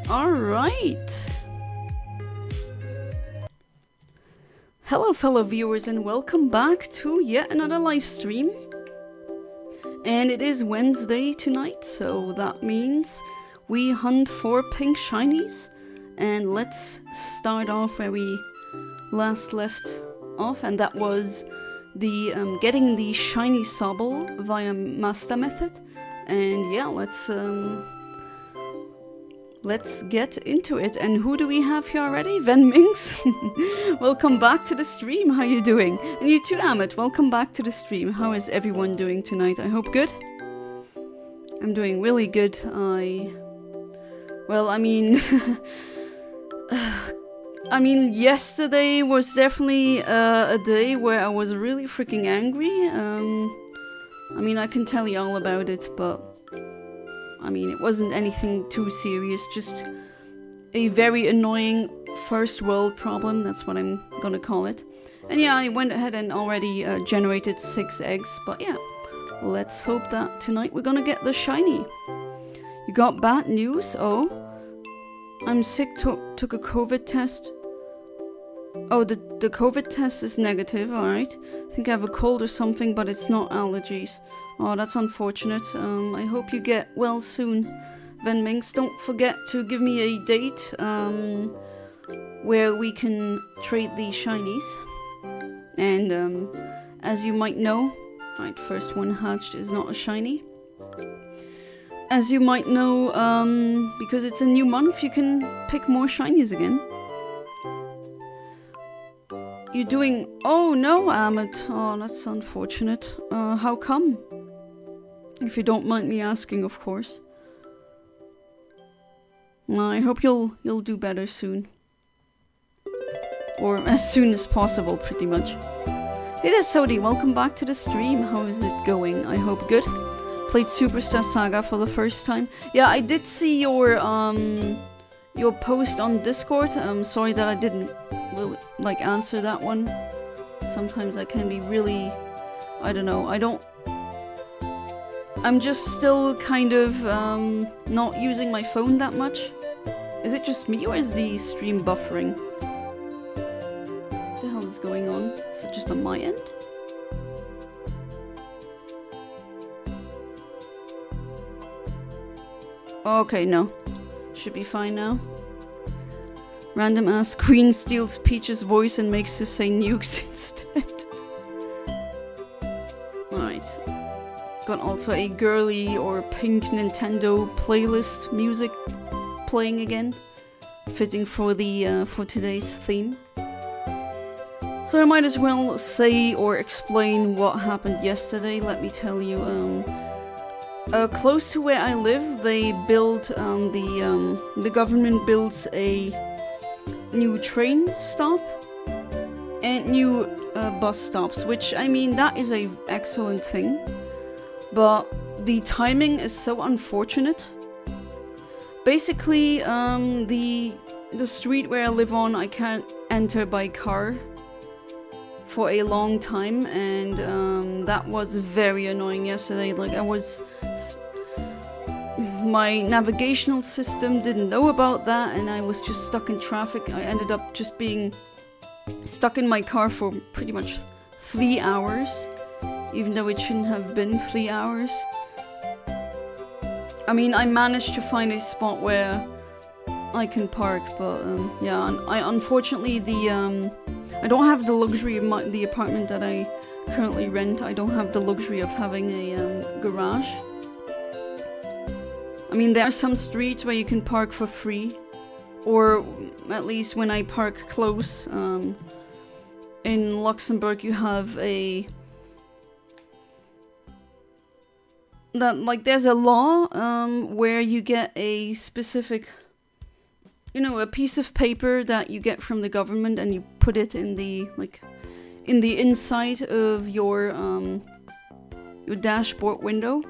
All right. Hello, fellow viewers, and welcome back to yet another live stream. And it is Wednesday tonight, so that means we hunt for pink shinies. And let's start off where we last left off, and that was the getting the shiny Sobble via Masuda Method. And yeah, let's get into it. And who do we have here already? Venmings. Welcome back to the stream. How you doing? And you too, Amit. Welcome back to the stream. How is everyone doing tonight? I hope good. I'm doing really good. Well, I mean, yesterday was definitely a day where I was really freaking angry. I mean, I can tell you all about it, but I mean, it wasn't anything too serious, just a very annoying first world problem, that's what I'm gonna call it. And yeah, I went ahead and already generated 6 eggs, but yeah, let's hope that tonight we're gonna get the shiny. You got bad news? Oh, I'm sick, took a COVID test. Oh, the COVID test is negative, alright. I think I have a cold or something, but it's not allergies. Oh, that's unfortunate. I hope you get well soon, Venmings. Don't forget to give me a date where we can trade the shinies. And as you might know, right, first one hatched is not a shiny. As you might know, because it's a new month, you can pick more shinies again. You're doing... Oh no, Amit. Oh, that's unfortunate. How come? If you don't mind me asking, of course. I hope you'll do better soon. Or as soon as possible, pretty much. Hey there, Sodi. Welcome back to the stream. How is it going? I hope good. Played Superstar Saga for the first time. Yeah, I did see your post on Discord. I'm sorry that I didn't really answer that one. Sometimes I can be really, I don't know, I'm just still kind of not using my phone that much. Is it just me or is the stream buffering? What the hell is going on? Is it just on my end? Okay, no. Should be fine now. Random ass queen steals Peach's voice and makes her say nukes instead. Alright. Got also a girly or pink Nintendo playlist music playing again. Fitting for the for today's theme. So I might as well say or explain what happened yesterday. Let me tell you, close to where I live, they build the government builds a new train stop, and new bus stops, which, I mean, that is a excellent thing, but the timing is so unfortunate. Basically, the street where I live on, I can't enter by car for a long time, and that was very annoying yesterday. Like, my navigational system didn't know about that, and I was just stuck in traffic. I ended up just being stuck in my car for pretty much 3 hours, even though it shouldn't have been 3 hours. I mean, I managed to find a spot where I can park, but yeah, unfortunately I don't have the luxury of the apartment that I currently rent. I don't have the luxury of having a garage. I mean, there are some streets where you can park for free, or at least when I park close. In Luxembourg, you have there's a law where you get a specific, a piece of paper that you get from the government, and you put it in the inside of your dashboard window,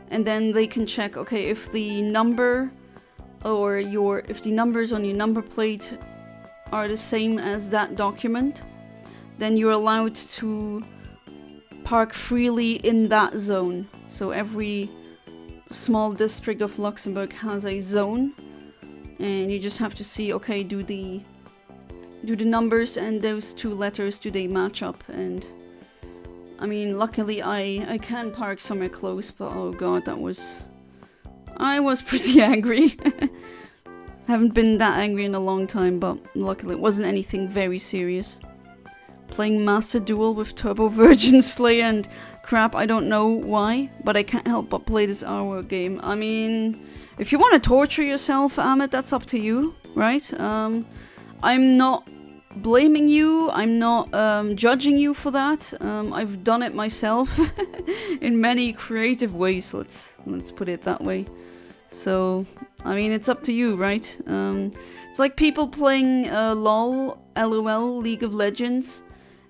and then they can check, okay, if the number if the numbers on your number plate are the same as that document, then you're allowed to park freely in that zone. So every small district of Luxembourg has a zone, and you just have to see, okay, do the numbers and those two letters, do they match up? And I mean, luckily I can park somewhere close, but oh god, I was pretty angry. Haven't been that angry in a long time, but luckily it wasn't anything very serious. Playing Master Duel with Turbo Virgin Slayer and crap, I don't know why, but I can't help but play this hour game. I mean, if you want to torture yourself, Ahmed, that's up to you, right? I'm not blaming you, I'm not judging you for that. I've done it myself in many creative ways, let's put it that way. So, I mean, it's up to you, right? It's like people playing LOL, League of Legends,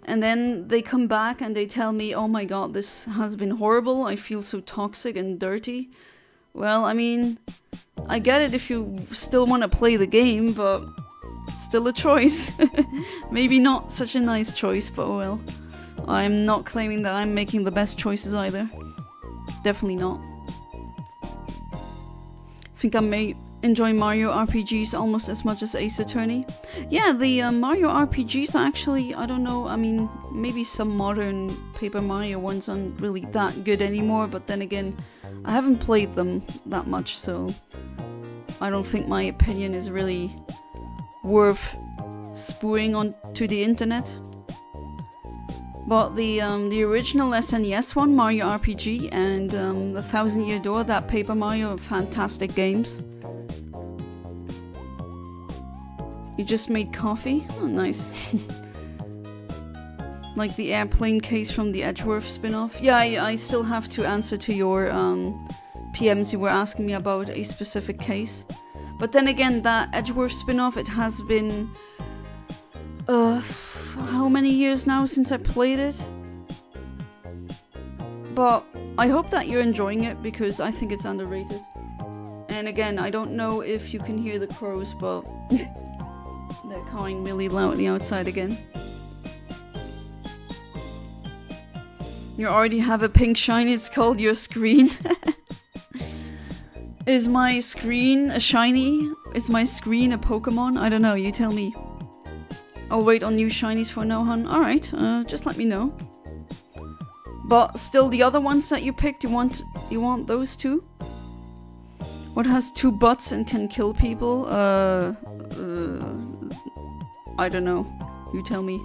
and then they come back and they tell me, oh my god, this has been horrible, I feel so toxic and dirty. Well, I mean, I get it if you still want to play the game, but it's still a choice. Maybe not such a nice choice, but oh well. I'm not claiming that I'm making the best choices either. Definitely not. I think I may enjoy Mario RPGs almost as much as Ace Attorney. Yeah, the Mario RPGs are actually, I don't know, I mean, maybe some modern Paper Mario ones aren't really that good anymore, but then again, I haven't played them that much, so I don't think my opinion is really worth spewing onto the internet. But the original SNES one, Mario RPG, and the Thousand Year Door, that Paper Mario, are fantastic games. You just made coffee? Oh, nice. Like the airplane case from the Edgeworth spin-off. Yeah, I still have to answer to your PMs you were asking me about a specific case. But then again, that Edgeworth spin-off, it has been how many years now since I played it? But I hope that you're enjoying it, because I think it's underrated. And again, I don't know if you can hear the crows, but they're cawing really loudly outside again. You already have a pink shiny, it's called your screen. Is my screen a shiny? Is my screen a Pokemon? I don't know, you tell me. I'll wait on new shinies for Nohan. Alright, just let me know. But still, the other ones that you picked, you want those too? What has 2 butts and can kill people? I don't know. You tell me.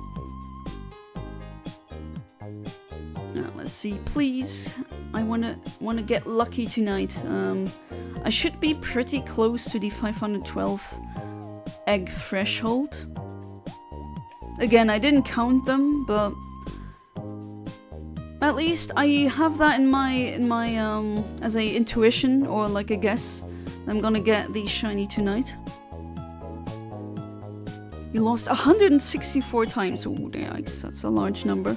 Let's see, please. I wanna get lucky tonight. I should be pretty close to the 512 egg threshold. Again, I didn't count them, but at least I have that in my as a intuition, or like a guess. I'm gonna get the shiny tonight. You lost 164 times. Oh, yikes, that's a large number.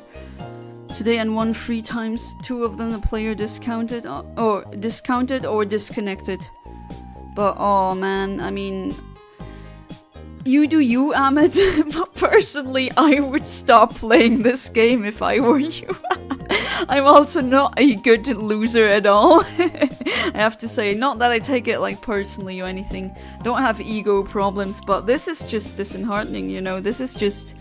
Today and won 3 times. 2 of them the player discounted or disconnected. But oh man, I mean, you do you, Ahmed. But personally, I would stop playing this game if I were you. I'm also not a good loser at all. I have to say, not that I take it like personally or anything. Don't have ego problems, but this is just disheartening, you know. This is just...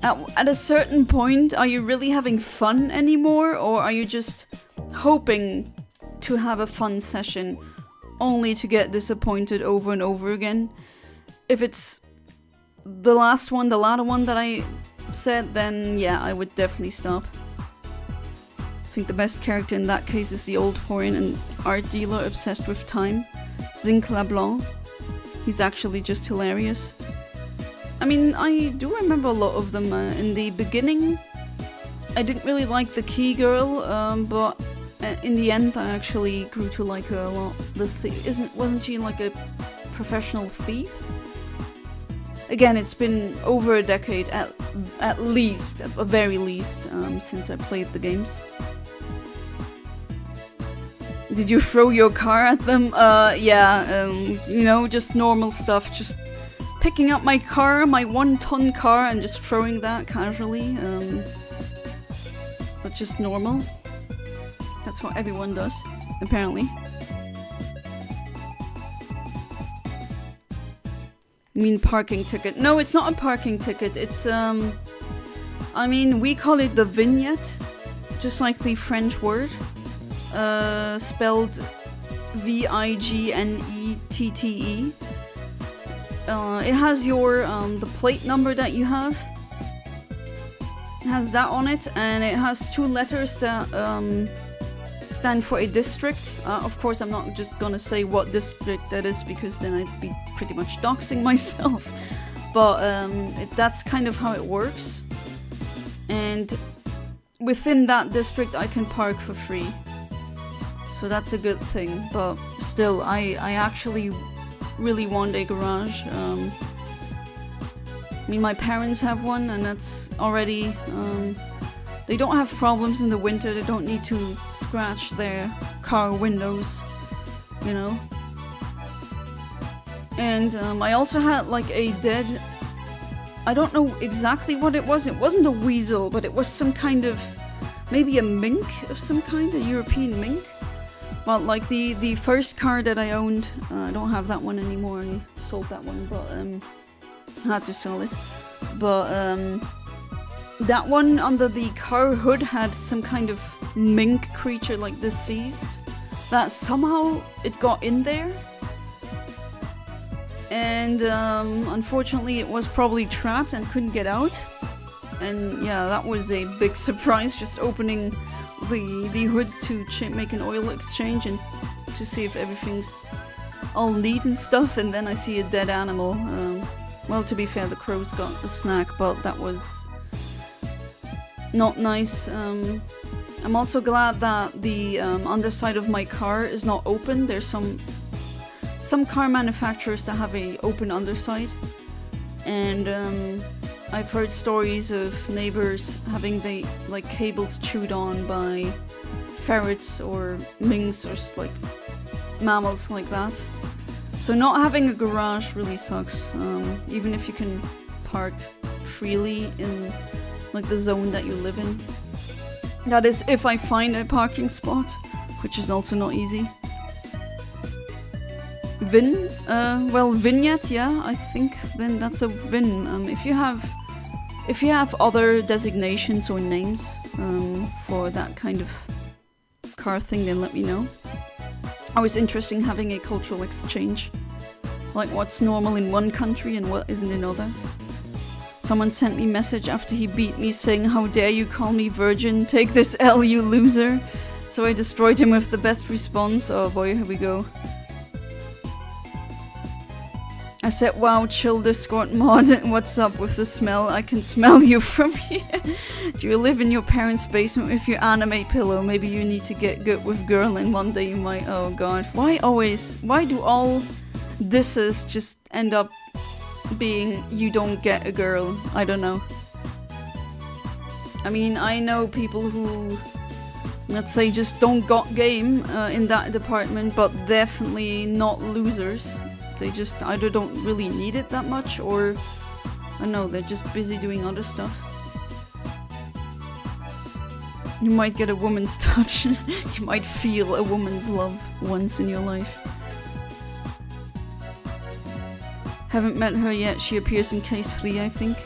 At a certain point, are you really having fun anymore? Or are you just hoping to have a fun session only to get disappointed over and over again? If it's the latter one that I said, then yeah, I would definitely stop. I think the best character in that case is the old foreign and art dealer obsessed with time, Zinc LeBlanc. He's actually just hilarious. I mean, I do remember a lot of them. In the beginning, I didn't really like the key girl, but in the end, I actually grew to like her a lot. Wasn't she like a professional thief? Again, it's been over a decade at least, at the very least, since I played the games. Did you throw your car at them? Yeah, you know, just normal stuff. Just picking up my car, my 1-ton car, and just throwing that casually. That's just normal. That's what everyone does, apparently. You mean parking ticket? No, it's not a parking ticket. It's, I mean, we call it the vignette, just like the French word. Spelled V-I-G-N-E-T-T-E. It has your, the plate number that you have. It has that on it, and it has 2 letters that, stand for a district. Of course, I'm not just gonna say what district that is, because then I'd be pretty much doxing myself. But, that's kind of how it works. And within that district, I can park for free. So that's a good thing, but still, I actually really want a garage. I mean, my parents have one, and that's already... they don't have problems in the winter, they don't need to scratch their car windows, you know? And I also had like a dead... I don't know exactly what it was. It wasn't a weasel, but it was some kind of... maybe a mink of some kind, a European mink. But like the first car that I owned, I don't have that one anymore. I sold that one, but I had to sell it. But that one under the car hood had some kind of mink creature, like deceased, that somehow it got in there. And unfortunately it was probably trapped and couldn't get out. And yeah, that was a big surprise, just opening the hood to make an oil exchange and to see if everything's all neat and stuff, and then I see a dead animal. Well, to be fair, the crows got a snack, but that was not nice. I'm also glad that the underside of my car is not open. There's some car manufacturers that have a open underside, and I've heard stories of neighbors having the like cables chewed on by ferrets or minks or like mammals like that. So not having a garage really sucks, even if you can park freely in like the zone that you live in. That is if I find a parking spot, which is also not easy. VIN? Well, vignette, yeah, I think then that's a VIN. If you have other designations or names for that kind of car thing, then let me know. Always interesting having a cultural exchange. Like what's normal in one country and what isn't in others. Someone sent me a message after he beat me saying, "How dare you call me virgin? Take this L, you loser." So I destroyed him with the best response. Oh boy, here we go. I said, "Wow, chill Discord mod, what's up with the smell? I can smell you from here." Do you live in your parents' basement with your anime pillow? Maybe you need to get good with girl and one day you might... Oh god. Why do all disses just end up being you don't get a girl. I don't know. I mean, I know people who, let's say, just don't got game in that department, but definitely not losers. They just either don't really need it that much, or I don't know, they're just busy doing other stuff. You might get a woman's touch. You might feel a woman's love once in your life. Haven't met her yet. She appears in case 3, I think.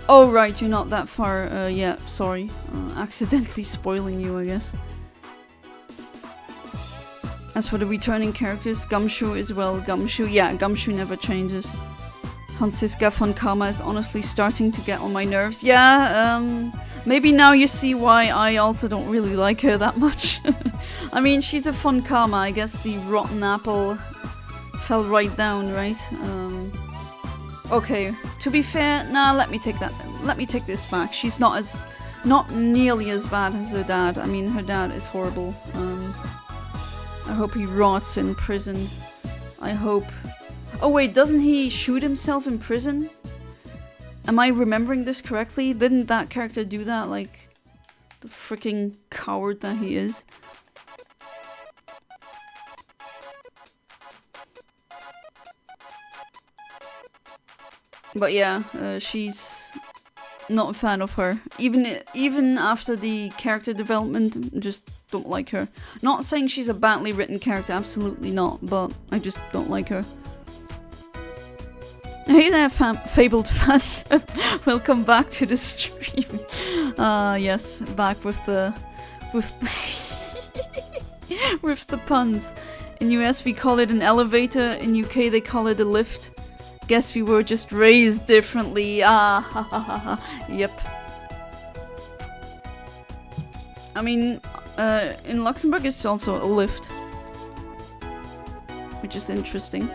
Oh right, you're not that far. Yeah, sorry. Accidentally spoiling you, I guess. As for the returning characters, Gumshoe as well. Gumshoe, yeah, Gumshoe never changes. Franziska von Karma is honestly starting to get on my nerves. Yeah, maybe now you see why I also don't really like her that much. I mean, she's a von Karma. I guess the rotten apple fell right down, right? Okay, to be fair, nah, let me take this back. She's not nearly as bad as her dad. I mean, her dad is horrible. I hope he rots in prison. I hope... Oh wait, doesn't he shoot himself in prison? Am I remembering this correctly? Didn't that character do that? Like, the freaking coward that he is. But yeah, she's not a fan of her. Even after the character development, just don't like her. Not saying she's a badly written character, absolutely not, but I just don't like her. Hey there, fabled fan. Welcome back to the stream. Yes, back with the with the puns. In US we call it an elevator. In UK they call it a lift. Guess we were just raised differently. Ah, ha ha ha ha. Yep. I mean, in Luxembourg it's also a lift, which is interesting.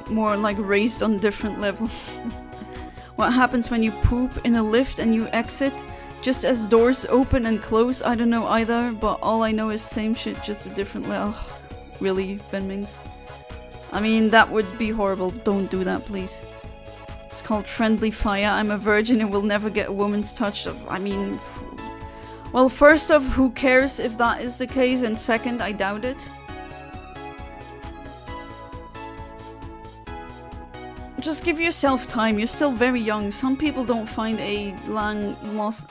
More like raised on different levels. What happens when you poop in a lift and you exit just as doors open and close? I don't know either, but all I know is same shit, just a different level. Really, Venmings? I mean, that would be horrible. Don't do that, please. It's called friendly fire. I'm a virgin and will never get a woman's touch. I mean... Well, first off, who cares if that is the case? And second, I doubt it. Just give yourself time. You're still very young. Some people don't find a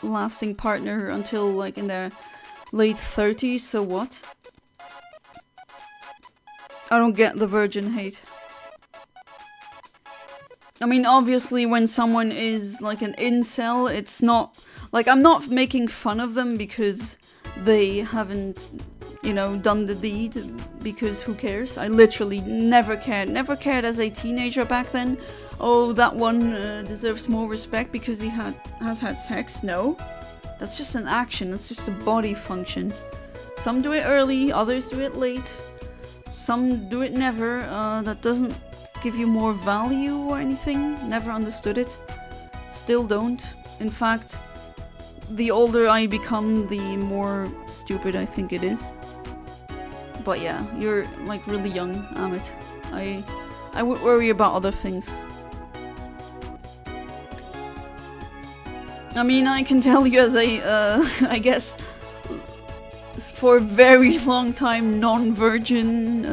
lasting partner until like in their late 30s, so what? I don't get the virgin hate. I mean, obviously when someone is like an incel, it's not... Like, I'm not making fun of them because they haven't, you know, done the deed, because who cares? I literally never cared as a teenager back then. Oh, that one deserves more respect because he has had sex. No, that's just an action, that's just a body function. Some do it early, others do it late, some do it never. That doesn't give you more value or anything. Never understood it, still don't. In fact, the older I become, the more stupid I think it is. But yeah, you're like really young, Amit. I would worry about other things. I mean, I can tell you as a, I guess, for a very long time non-virgin,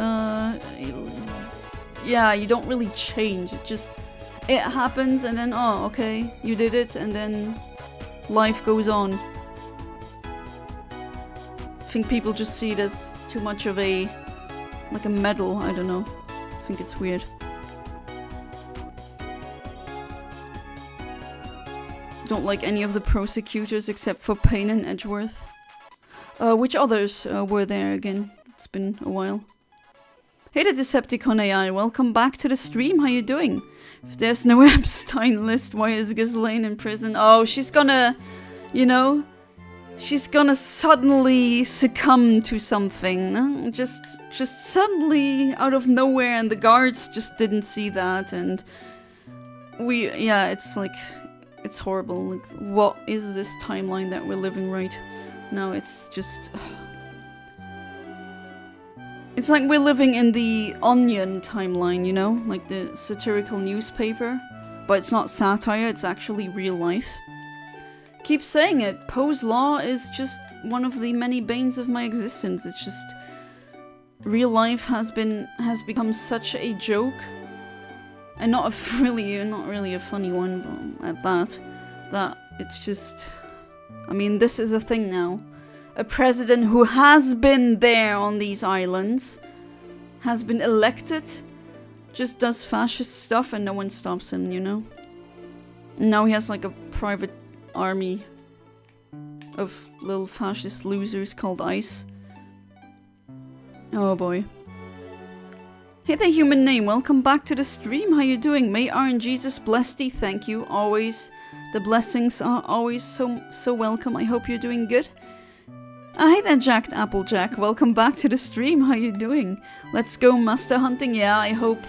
yeah, you don't really change. It happens and then, oh, okay, you did it, and then life goes on. I think people just see it as too much of a, like a medal, I don't know. I think it's weird. Don't like any of the prosecutors except for Payne and Edgeworth. Which others were there again? It's been a while. Hey the Decepticon AI, welcome back to the stream, how you doing? If there's no Epstein list, why is Ghislaine in prison? Oh, she's gonna, you know, she's gonna suddenly succumb to something. Just suddenly out of nowhere, and the guards just didn't see that, and yeah, it's like, it's horrible. Like, what is this timeline that we're living right now? It's just... It's like we're living in the Onion timeline, you know? Like the satirical newspaper. But it's not satire, it's actually real life. Keep saying it. Poe's Law is just one of the many banes of my existence. It's just... real life has become such a joke. And not really a funny one, but at that it's just... I mean, this is a thing now. A president who has been there on these islands, has been elected, just does fascist stuff and no one stops him, you know? Now he has like a private army of little fascist losers called ICE. Oh boy. Hey there, human name. Welcome back to the stream. How you doing? May RNG Jesus bless thee. Thank you. Always. The blessings are always so welcome. I hope you're doing good. Hey there, Jacked Applejack. Welcome back to the stream. How you doing? Let's go master hunting. Yeah, I hope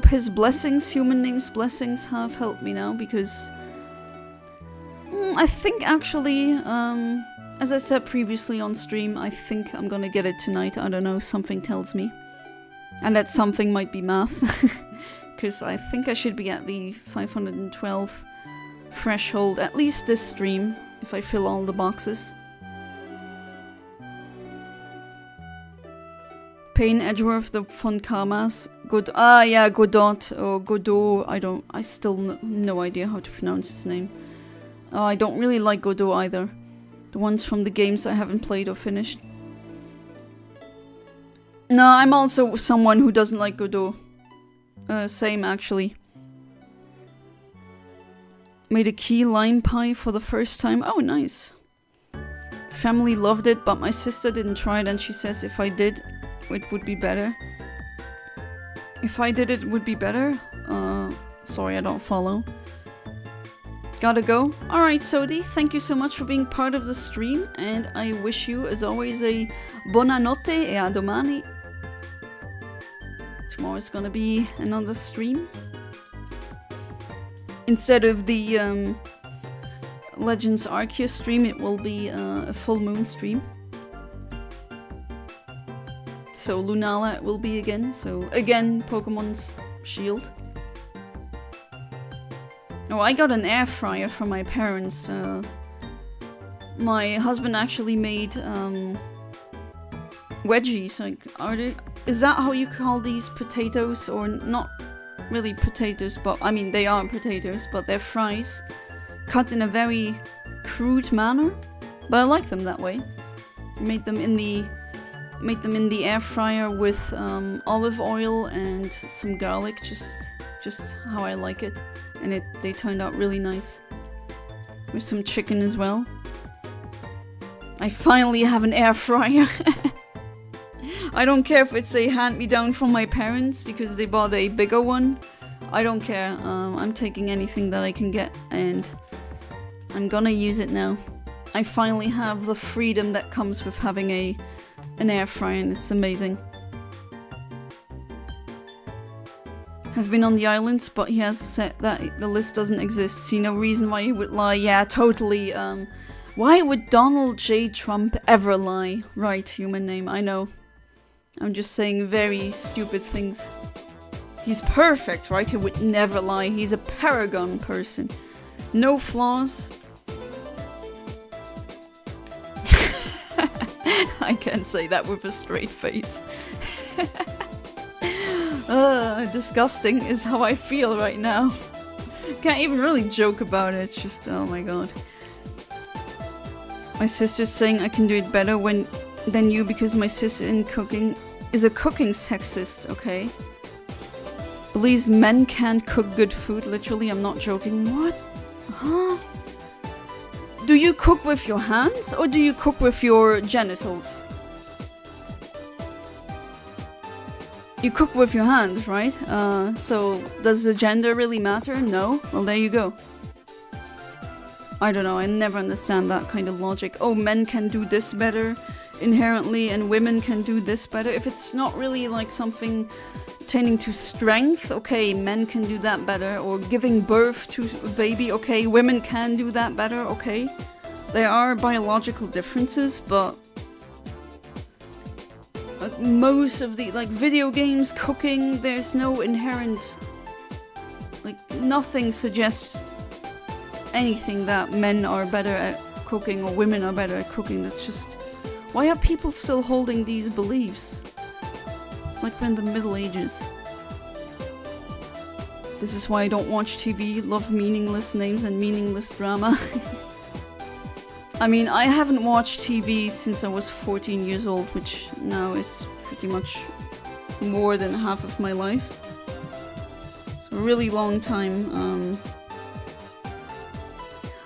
his blessings, human name's blessings, have helped me now, because I think actually, as I said previously on stream, I think I'm gonna get it tonight. I don't know, something tells me. And that something might be math. Because I think I should be at the 512 threshold, at least this stream, if I fill all the boxes. Payne Edgeworth, the Funkamas. Yeah, Godot, or Godot, I still no idea how to pronounce his name. I don't really like Godot either. The ones from the games I haven't played or finished. No, I'm also someone who doesn't like Godot. Same actually. Made a key lime pie for the first time. Oh, nice. Family loved it, but my sister didn't try it and she says if I did, it would be better. If I did, it would be better? Sorry, I don't follow. Gotta go. Alright, Sodi, thank you so much for being part of the stream, and I wish you, as always, a buonanotte e a domani. Tomorrow's gonna be another stream. Instead of the Legends Arceus stream, it will be a full moon stream. So Lunala will be again. So again, Pokémon Shield. Oh, I got an air fryer from my parents. My husband actually made wedgies. Like, is that how you call these potatoes? Or not really potatoes, but I mean they are potatoes, but they're fries, cut in a very crude manner. But I like them that way. Made them in the air fryer with olive oil and some garlic, just how I like it, and they turned out really nice. With some chicken as well. I finally have an air fryer. I don't care if it's a hand-me-down from my parents because they bought a bigger one. I don't care. I'm taking anything that I can get, and I'm gonna use it now. I finally have the freedom that comes with having an air fryer, and it's amazing. Have been on the islands, but he has said that the list doesn't exist. See no reason why he would lie. Yeah, totally. Why would Donald J. Trump ever lie? Right, human name, I know. I'm just saying very stupid things. He's perfect, right? He would never lie. He's a paragon person. No flaws. I can't say that with a straight face. Disgusting is how I feel right now. Can't even really joke about it. It's just, oh my god. My sister's saying I can do it better than you because my sister in cooking is a cooking sexist, okay? Believes men can't cook good food, literally, I'm not joking. What? Huh? Do you cook with your hands or do you cook with your genitals? You cook with your hands, right? So does the gender really matter? No? Well, there you go. I don't know, I never understand that kind of logic. Oh, men can do this better inherently and women can do this better. If it's not really like something pertaining to strength, okay, men can do that better. Or giving birth to a baby, okay, women can do that better, okay. There are biological differences, but most of the, like, video games, cooking, there's no inherent, like, nothing suggests anything that men are better at cooking or women are better at cooking. That's just, why are people still holding these beliefs? It's like we're in the Middle Ages. This is why I don't watch TV, love meaningless names and meaningless drama. I mean, I haven't watched TV since I was 14 years old, which now is pretty much more than half of my life. It's a really long time.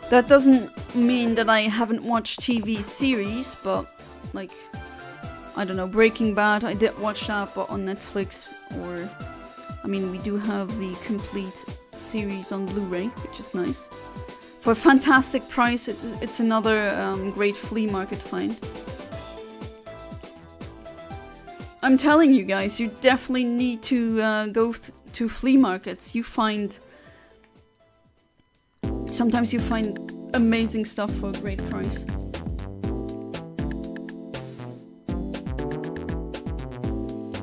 That doesn't mean that I haven't watched TV series, but like, I don't know, Breaking Bad, I did watch that, but on Netflix, or, I mean, we do have the complete series on Blu-ray, which is nice. For a fantastic price, it's another great flea market find. I'm telling you guys, you definitely need to go to flea markets. You find... Sometimes you find amazing stuff for a great price.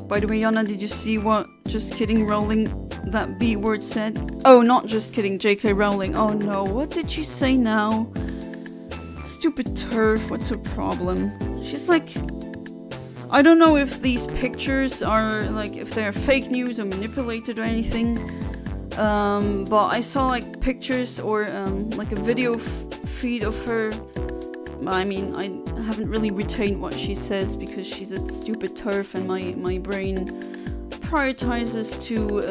By the way, Yana, did you see what Just Kidding Rowling, that B word said? Oh, not Just Kidding, JK Rowling. Oh no, what did she say now? Stupid turf, what's her problem? She's like... I don't know if these pictures are, like, if they're fake news or manipulated or anything. But I saw, like, pictures or, like, a video feed of her. I mean, I haven't really retained what she says because she's a stupid turf and my brain prioritizes to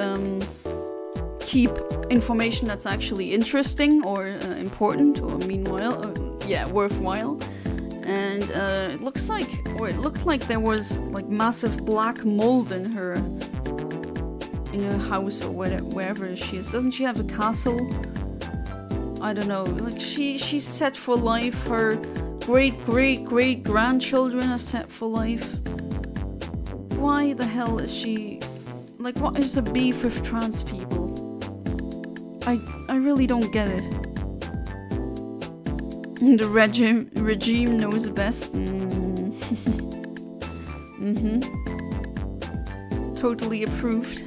keep information that's actually interesting or important or worthwhile. And it looks like, or it looked like there was like massive black mold in her house or wherever she is. Doesn't she have a castle? I don't know. Like she's set for life. Her great grandchildren are set for life. Why the hell is she? Like, what is the beef with trans people? I really don't get it. The regime knows best. Totally approved.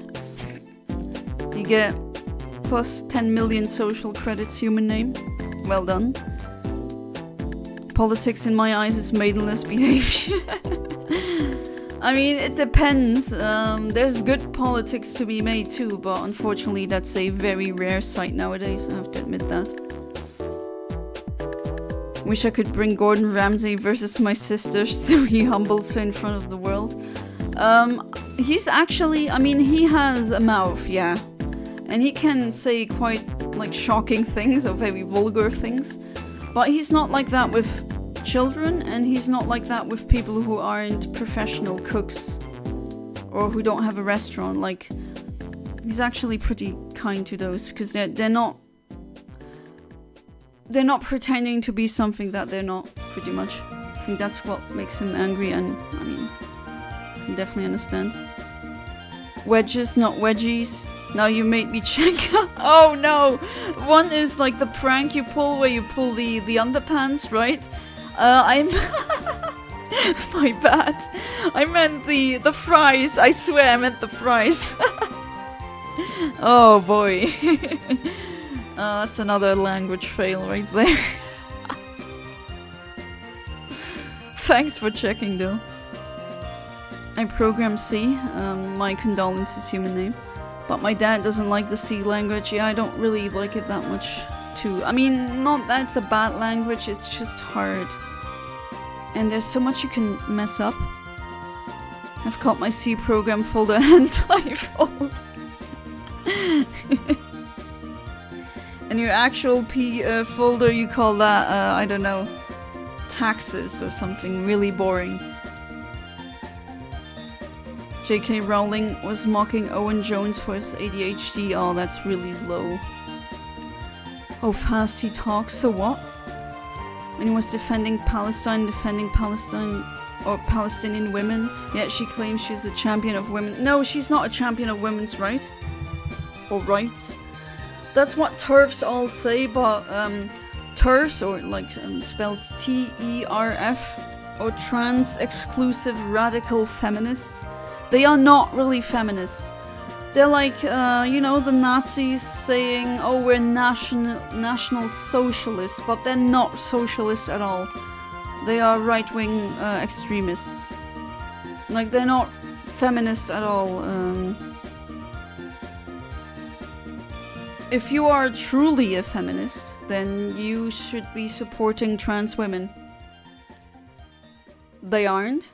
You get plus 10 million social credits, human name. Well done. Politics in my eyes is maidenless behavior. I mean, it depends. There's good politics to be made too, but unfortunately that's a very rare sight nowadays, I have to admit that. Wish I could bring Gordon Ramsay versus my sister so he humbles her in front of the world. He's actually, I mean, he has a mouth, yeah. And he can say quite, like, shocking things or very vulgar things. But he's not like that with children, and he's not like that with people who aren't professional cooks or who don't have a restaurant. Like, he's actually pretty kind to those because they're not pretending to be something that they're not, pretty much. I think that's what makes him angry, and I mean, I can definitely understand. Wedges, not wedgies. Now you made me check. Oh no! One is like the prank you pull where you pull the underpants, right? I'm... My bad. I meant the fries. I swear I meant the fries. Oh boy. That's another language fail right there. Thanks for checking though. I program C. My condolences, human name. But my dad doesn't like the C language. Yeah, I don't really like it that much too. I mean, not that it's a bad language, it's just hard. And there's so much you can mess up. I've called my C program folder hentai fold. And your actual P folder, you call that, I don't know, taxes or something really boring. J.K. Rowling was mocking Owen Jones for his ADHD. Oh, that's really low. Oh, fast he talks. So what? When he was defending Palestine or Palestinian women, yet she claims she's a champion of women. No, she's not a champion of women's rights. Or rights. That's what TERFs all say, but TERFs, or like spelled TERF, or trans-exclusive radical feminists, they are not really feminists. They're like, you know, the Nazis saying, oh, we're national socialists, but they're not socialists at all. They are right-wing extremists. Like, they're not feminist at all. If you are truly a feminist, then you should be supporting trans women. They aren't.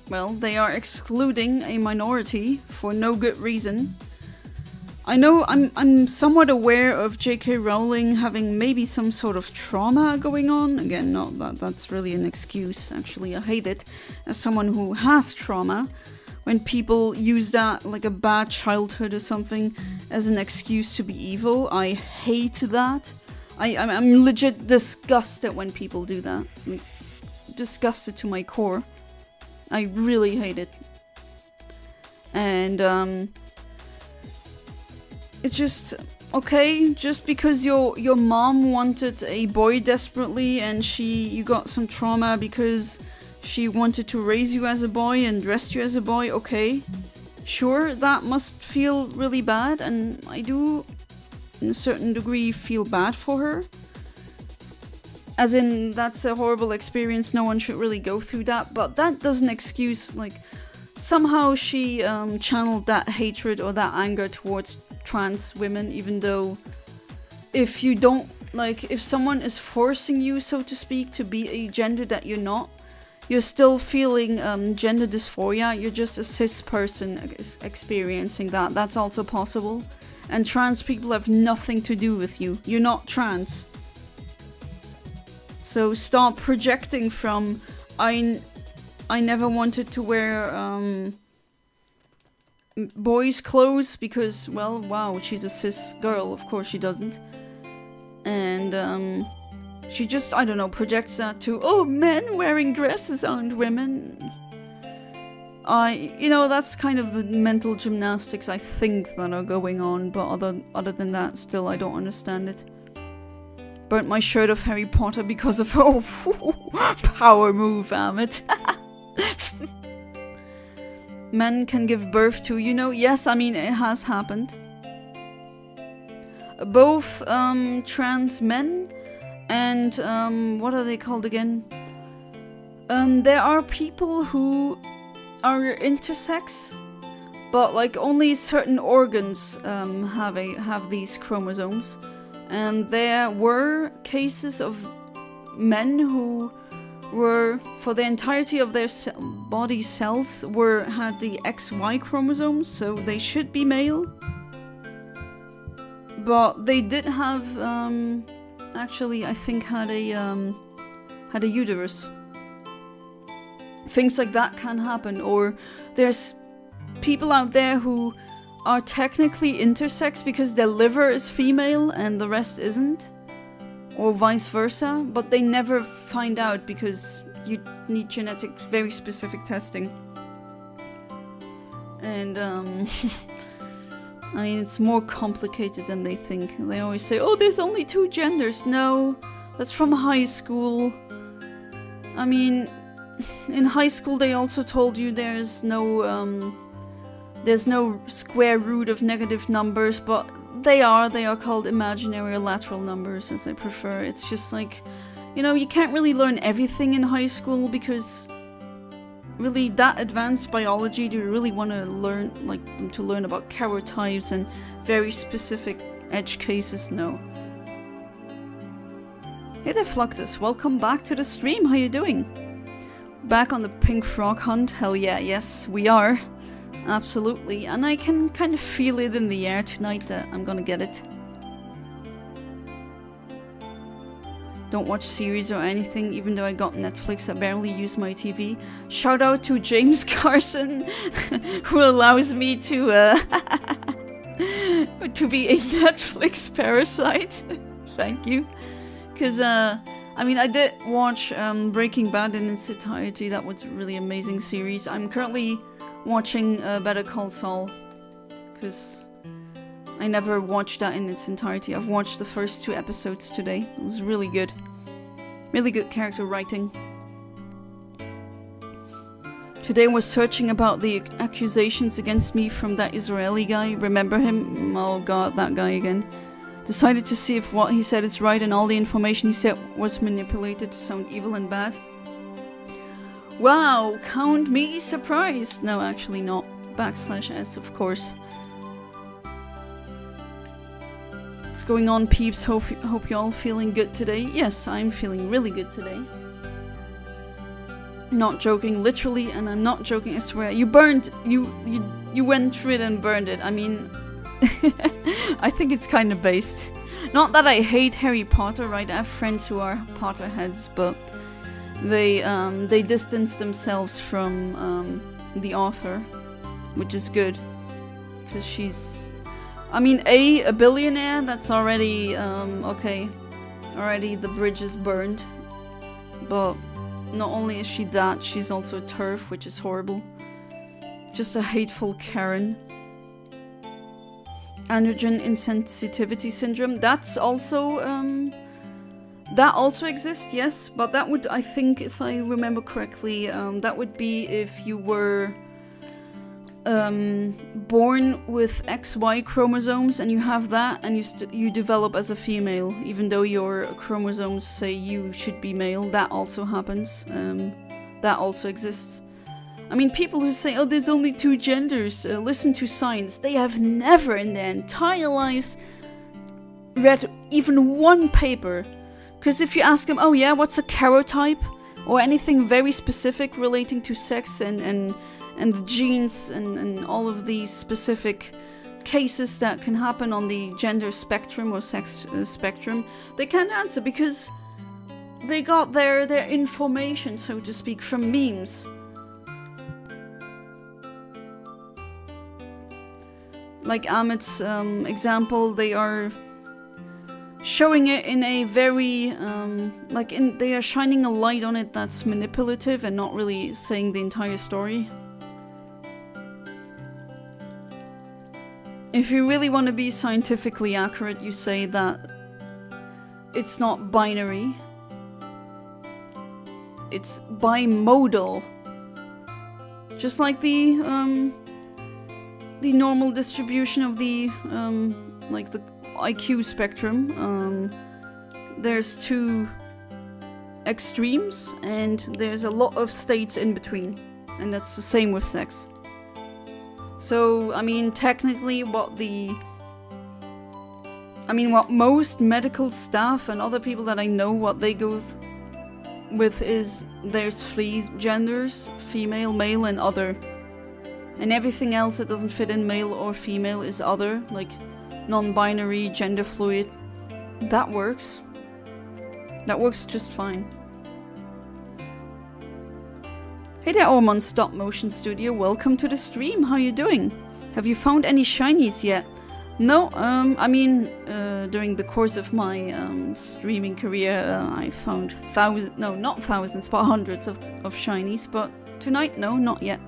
Well, they are excluding a minority for no good reason. I know I'm somewhat aware of J.K. Rowling having maybe some sort of trauma going on. Again, not that that's really an excuse. Actually, I hate it as someone who has trauma. When people use that, like a bad childhood or something, as an excuse to be evil, I hate that. I'm legit disgusted when people do that. Like, disgusted to my core. I really hate it. And it's just okay. Just because your mom wanted a boy desperately, and you got some trauma because she wanted to raise you as a boy and dressed you as a boy. Okay, sure, that must feel really bad, and I do, in a certain degree, feel bad for her. As in, that's a horrible experience. No one should really go through that. But that doesn't excuse, like, somehow she channeled that hatred or that anger towards trans women, even though if you don't, like, if someone is forcing you, so to speak, to be a gender that you're not, you're still feeling gender dysphoria. You're just a cis person experiencing that. That's also possible. And trans people have nothing to do with you. You're not trans. So stop projecting from, I never wanted to wear boys' clothes because, well, wow, she's a cis girl. Of course she doesn't. And she just, I don't know, projects that to, oh, men wearing dresses aren't women. You know, that's kind of the mental gymnastics I think that are going on, but other than that, still I don't understand it. Burnt my shirt off Harry Potter because of, oh, power move, damn it. Men can give birth to, you know, yes, I mean, it has happened. Both trans men and, what are they called again? There are people who are intersex, but like only certain organs have these chromosomes. And there were cases of men who were, for the entirety of their body cells, had the XY chromosomes, so they should be male. But they did have, actually, I think had a uterus. Things like that can happen. Or there's people out there who are technically intersex because their liver is female and the rest isn't, or vice versa, but they never find out because you need genetic, very specific testing. And I mean, it's more complicated than they think. They always say, oh, there's only 2 genders. No, that's from high school. I mean, in high school they also told you there's no square root of negative numbers, but they are called imaginary or lateral numbers, as I prefer. It's just like, you know, you can't really learn everything in high school because really that advanced biology, do you really want to learn, like, them to learn about karyotypes and very specific edge cases? No. Hey there, Fluctus, welcome back to the stream. How you doing? Back on the pink frog hunt? Hell yeah, yes, we are. Absolutely, and I can kind of feel it in the air tonight that I'm gonna get it. Don't watch series or anything, even though I got Netflix, I barely use my TV. Shout out to James Carson, who allows me to be a Netflix parasite. Thank you. Because, I mean, I did watch Breaking Bad in its entirety. That was a really amazing series. I'm currently watching Better Call Saul, because I never watched that in its entirety. I've watched the first 2 episodes today. It was really good. Really good character writing. Today was searching about the accusations against me from that Israeli guy. Remember him? Oh god, that guy again. Decided to see if what he said is right and all the information he said was manipulated to sound evil and bad. Wow, count me surprised. No, actually not. /s, of course. What's going on, peeps? Hope you're all feeling good today. Yes, I'm feeling really good today. Not joking, literally, and I'm not joking, I swear. You burned, you went through it and burned it. I mean, I think it's kind of based. Not that I hate Harry Potter, right? I have friends who are Potterheads, but they distance themselves from the author, which is good, because she's, I mean, a billionaire. That's already okay. Already the bridge is burned, but not only is she that, she's also a TERF, which is horrible. Just a hateful Karen. Androgen insensitivity syndrome. That's also that also exists, yes, but that would, I think, if I remember correctly, that would be if you were born with XY chromosomes and you have that, and you develop as a female, even though your chromosomes say you should be male. That also happens. That also exists. I mean, people who say, oh, there's only 2 genders, listen to science. They have never in their entire lives read even one paper. Because if you ask them, oh yeah, what's a karyotype? Or anything very specific relating to sex and the genes and all of these specific cases that can happen on the gender spectrum or sex spectrum, they can't answer because they got their information, so to speak, from memes. Like Amit's example, they are showing it in a very, they are shining a light on it that's manipulative and not really saying the entire story. If you really want to be scientifically accurate, you say that it's not binary. It's bimodal. Just like the normal distribution of the the IQ spectrum. There's 2 extremes and there's a lot of states in between, and that's the same with sex. So, I mean, technically what most medical staff and other people that I know, what they go with is there's 3 genders: female, male, and other. And everything else that doesn't fit in male or female is other, like non-binary, gender fluid. That works. That works just fine. Hey there, Ormond Stop Motion Studio. Welcome to the stream. How you doing? Have you found any shinies yet? No, during the course of my streaming career, I found not thousands, but hundreds of shinies. But tonight, no, not yet.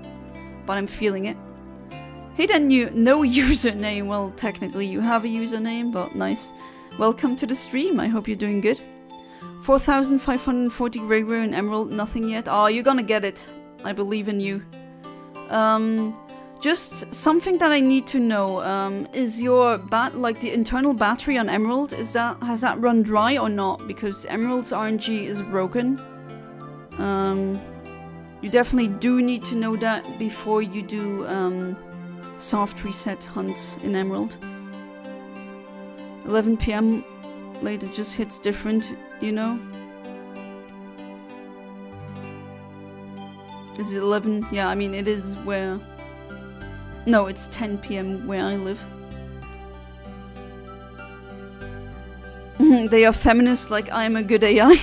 But I'm feeling it. Hey then, no username. Well, technically you have a username, but nice. Welcome to the stream. I hope you're doing good. 4,540 rare and emerald, nothing yet. Oh, you're gonna get it. I believe in you. Just something that I need to know. Is your the internal battery on emerald, has that run dry or not? Because emerald's RNG is broken. You definitely do need to know that before you do soft reset hunts in Emerald. 11 PM later just hits different, you know? Is it 11? Yeah, I mean it is where... No, it's 10 PM where I live. They are feminist like I'm a good AI.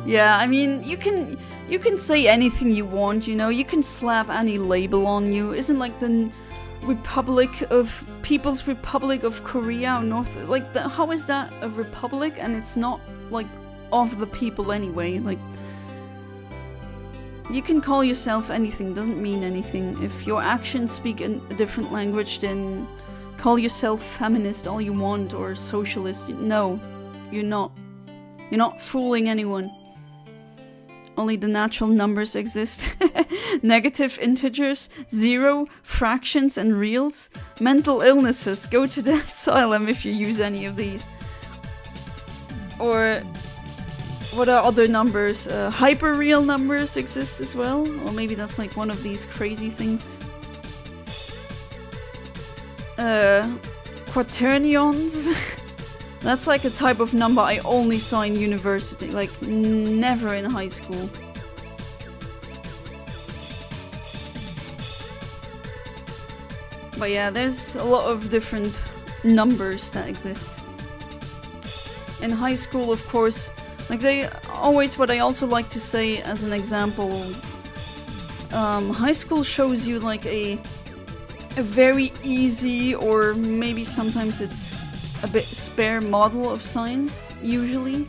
Yeah, I mean, you can say anything you want, you know, you can slap any label on you. Isn't like the People's Republic of Korea or how is that a republic and it's not like of the people anyway? Like, you can call yourself anything, doesn't mean anything. If your actions speak in a different language, then call yourself feminist all you want or socialist. No, you're not. You're not fooling anyone. Only the natural numbers exist. Negative integers, 0, fractions and reals. Mental illnesses, go to the asylum if you use any of these. Or what are other numbers? Hyperreal numbers exist as well. Or maybe that's like one of these crazy things. Quaternions. That's like a type of number I only saw in university, like never in high school. But yeah, there's a lot of different numbers that exist. In high school, of course, like they always, what I also like to say as an example, high school shows you like a very easy, or maybe sometimes it's a bit spare model of science, usually.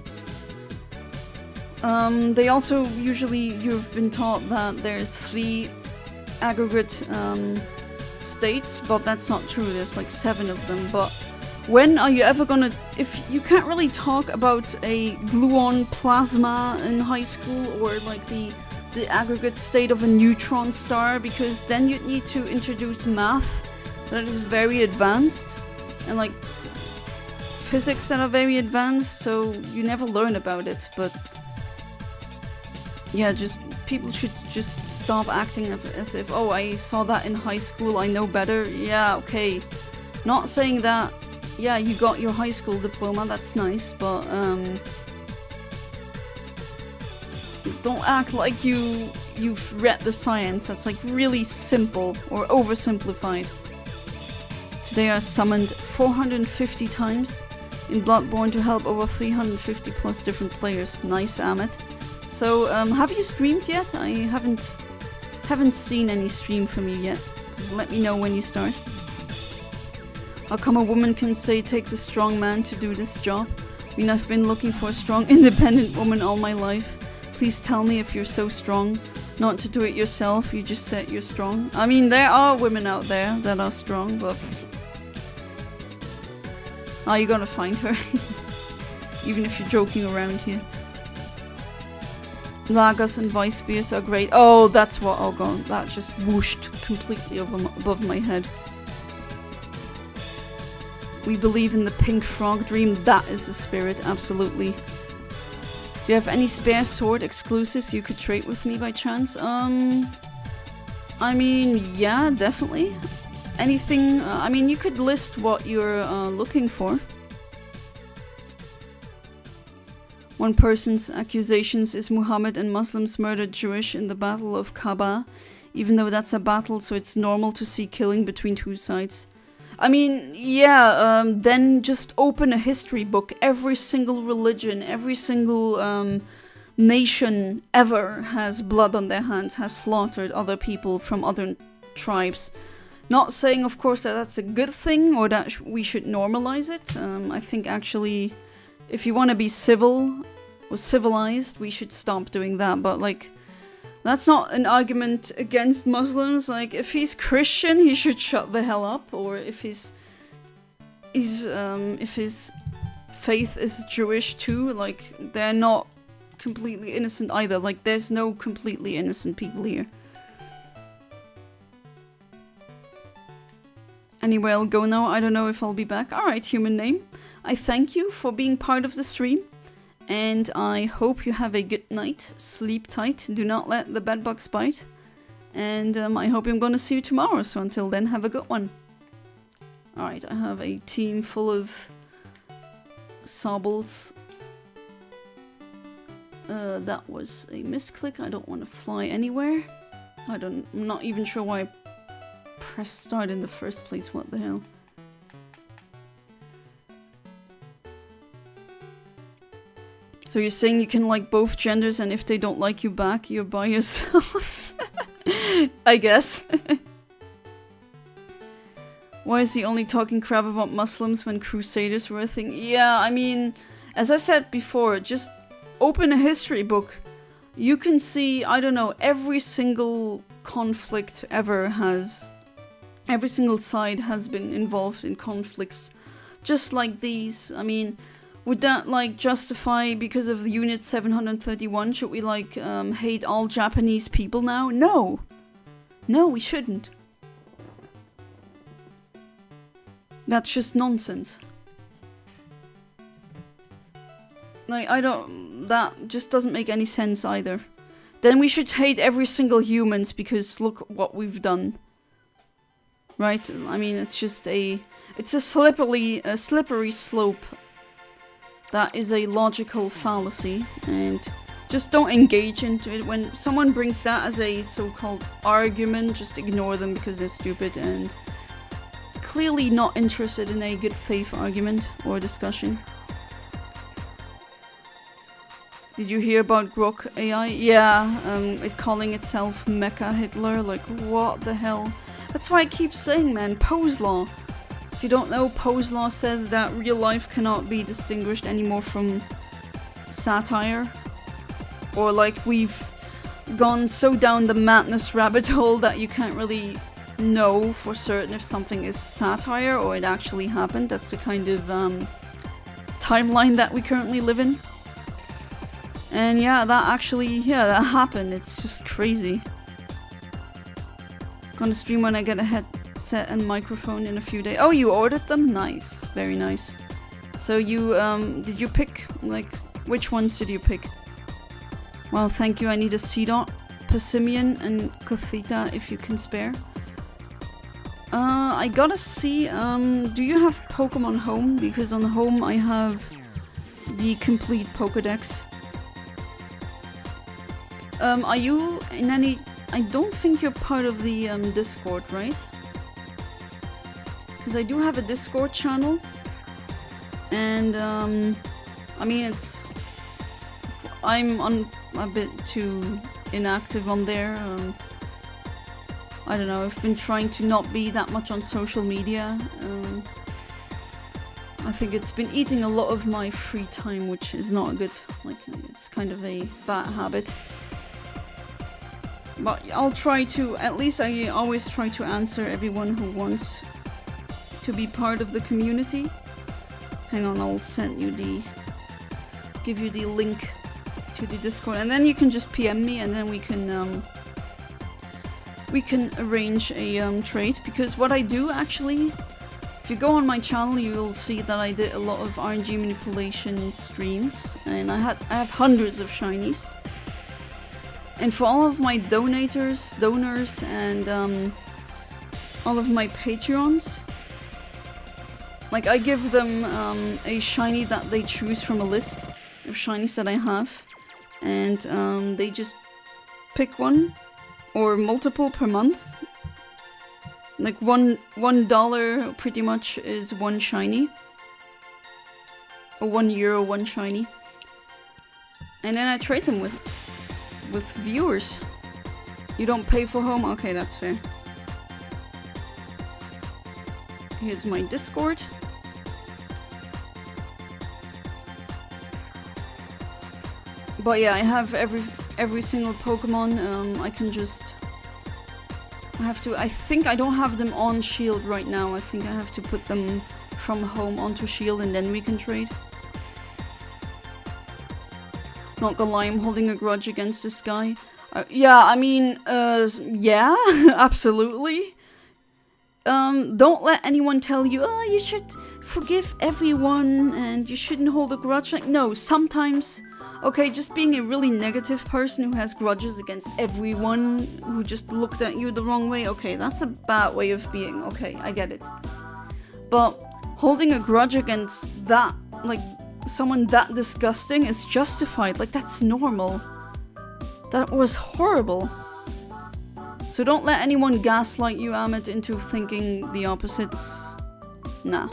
They also usually, you've been taught that there's 3 aggregate states, but that's not true, there's like 7 of them. But when are you ever gonna, if you can't really talk about a gluon plasma in high school, or like the aggregate state of a neutron star, because then you'd need to introduce math that is very advanced, and like physics that are very advanced, so you never learn about it. But yeah, just people should just stop acting as if, oh, I saw that in high school, I know better. Yeah, okay. Not saying that, yeah, you got your high school diploma, that's nice, but don't act like you've read the science. That's like really simple or oversimplified. They are summoned 450 times in Bloodborne to help over 350 plus different players. Nice, Amit. So, have you streamed yet? I haven't seen any stream from you yet. Let me know when you start. How come a woman can say it takes a strong man to do this job? I mean, I've been looking for a strong, independent woman all my life. Please tell me if you're so strong. Not to do it yourself, you just said you're strong. I mean, there are women out there that are strong, but... oh, you're gonna find her. Even if you're joking around here. Lagos and Vice Beers are great. Oh, that's what... oh god, that just whooshed completely above my head. We believe in the pink frog dream. That is the spirit, absolutely. Do you have any spare sword exclusives you could trade with me by chance? I mean, yeah, definitely. Anything, I mean, you could list what you're looking for. One person's accusations is Muhammad and Muslims murdered Jewish in the Battle of Kaaba. Even though that's a battle, so it's normal to see killing between 2 sides. I mean, yeah, then just open a history book. Every single religion, every single nation ever has blood on their hands, has slaughtered other people from other tribes. Not saying, of course, that that's a good thing or that we should normalize it. I think actually, if you want to be civil or civilized, we should stop doing that. But like, that's not an argument against Muslims. Like, if he's Christian, he should shut the hell up. Or if his faith is Jewish too, like, they're not completely innocent either. Like, there's no completely innocent people here. Anyway, I'll go now. I don't know if I'll be back. Alright, human name. I thank you for being part of the stream. And I hope you have a good night. Sleep tight. Do not let the bedbugs bite. And I hope I'm going to see you tomorrow. So until then, have a good one. Alright, I have a team full of Sobbles. That was a misclick. I don't want to fly anywhere. I'm not even sure why I pressed start in the first place. What the hell? So you're saying you can like both genders, and if they don't like you back, you're by yourself? I guess. Why is he only talking crap about Muslims when Crusaders were a thing? Yeah, I mean, as I said before, just open a history book. You can see, I don't know, every single conflict ever has... every single side has been involved in conflicts just like these. I mean... Would that, like, justify because of the Unit 731? Should we, like, hate all Japanese people now? No! No, we shouldn't. That's just nonsense. Like, that just doesn't make any sense either. Then we should hate every single humans because look what we've done. Right? I mean, it's just it's a slippery slope. That is a logical fallacy, and just don't engage into it. When someone brings that as a so-called argument, just ignore them because they're stupid and clearly not interested in a good faith argument or discussion. Did you hear about Grok AI? Yeah, it calling itself Mecha Hitler. Like, what the hell? That's why I keep saying, man, Poe's Law. If you don't know, Poe's Law says that real life cannot be distinguished anymore from satire. Or like we've gone so down the madness rabbit hole that you can't really know for certain if something is satire or it actually happened. That's the kind of timeline that we currently live in. And yeah, that happened. It's just crazy. Gonna stream when I get a headset and microphone in a few days. Oh, you ordered them? Nice. Very nice. So you, did you pick, like, which ones did you pick? Well, thank you. I need a C-Dot, Persimmon, and Catheta if you can spare. I gotta see, do you have Pokemon Home? Because on Home I have the complete Pokedex. Are you in any... I don't think you're part of the Discord, right? Because I do have a Discord channel. And, I mean, I'm a bit too inactive on there. I don't know, I've been trying to not be that much on social media. I think it's been eating a lot of my free time, which is not a good, like, it's kind of a bad habit. But I'll try to, at least I always try to answer everyone who wants to be part of the community. Hang on, I'll send you give you the link to the Discord, and then you can just PM me, and then we can arrange a trade. Because what I do actually, if you go on my channel, you'll see that I did a lot of RNG manipulation streams, and I have hundreds of shinies. And for all of my donors, and all of my Patreons, like I give them a shiny that they choose from a list of shinies that I have, and they just pick one or multiple per month. Like $1 pretty much is one shiny, or €1 one shiny, and then I trade them with viewers. You don't pay for Home? Okay, that's fair. Here's my Discord. But yeah, I have every single Pokemon. I can just... I think I don't have them on Shield right now. I think I have to put them from Home onto Shield and then we can trade. Not gonna lie, I'm holding a grudge against this guy. Yeah, I mean, yeah, absolutely. Don't let anyone tell you, oh, you should forgive everyone and you shouldn't hold a grudge. Like, no, sometimes, okay, just being a really negative person who has grudges against everyone who just looked at you the wrong way, okay, that's a bad way of being, okay, I get it. But holding a grudge against that, like, someone that disgusting is justified, like, that's normal. That was horrible. So don't let anyone gaslight you, Amit, into thinking the opposites. Nah.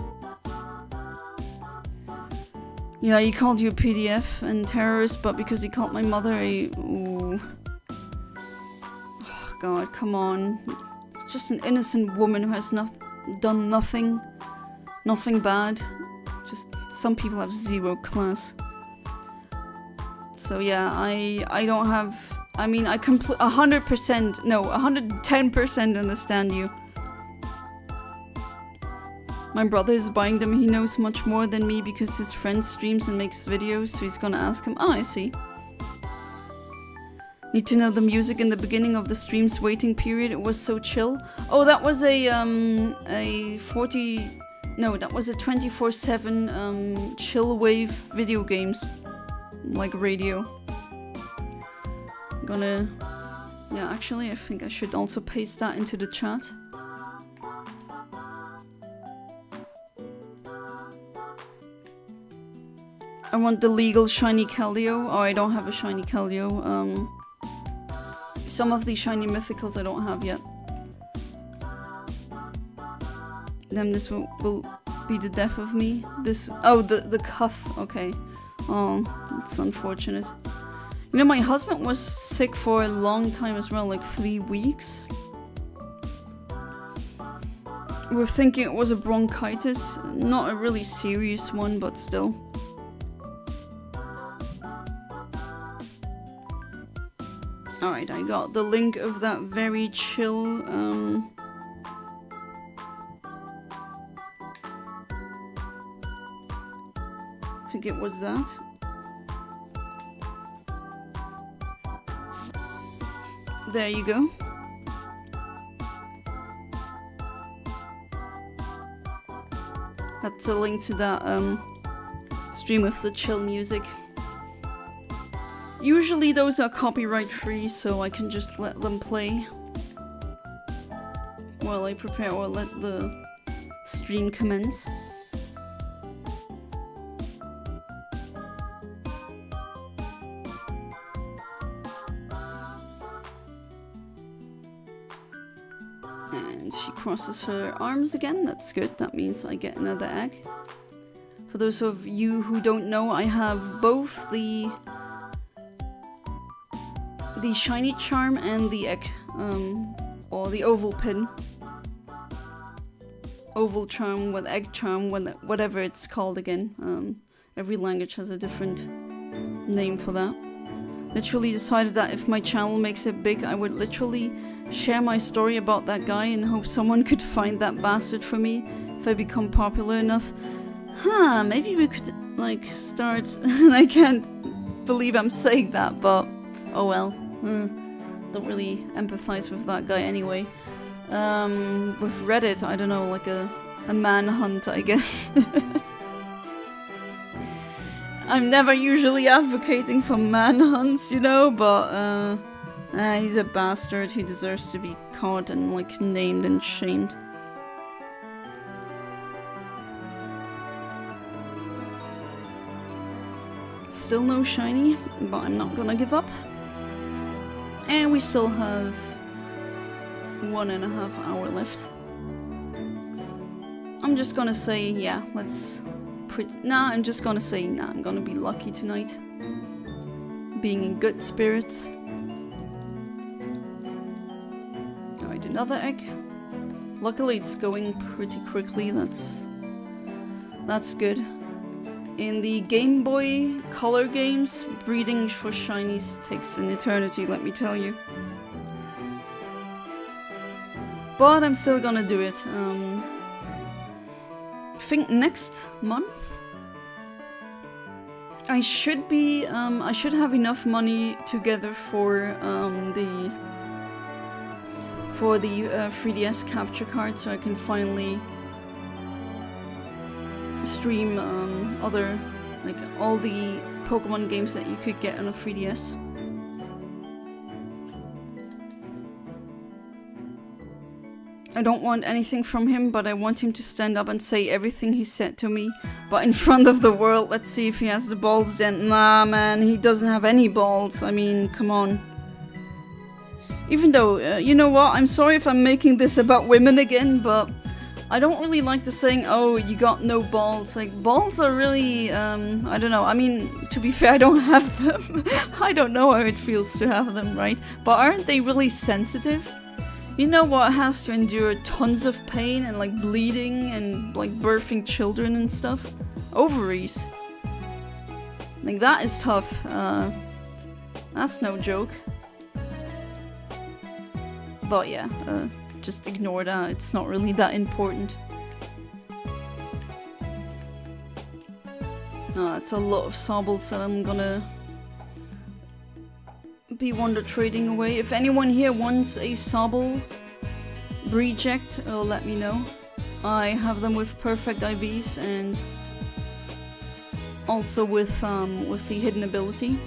Yeah, he called you a PDF and terrorist, but because he called my mother a... Ooh. Oh, God, come on. It's just an innocent woman who has done nothing bad. Just some people have zero class. So yeah, I don't have... I mean, I 110% understand you. My brother is buying them. He knows much more than me because his friend streams and makes videos, so he's gonna ask him. Oh, I see. Need to know the music in the beginning of the stream's waiting period. It was so chill. Oh, that was a 24/7 chill wave video games, like radio. I'm gonna, yeah, actually I think I should also paste that into the chat. I want the legal shiny Keldeo. Oh, I don't have a shiny Keldeo. Some of the shiny mythicals I don't have yet. Then this will be the death of me. This, oh, the cuff. Okay. Oh, it's unfortunate. You know, my husband was sick for a long time as well, like 3 weeks. We're thinking it was a bronchitis, not a really serious one, but still. Alright, I got the link of that very chill, I think it was that. There you go. That's a link to that, stream with the chill music. Usually those are copyright free, so I can just let them play while I prepare or let the stream commence. And she crosses her arms again. That's good. That means I get another egg. For those of you who don't know, I have both the shiny charm and the egg, or the oval pin. Oval charm with egg charm, whatever it's called again. Every language has a different name for that. Literally decided that if my channel makes it big, I would literally share my story about that guy and hope someone could find that bastard for me if I become popular enough. Huh, maybe we could, like, start... I can't believe I'm saying that, but... oh well. Don't really empathize with that guy anyway. With Reddit, I don't know, like a manhunt, I guess. I'm never usually advocating for manhunts, you know, but he's a bastard. He deserves to be caught and, like, named and shamed. Still no shiny, but I'm not gonna give up. And we still have 1.5 hours left. I'm just gonna say, yeah, let's... I'm just gonna say, I'm gonna be lucky tonight. Being in good spirits. Alright, another egg. Luckily it's going pretty quickly, that's good. In the Game Boy Color games, breeding for shinies takes an eternity, let me tell you. But I'm still gonna do it. I think next month? I should be, I should have enough money together for the 3DS capture card, so I can finally stream other, like, all the Pokemon games that you could get on a 3DS. I don't want anything from him, but I want him to stand up and say everything he said to me, but in front of the world. Let's see if he has the balls then. Nah, man, he doesn't have any balls. I mean, come on. Even though, you know what, I'm sorry if I'm making this about women again, but I don't really like the saying, oh, you got no balls. Like, balls are really, I don't know. I mean, to be fair, I don't have them. I don't know how it feels to have them, right? But aren't they really sensitive? You know what has to endure tons of pain and, like, bleeding and, like, birthing children and stuff? Ovaries. Like, that is tough. That's no joke. But yeah, just ignore that. It's not really that important. No, that's a lot of Sobbles that I'm gonna be wonder trading away. If anyone here wants a Sobble reject, let me know. I have them with perfect IVs and also with the hidden ability.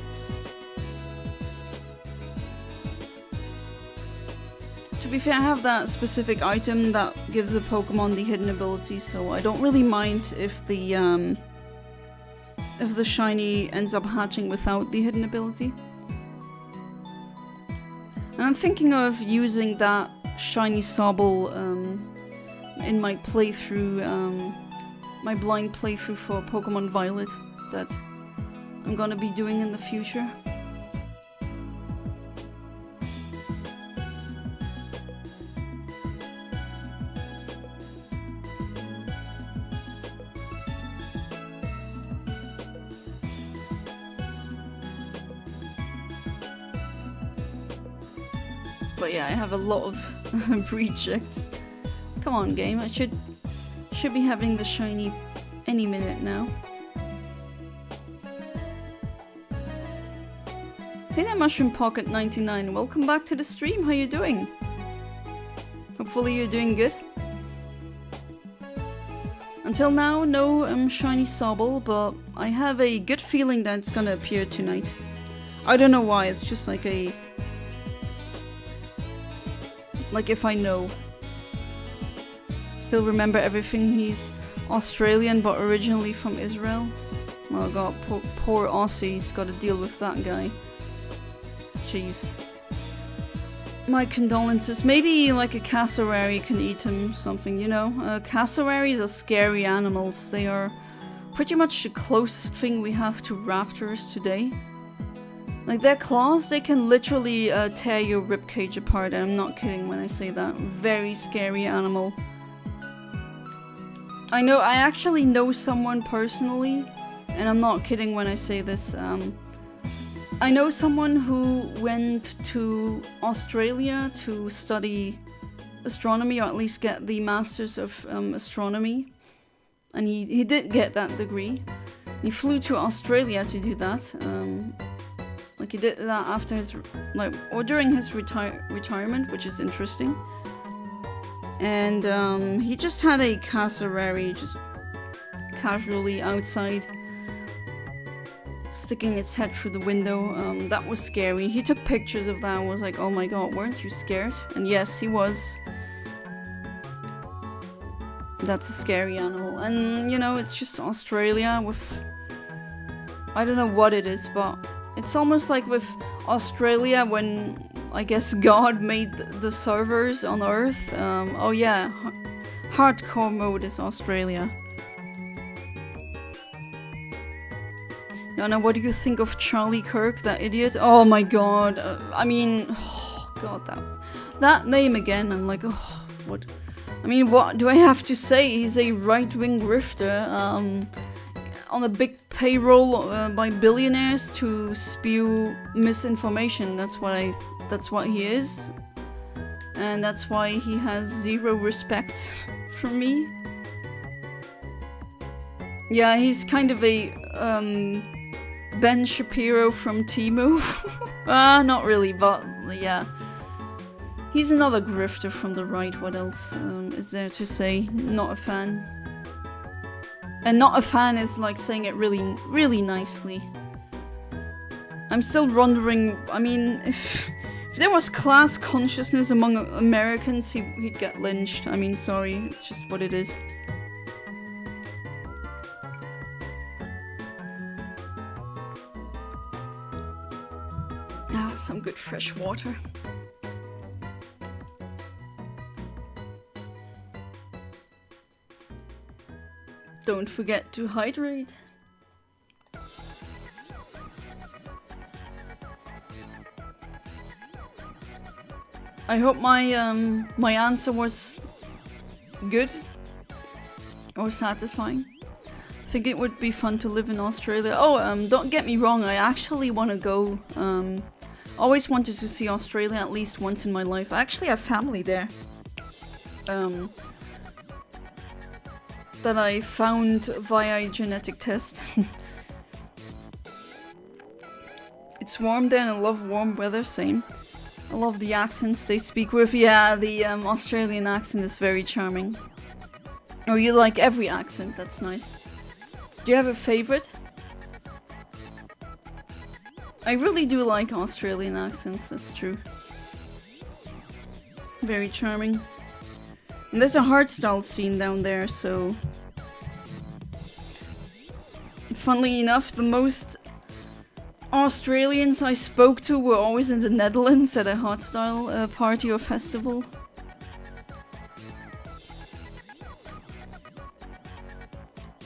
To be fair, I have that specific item that gives a Pokemon the hidden ability, so I don't really mind if the shiny ends up hatching without the hidden ability. And I'm thinking of using that shiny Sobble in my playthrough, my blind playthrough for Pokemon Violet that I'm gonna be doing in the future. But yeah, I have a lot of rejects. Come on, game, I should be having the shiny any minute now. Hey there, Mushroom Pocket 99. Welcome back to the stream. How you doing? Hopefully you're doing good. Until now, no shiny Sobble, but I have a good feeling that it's gonna appear tonight. I don't know why. It's just like a if I know. Still remember everything. He's Australian but originally from Israel. Oh god, poor Aussie's got to deal with that guy. Jeez. My condolences. Maybe like a cassowary can eat him, something, you know? Cassowaries are scary animals. They are pretty much the closest thing we have to raptors today. Like, their claws, they can literally tear your ribcage apart, and I'm not kidding when I say that. Very scary animal. I actually know someone personally, and I'm not kidding when I say this. I know someone who went to Australia to study astronomy, or at least get the Masters of Astronomy. And he did get that degree. He flew to Australia to do that. Like, he did that after his, or during his retirement, which is interesting. And he just had a cassowary just casually outside, sticking its head through the window. That was scary. He took pictures of that and was like, oh my god, weren't you scared? And yes, he was. That's a scary animal. And, you know, it's just Australia with... I don't know what it is, but it's almost like with Australia when, I guess, God made the servers on Earth. Oh yeah, hardcore mode is Australia. Yana, what do you think of Charlie Kirk, that idiot? Oh my god, I mean, oh god, that name again, I'm like, oh, what? I mean, what do I have to say? He's a right-wing grifter, on a big payroll by billionaires to spew misinformation. That's what he is, and that's why he has zero respect for me. Yeah, he's kind of a Ben Shapiro from Temu. Not really, but yeah. He's another grifter from the right. What else is there to say? Not a fan. And not a fan is like saying it really, really nicely. I'm still wondering, I mean, if there was class consciousness among Americans, he'd get lynched. I mean, sorry, it's just what it is. Ah, some good fresh water. Don't forget to hydrate. I hope my my answer was good or satisfying. I think it would be fun to live in Australia. Oh, don't get me wrong, I actually want to go. Always wanted to see Australia at least once in my life. I actually have family there. That I found via a genetic test. It's warm there and I love warm weather, same. I love the accents they speak with. Yeah, the Australian accent is very charming. Oh, you like every accent, that's nice. Do you have a favorite? I really do like Australian accents, that's true. Very charming. And there's a hardstyle scene down there, so... Funnily enough, the most Australians I spoke to were always in the Netherlands at a hardstyle party or festival.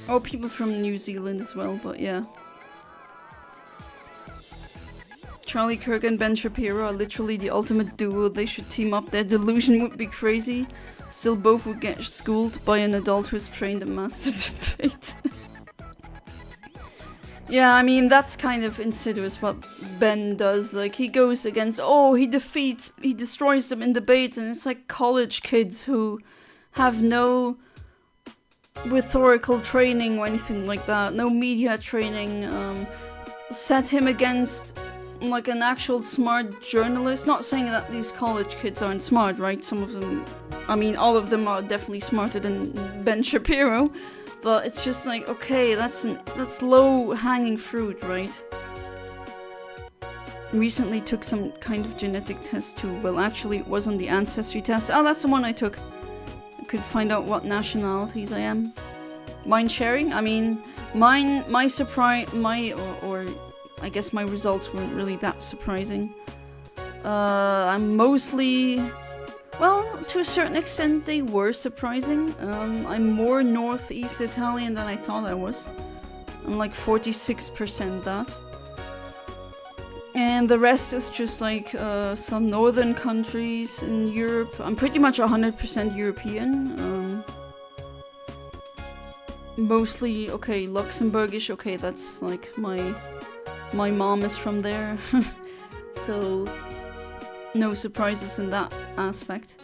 Or people from New Zealand as well, but yeah. Charlie Kirk and Ben Shapiro are literally the ultimate duo. They should team up. Their delusion would be crazy. Still, both would get schooled by an adult who's trained in master debate. Yeah, I mean, that's kind of insidious what Ben does. Like, he goes against... Oh, he destroys them in debates, and it's like college kids who have no rhetorical training or anything like that. No media training. Set him against... like an actual smart journalist. Not saying that these college kids aren't smart, right? Some of them, I mean, all of them are definitely smarter than Ben Shapiro, but it's just like, okay, that's low-hanging fruit, right? Recently took some kind of genetic test too. Well, actually, it was on the ancestry test. Oh, that's the one I took. I could find out what nationalities I am. Mind sharing? I mean, my surprise, or I guess my results weren't really that surprising. I'm mostly... Well, to a certain extent they were surprising. I'm more Northeast Italian than I thought I was. I'm like 46% that. And the rest is just like some northern countries in Europe. I'm pretty much 100% European. Mostly, okay, Luxembourgish, okay, that's like my mom is from there, so no surprises in that aspect.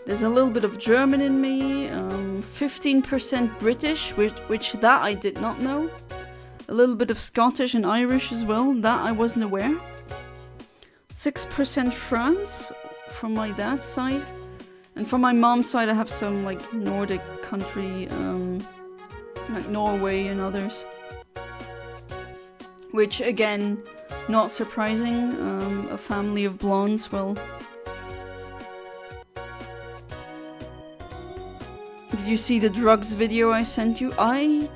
There's a little bit of German in me, 15% British, which that I did not know. A little bit of Scottish and Irish as well, that I wasn't aware. 6% France from my dad's side. And from my mom's side I have some like Nordic country, like Norway and others. Which, again, not surprising, a family of blondes, well... Did you see the drugs video I sent you? I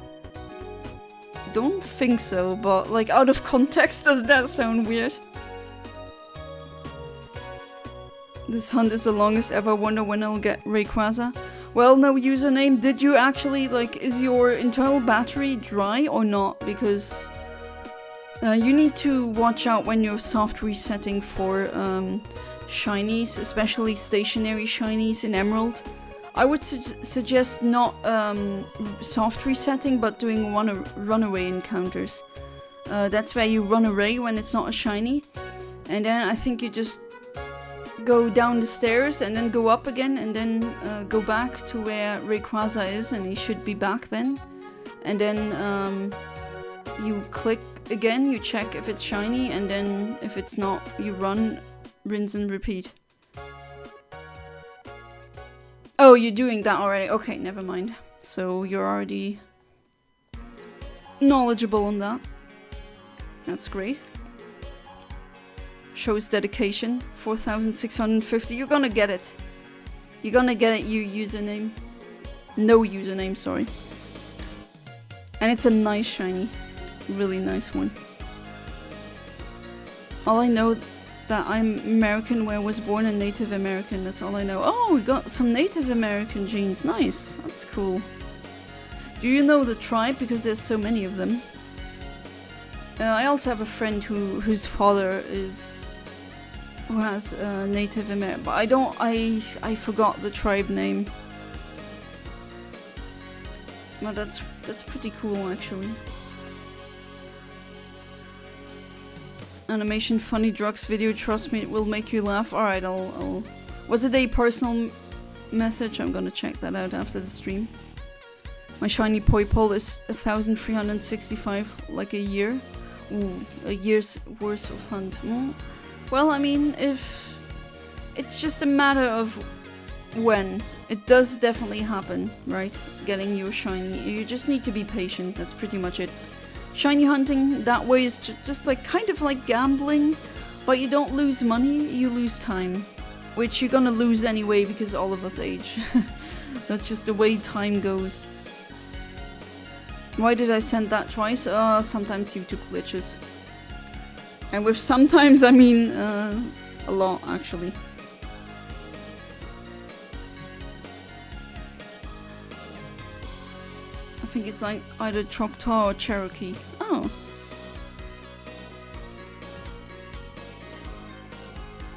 don't think so, but, like, out of context, does that sound weird? This hunt is the longest ever, wonder when I'll get Rayquaza. Well, no username, did you actually, like, is your internal battery dry or not? Because... you need to watch out when you're soft resetting for shinies, especially stationary shinies in Emerald. I would suggest not soft resetting, but doing runaway encounters. That's where you run away when it's not a shiny. And then I think you just go down the stairs and then go up again and then go back to where Rayquaza is, and he should be back then. And then you click again, you check if it's shiny, and then if it's not, you run, rinse and repeat. Oh, you're doing that already. Okay, never mind. So you're already knowledgeable on that. That's great. Shows dedication. 4,650. You're gonna get it. You're gonna get it, you username. No username, sorry. And it's a nice shiny. Really nice one. All I know that I'm American where I was born and Native American. That's all I know. Oh, we got some Native American genes. Nice. That's cool. Do you know the tribe? Because there's so many of them. I also have a friend whose father who has Native American, but I forgot the tribe name. Well, that's pretty cool actually. Animation funny drugs video, trust me, it will make you laugh. Alright, I'll... Was it a personal message? I'm gonna check that out after the stream. My shiny Poipole is 1,365, like a year. Ooh, a year's worth of hunt. Well, I mean, if it's just a matter of when. It does definitely happen, right? Getting your shiny. You just need to be patient. That's pretty much it. Shiny hunting that way is just like kind of like gambling, but you don't lose money, you lose time, which you're gonna lose anyway because all of us age. That's just the way time goes. Why did I send that twice? Sometimes YouTube glitches. And with sometimes I mean a lot actually. I think it's like either Choctaw or Cherokee. Oh.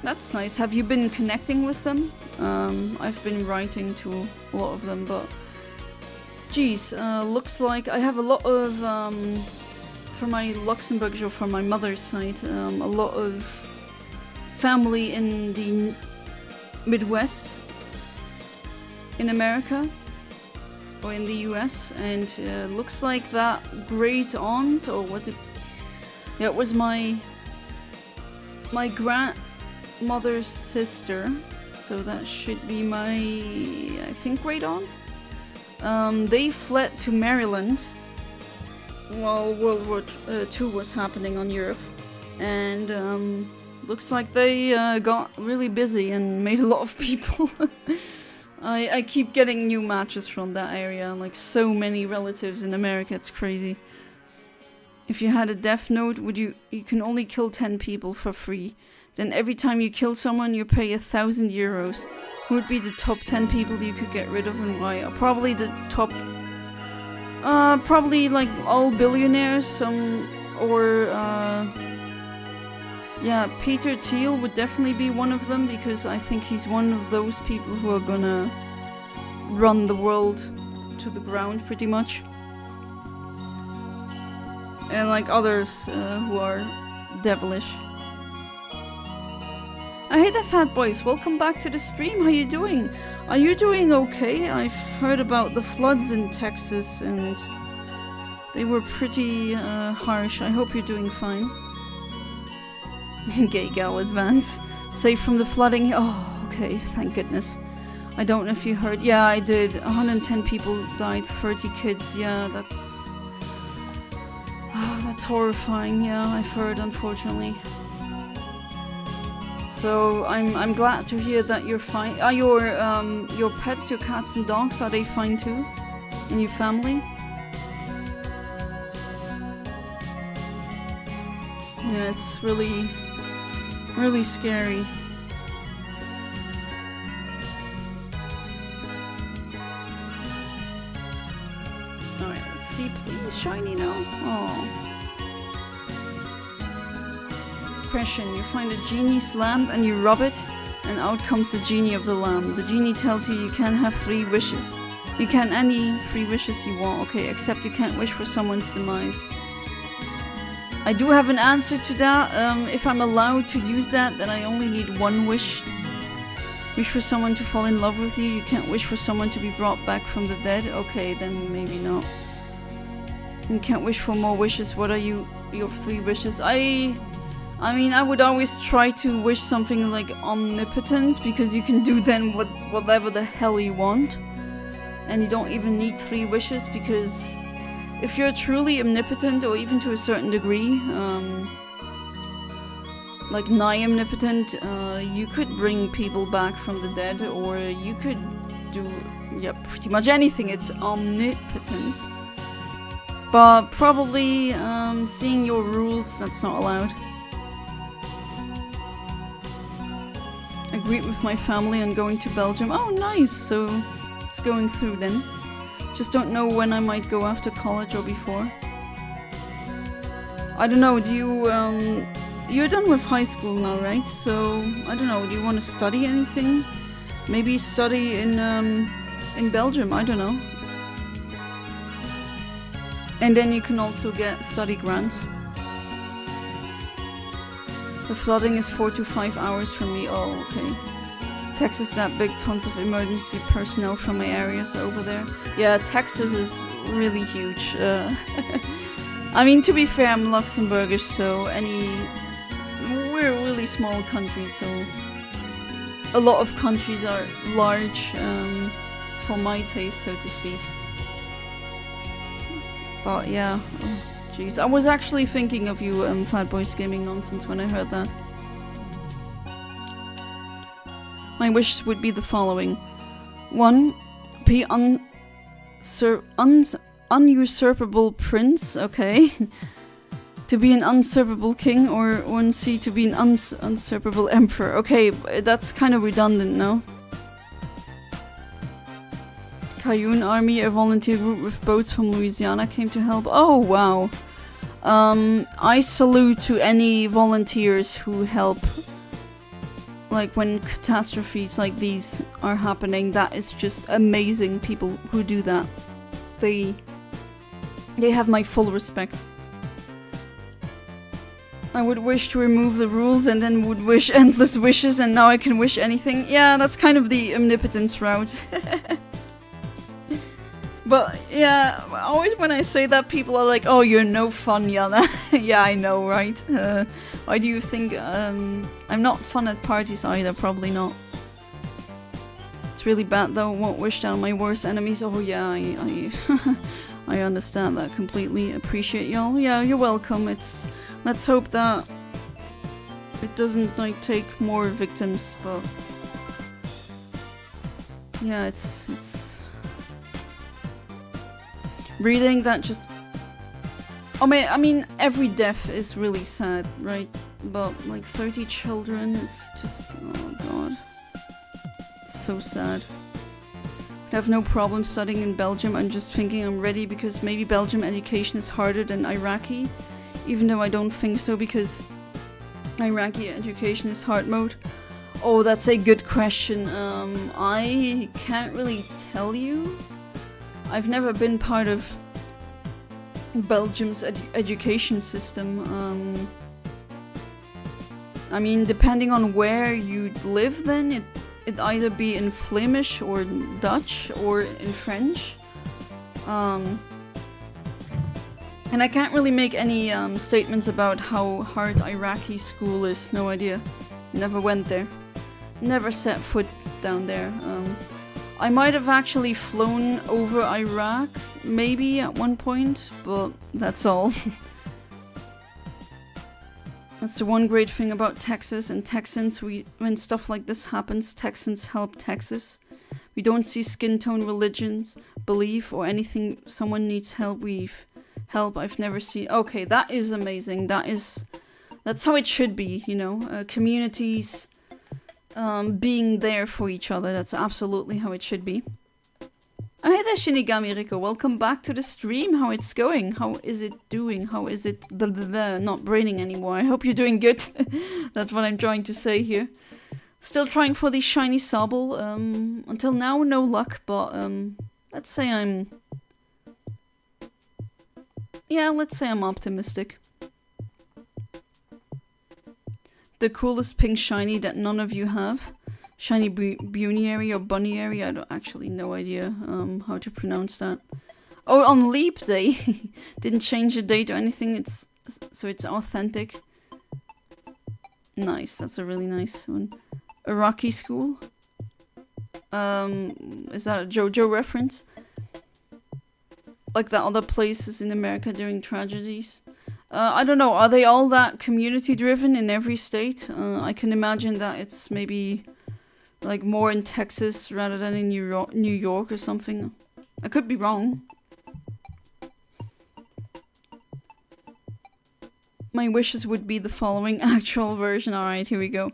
That's nice. Have you been connecting with them? I've been writing to a lot of them, but... Geez, looks like I have a lot of... for my Luxembourg, or from my mother's side, a lot of family in the Midwest in America. Or in the US, and looks like that great aunt, or was it? Yeah, it was my grandmother's sister, so that should be my, I think, great aunt. They fled to Maryland while World War II was happening on Europe, and looks like they got really busy and made a lot of people. I keep getting new matches from that area, like so many relatives in America, it's crazy. If you had a death note, you can only kill 10 people for free. Then every time you kill someone, you pay 1,000 euros. Who would be the top 10 people you could get rid of and why? Probably the top... probably like all billionaires, or yeah, Peter Thiel would definitely be one of them, because I think he's one of those people who are gonna run the world to the ground, pretty much. And like others who are devilish. I hate that fat boys. Welcome back to the stream. How you doing? Are you doing okay? I've heard about the floods in Texas and they were pretty harsh. I hope you're doing fine. Gay gal advance. Safe from the flooding. Oh, okay. Thank goodness. I don't know if you heard. Yeah, I did. 110 people died. 30 kids. Yeah, that's... Oh, that's horrifying. Yeah, I've heard, unfortunately. So I'm glad to hear that you're fine. Are your pets, your cats and dogs, are they fine too? And your family? Yeah, it's really scary. Alright, let's see, please, shiny now. Oh. Question, you find a genie's lamp and you rub it, and out comes the genie of the lamp. The genie tells you can have 3 wishes. You can any 3 wishes you want, okay, except you can't wish for someone's demise. I do have an answer to that. If I'm allowed to use that, then I only need 1 wish. Wish for someone to fall in love with you. You can't wish for someone to be brought back from the dead. Okay, then maybe not. You can't wish for more wishes. What are your 3 wishes? I mean, I would always try to wish something like omnipotence, because you can do then whatever the hell you want. And you don't even need 3 wishes, because if you're truly omnipotent, or even to a certain degree, like nigh omnipotent, you could bring people back from the dead, or you could do, yeah, pretty much anything. It's omnipotence. But probably, seeing your rules, that's not allowed. Agreed with my family on going to Belgium. Oh, nice! So it's going through then. Just don't know when I might go after college or before. I don't know, do you, you're done with high school now, right? So, I don't know, do you want to study anything? Maybe study in Belgium, I don't know. And then you can also get study grants. The flooding is 4 to 5 hours from me. Oh, okay. Texas that big, tons of emergency personnel from my areas over there. Yeah, Texas is really huge. I mean, to be fair, I'm Luxembourgish, so we're a really small country, so a lot of countries are large for my taste, so to speak. But yeah, jeez, I was actually thinking of you, Fat Boys Gaming Nonsense, when I heard that. My wishes would be the following: 1. Be unusurpable prince, okay. To be an usurpable king, or 1C, to be an usurpable emperor. Okay, that's kind of redundant, no? Cayenne Army, a volunteer group with boats from Louisiana, came to help. Oh, wow. I salute to any volunteers who help, like, when catastrophes like these are happening. That is just amazing, people who do that. They have my full respect. I would wish to remove the rules and then would wish endless wishes, and now I can wish anything. Yeah, that's kind of the omnipotence route. But yeah, always when I say that, people are like, oh, you're no fun, Yana. Yeah, I know, right? Why do you think I'm not fun at parties either? Probably not. It's really bad though, won't wish down my worst enemies. Oh yeah, I understand that completely. Appreciate y'all. Yeah, you're welcome. Let's hope that it doesn't like take more victims, but yeah, it's reading that just... I mean, every death is really sad, right? But like 30 children, it's just... oh god. So sad. I have no problem studying in Belgium. I'm just thinking I'm ready because maybe Belgium education is harder than Iraqi. Even though I don't think so, because Iraqi education is hard mode. Oh, that's a good question. I can't really tell you. I've never been part of Belgium's education system. I mean, depending on where you live, then it'd either be in Flemish or Dutch or in French. And I can't really make any statements about how hard Iraqi school is. No idea. Never went there. Never set foot down there. I might have actually flown over Iraq, maybe at one point, but that's all. That's the one great thing about Texas and Texans. When stuff like this happens, Texans help Texas. We don't see skin tone, religions, belief, or anything. Someone needs help, help I've never seen. Okay, that is amazing. That's how it should be, you know. Communities being there for each other. That's absolutely how it should be. Oh, hey there, Shinigami Rico. Welcome back to the stream. How it's going? How is it doing? How is it not braining anymore? I hope you're doing good. That's what I'm trying to say here. Still trying for the shiny Sobble. Until now, no luck, but let's say I'm optimistic. The coolest pink shiny that none of you have. Shiny Buniary or Bunnyary. I don't actually no idea how to pronounce that. Oh, on Leap Day. Didn't change the date or anything. So it's authentic. Nice. That's a really nice one. Iraqi school. Is that a JoJo reference? Like the other places in America during tragedies. I don't know. Are they all that community driven in every state? I can imagine that it's maybe like more in Texas rather than in New York or something. I could be wrong. My wishes would be the following actual version. Alright, here we go.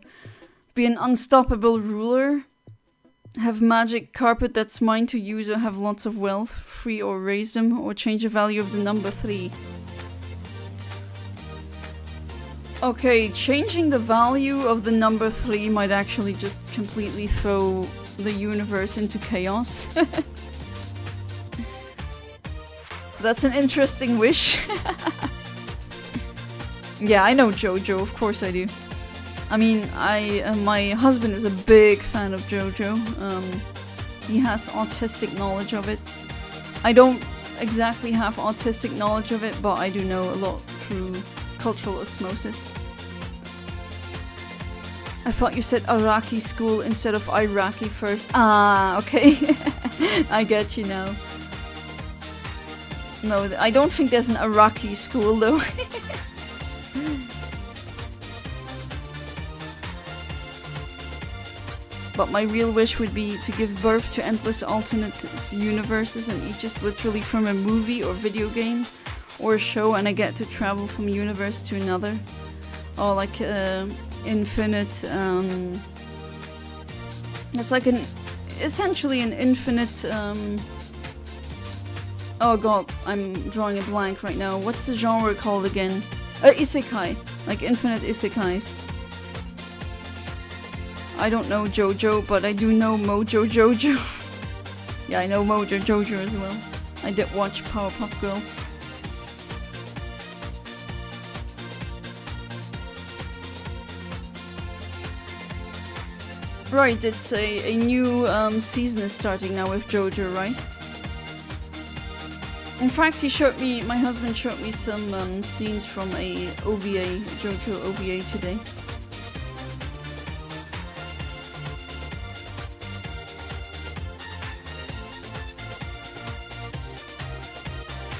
Be an unstoppable ruler. Have magic carpet that's mine to use, or have lots of wealth. Free or raise them, or change the value of the number 3. Okay, changing the value of the number 3 might actually just completely throw the universe into chaos. That's an interesting wish. Yeah, I know JoJo, of course I do. I mean, my husband is a big fan of JoJo. He has autistic knowledge of it. I don't exactly have autistic knowledge of it, but I do know a lot through cultural osmosis. I thought you said Iraqi school instead of Iraqi first. Ah, okay. I get you now. No, I don't think there's an Iraqi school though. But my real wish would be to give birth to endless alternate universes, and each is literally from a movie or video game or a show, and I get to travel from universe to another. Or like infinite, it's like essentially an infinite, oh god, I'm drawing a blank right now. What's the genre called again? Isekai, like infinite isekais. I don't know JoJo, but I do know Mojo Jojo. Yeah, I know Mojo Jojo as well. I did watch Powerpuff Girls. Right, it's a new season is starting now with JoJo, right? In fact, my husband showed me some scenes from a OVA, JoJo OVA today.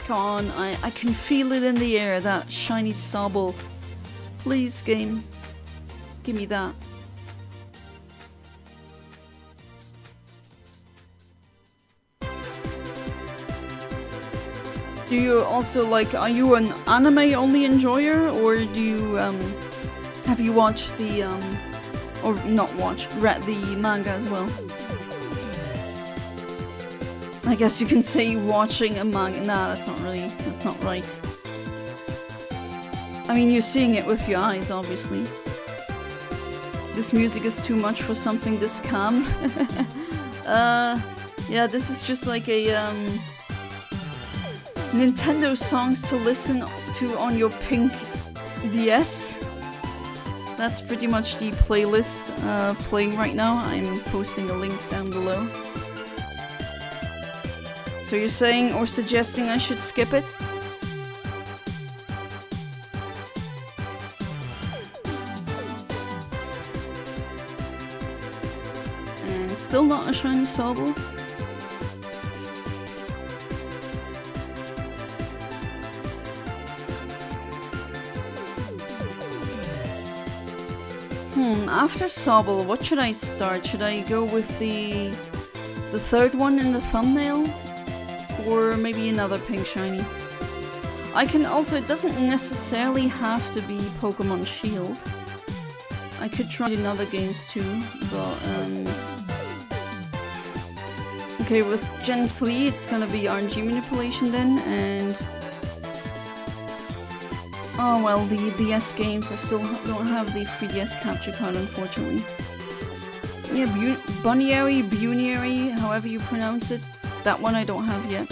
Come on, I can feel it in the air, that shiny sobble. Please, game. Give me that. Do you also like, are you an anime only enjoyer, or do you, have you watched the, or not watched, read the manga as well? I guess you can say watching a manga. Nah, that's not right. I mean, you're seeing it with your eyes, obviously. This music is too much for something this calm. Yeah, this is just like a, Nintendo songs to listen to on your pink DS. That's pretty much the playlist playing right now. I'm posting a link down below. So you're saying or suggesting I should skip it? And still not a shiny sobble. After Sobble, what should I start? Should I go with the third one in the thumbnail? Or maybe another pink shiny? I can also, it doesn't necessarily have to be Pokémon Shield. I could try in other games too, but okay, with Gen 3 it's gonna be RNG manipulation then, and oh well, the DS games, I still don't have the 3DS capture card, unfortunately. Yeah, Bunniary, however you pronounce it. That one I don't have yet.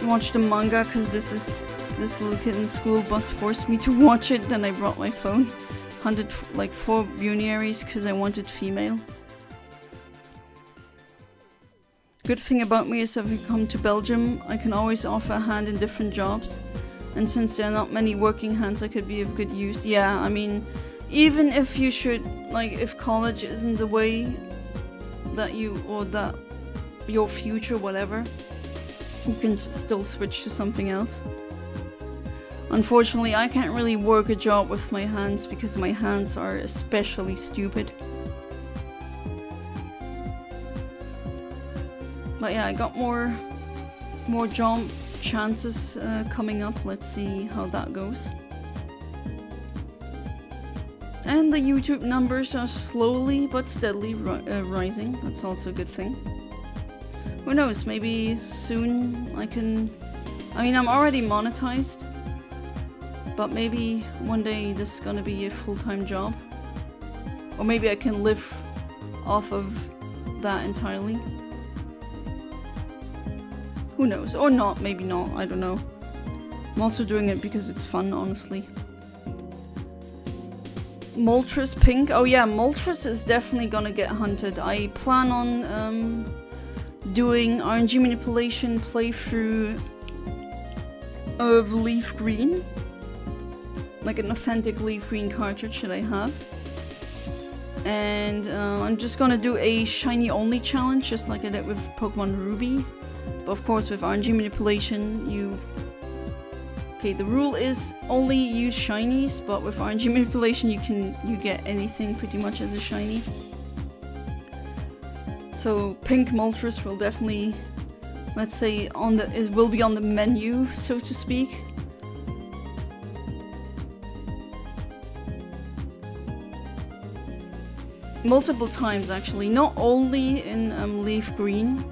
Watch the manga, because this little kid in the school bus forced me to watch it, then I brought my phone. Hunted like 4 Bunniaries because I wanted female. Good thing about me is if I come to Belgium, I can always offer a hand in different jobs. And since there are not many working hands, I could be of good use. Yeah, I mean, even if you should, like, if college isn't the way that you, or that your future, whatever, you can still switch to something else. Unfortunately, I can't really work a job with my hands because my hands are especially stupid. But yeah, I got more job chances coming up. Let's see how that goes. And the YouTube numbers are slowly but steadily rising. That's also a good thing. Who knows, maybe soon I can... I mean, I'm already monetized, but maybe one day this is gonna be a full-time job. Or maybe I can live off of that entirely. Who knows? Or not, maybe not, I don't know. I'm also doing it because it's fun, honestly. Moltres Pink. Oh yeah, Moltres is definitely gonna get hunted. I plan on doing RNG manipulation playthrough of Leaf Green. Like an authentic Leaf Green cartridge that I have. And I'm just gonna do a shiny only challenge, just like I did with Pokemon Ruby. But of course with RNG manipulation you... Okay, the rule is only use shinies, but with RNG manipulation you get anything pretty much as a shiny. So pink Moltres will definitely, let's say, it will be on the menu, so to speak. Multiple times actually, not only in Leaf Green,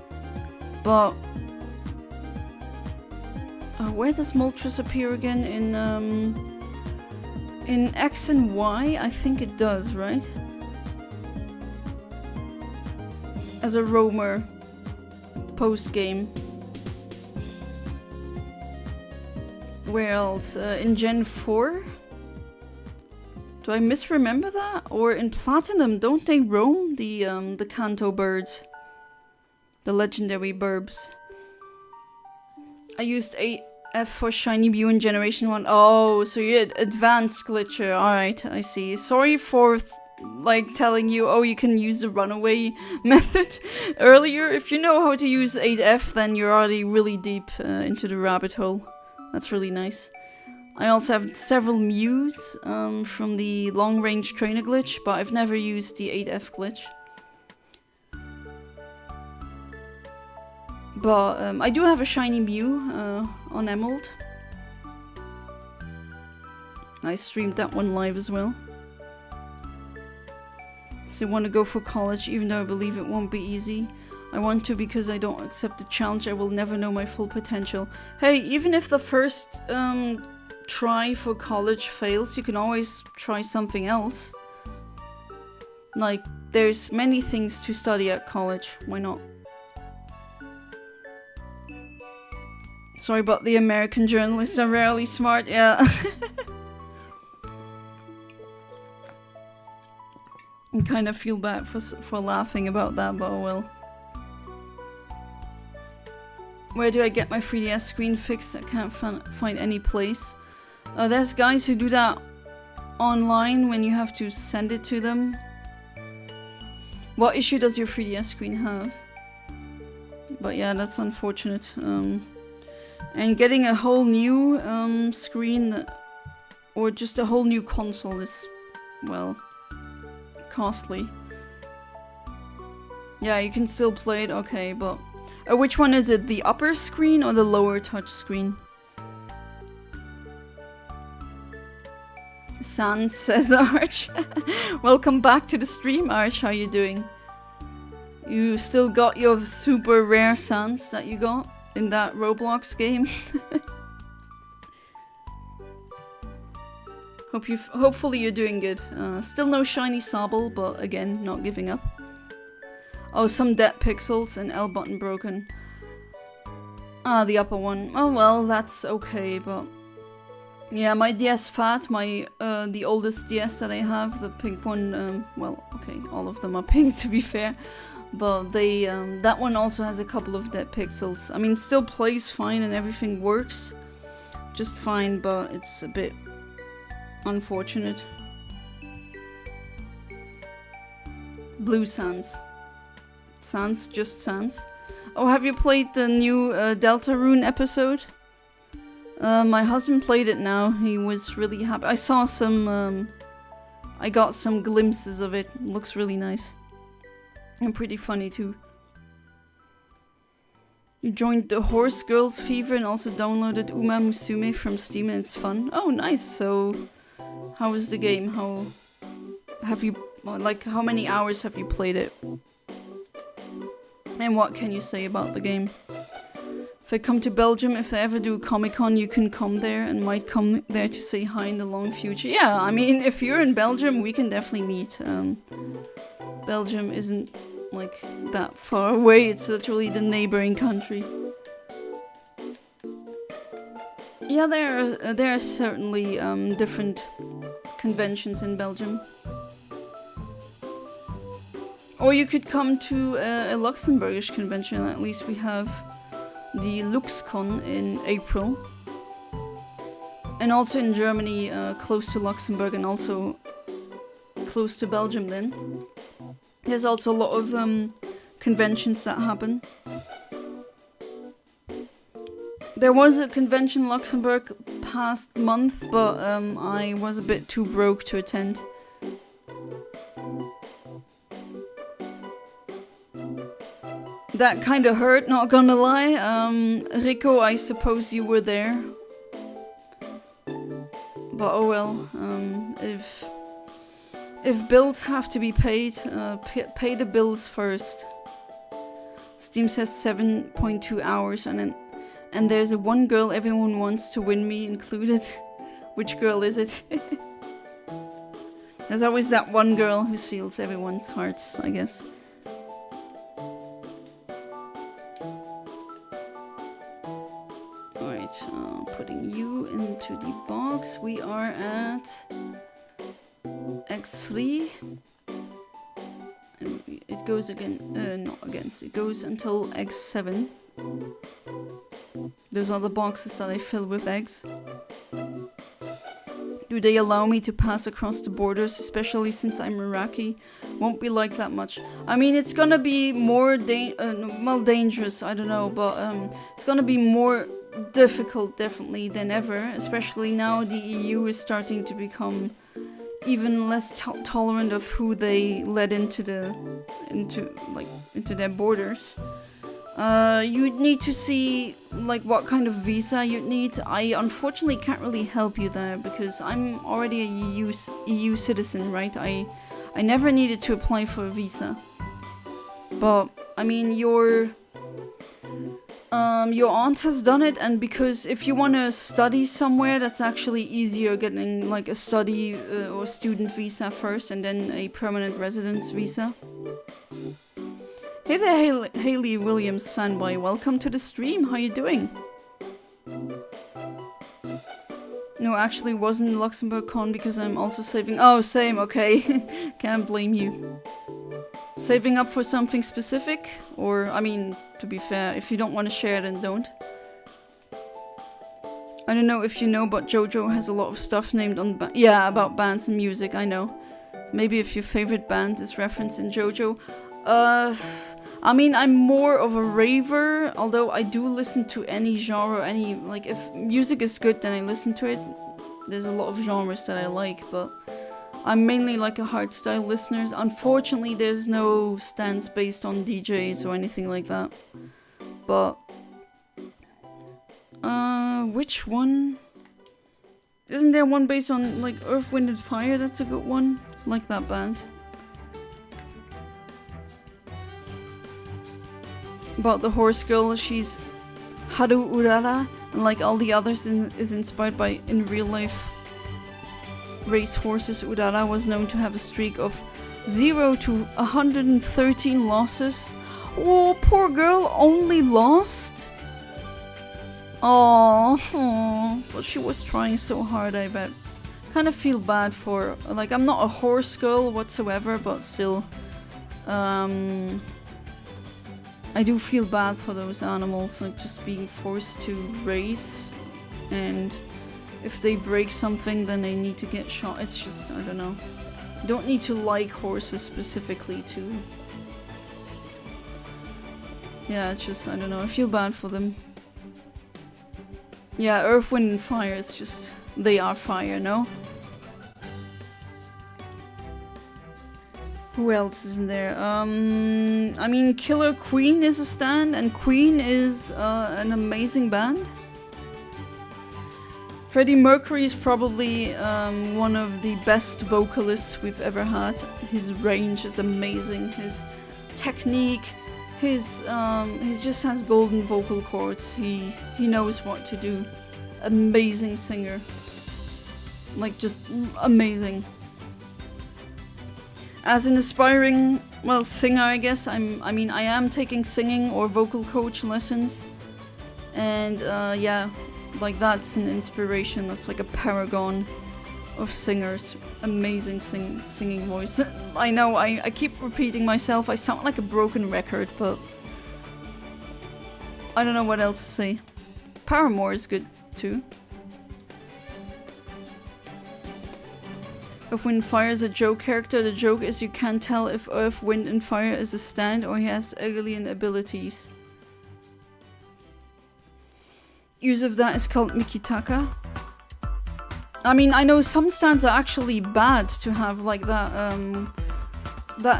but where does Moltres appear again? In X and Y, I think it does, right? As a roamer post game. Where else? In Gen 4? Do I misremember that? Or in Platinum, don't they roam the Kanto birds? The legendary burbs. I used 8F for Shiny Mew in Generation 1. Oh, so you're advanced glitcher. Alright, I see. Sorry for like telling you, oh, you can use the runaway method earlier. If you know how to use 8F, then you're already really deep into the rabbit hole. That's really nice. I also have several Mews from the long-range trainer glitch, but I've never used the 8F glitch. But I do have a shiny Mew on Emerald. I streamed that one live as well. So I want to go for college, even though I believe it won't be easy. I want to because I don't accept the challenge. I will never know my full potential. Hey, even if the first try for college fails, you can always try something else. Like, there's many things to study at college. Why not? Sorry, but the American journalists are rarely smart. Yeah. I kind of feel bad for laughing about that, but oh well. Where do I get my 3DS screen fixed? I can't find any place. There's guys who do that online when you have to send it to them. What issue does your 3DS screen have? But yeah, that's unfortunate. And getting a whole new screen or just a whole new console is, well, costly. Yeah, you can still play it, okay, but which one is it? The upper screen or the lower touch screen? Sans says Arch. Welcome back to the stream, Arch. How you doing? You still got your super rare Sans that you got in that Roblox game? Hopefully you're doing good. Still no shiny Sobble, but again, not giving up. Oh, some dead pixels and L button broken. Ah, the upper one. Oh well, that's okay, but yeah, my DS Fat, the oldest DS that I have, the pink one. Well, okay, all of them are pink to be fair, but they that one also has a couple of dead pixels. I mean, still plays fine and everything works just fine, but it's a bit unfortunate. Blue Sans. Sans, just Sans. Oh, have you played the new Deltarune episode? My husband played it now. He was really happy. I saw some, I got some glimpses of it. Looks really nice. And pretty funny too. You joined the Horse Girls Fever and also downloaded Uma Musume from Steam and it's fun. Oh, nice. So, how was the game? How have you, like, how many hours have you played it? And what can you say about the game? If I come to Belgium, if I ever do Comic-Con, you can come there and might come there to say hi in the long future. Yeah, I mean, if you're in Belgium, we can definitely meet. Belgium isn't, like, that far away. It's literally the neighboring country. Yeah, there are certainly different conventions in Belgium. Or you could come to a Luxembourgish convention. At least we have the LuxCon in April. And also in Germany, close to Luxembourg and also close to Belgium then. There's also a lot of conventions that happen. There was a convention in Luxembourg past month, but I was a bit too broke to attend. That kind of hurt, not gonna lie. Rico, I suppose you were there. But oh well, if bills have to be paid, pay the bills first. Steam says 7.2 hours, and there's a one girl everyone wants to win, me included. Which girl is it? There's always that one girl who steals everyone's hearts, I guess. Alright, putting you into the box. We are at X3. And it goes again, not against, it goes until X7. Those are the boxes that I fill with eggs. Do they allow me to pass across the borders, especially since I'm Iraqi? Won't be like that much. I mean, it's gonna be more dangerous, I don't know, but it's gonna be more difficult definitely than ever, especially now the EU is starting to become even less tolerant of who they let into their borders. You'd need to see like what kind of visa you'd need. I unfortunately can't really help you there because I'm already a EU citizen, right? I never needed to apply for a visa. But I mean, your aunt has done it, and because if you want to study somewhere, that's actually easier getting like a study or student visa first and then a permanent residence visa. Hey there, Hayley Williams fanboy, welcome to the stream, how you doing? No, actually wasn't Luxembourg Con because I'm also saving- Oh, same, okay. Can't blame you. Saving up for something specific? Or, I mean, to be fair, if you don't want to share, then don't. I don't know if you know, but JoJo has a lot of stuff named on about bands and music, I know. Maybe if your favorite band is referenced in JoJo. I mean, I'm more of a raver, although I do listen to any genre, like, if music is good, then I listen to it. There's a lot of genres that I like, but I'm mainly like a hardstyle listener. Unfortunately, there's no stance based on DJs or anything like that. But, which one? Isn't there one based on, like, Earth, Wind and Fire? That's a good one. I like that band. About the horse girl, she's Haru Urara, and like all the others is inspired by in real life race horses. Urara was known to have a streak of 0 to 113 losses. Oh, poor girl, only lost? Oh, but she was trying so hard, I bet. Kind of feel bad for, like, I'm not a horse girl whatsoever, but still, I do feel bad for those animals, like just being forced to race, and if they break something then they need to get shot. It's just, I don't know. You don't need to like horses specifically to... Yeah, it's just, I don't know, I feel bad for them. Yeah, Earth, Wind and Fire is just... They are fire, no? Who else is in there? I mean, Killer Queen is a stand, and Queen is an amazing band. Freddie Mercury is probably one of the best vocalists we've ever had. His range is amazing. His technique, he just has golden vocal cords. He knows what to do. Amazing singer. Like, just amazing. As an aspiring, well, singer, I guess, I am taking singing or vocal coach lessons. And, yeah, like, that's an inspiration. That's like a paragon of singers. Amazing singing voice. I know, I keep repeating myself. I sound like a broken record, but I don't know what else to say. Paramore is good too. Earth, Wind, Fire is a joke character. The joke is you can't tell if Earth, Wind and Fire is a stand or he has alien abilities. Use of that is called Mikitaka. I mean, I know some stands are actually bad to have, like that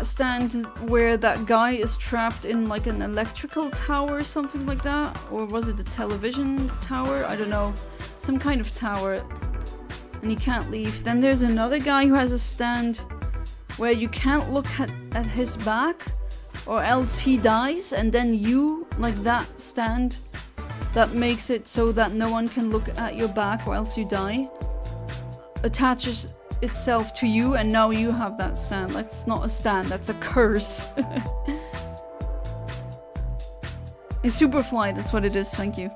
stand where that guy is trapped in like an electrical tower or something like that. Or was it a television tower? I don't know. Some kind of tower. And he can't leave. Then there's another guy who has a stand where you can't look at his back or else he dies, and then you, like that stand that makes it so that no one can look at your back or else you die, attaches itself to you and now you have that stand. That's not a stand, that's a curse. It's Superfly, that's what it is, thank you.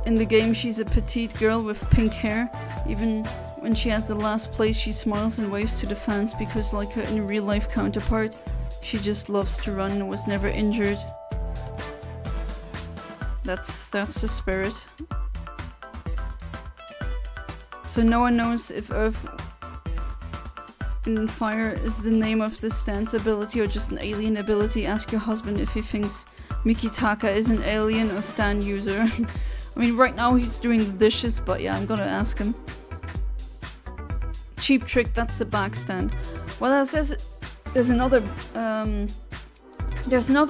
In the game, she's a petite girl with pink hair. Even when she has the last place, she smiles and waves to the fans because, like her in real life counterpart, she just loves to run and was never injured. That's the spirit. So no one knows if Earth, and Fire is the name of the stand's ability or just an alien ability. Ask your husband if he thinks Mikitaka is an alien or stand user. I mean, right now he's doing the dishes, but yeah, I'm gonna ask him. Cheap Trick, that's a back stand. Well, there's another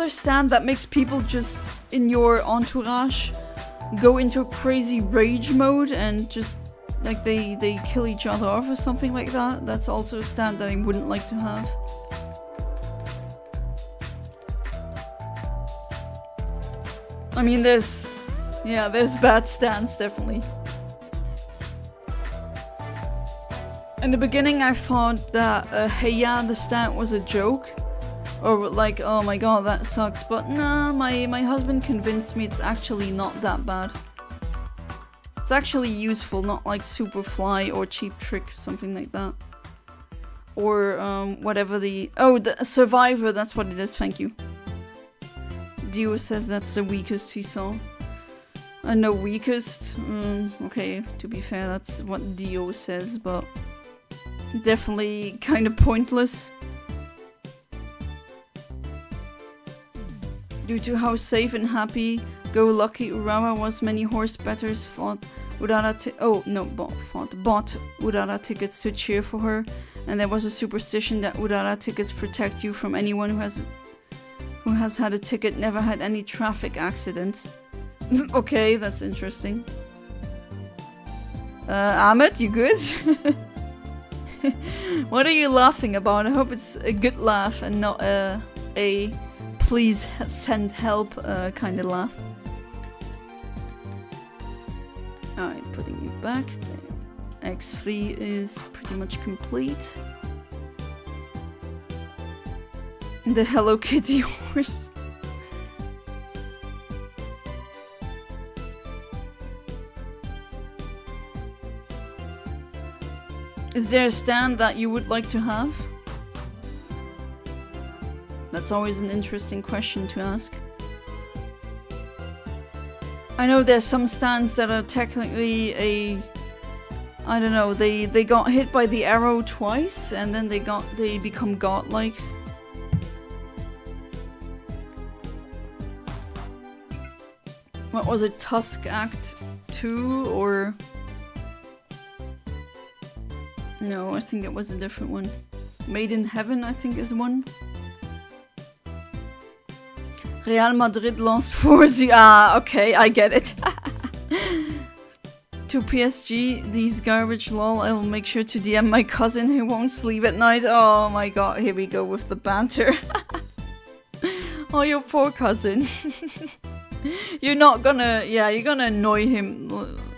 stand that makes people just in your entourage go into a crazy rage mode and just like they kill each other off or something like that. That's also a stand that I wouldn't like to have. I mean, there's bad stands, definitely. In the beginning I thought that hey yeah, the stand was a joke. Or like, oh my god, that sucks. But nah, my husband convinced me it's actually not that bad. It's actually useful, not like Superfly or Cheap Trick, something like that. Or whatever the Survivor, that's what it is, thank you. Dio says that's the weakest he saw. No, weakest? Okay, to be fair, that's what Dio says, but definitely kind of pointless. Due to how safe and happy-go-lucky Urawa was, many horse bettors bought Urara tickets to cheer for her, and there was a superstition that Urara tickets protect you from anyone who has had a ticket, never had any traffic accidents. Okay, that's interesting. Ahmed, you good? What are you laughing about? I hope it's a good laugh and not a please send help kind of laugh. Alright, putting you back there. X3 is pretty much complete. The Hello Kitty horse. Is there a stand that you would like to have? That's always an interesting question to ask. I know there's some stands that are technically I don't know, they got hit by the arrow twice and then they become godlike. What was it, Tusk Act 2 or... No, I think it was a different one. Made in Heaven, I think, is one. Real Madrid lost 4-0. Ah, okay, I get it. To PSG, these garbage lol, I will make sure to DM my cousin who won't sleep at night. Oh my god, here we go with the banter. Oh, your poor cousin. You're not gonna... Yeah, you're gonna annoy him.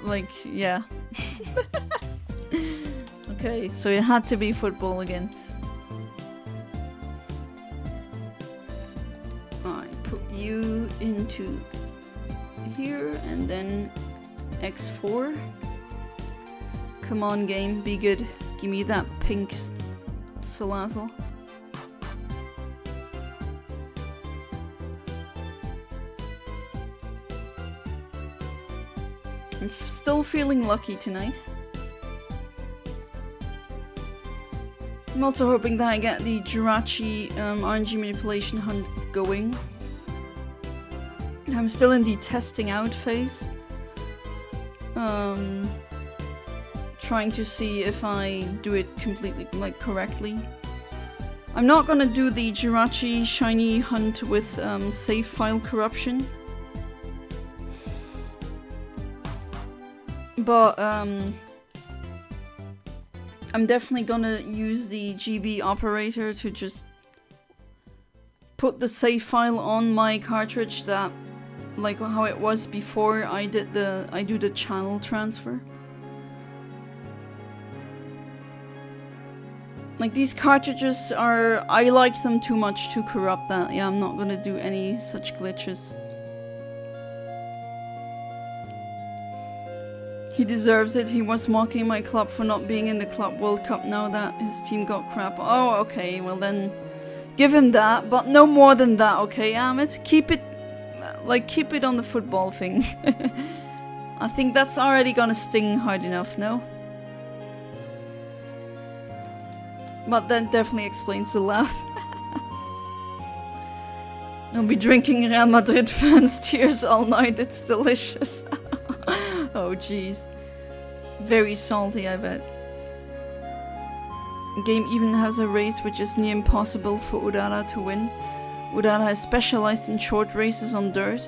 Like, yeah. Okay, so it had to be football again. Alright, put you into here and then X4. Come on, game, be good. Give me that pink Salazzle. I'm still feeling lucky tonight. I'm also hoping that I get the Jirachi RNG manipulation hunt going. I'm still in the testing out phase. Trying to see if I do it completely, like, correctly. I'm not gonna do the Jirachi shiny hunt with save file corruption. But I'm definitely gonna use the GB operator to just put the save file on my cartridge, that, like how it was before I do the channel transfer. Like, these cartridges are, I like them too much to corrupt that. Yeah, I'm not gonna do any such glitches. He deserves it. He was mocking my club for not being in the Club World Cup now that his team got crap. Oh, okay, well then, give him that, but no more than that, okay, Amit? Keep it, like, keep it on the football thing. I think that's already gonna sting hard enough, no? But that definitely explains the laugh. I'll be drinking Real Madrid fans' tears all night, it's delicious. Oh jeez. Very salty, I bet. The game even has a race which is near impossible for Urara to win. Urara is specialized in short races on dirt,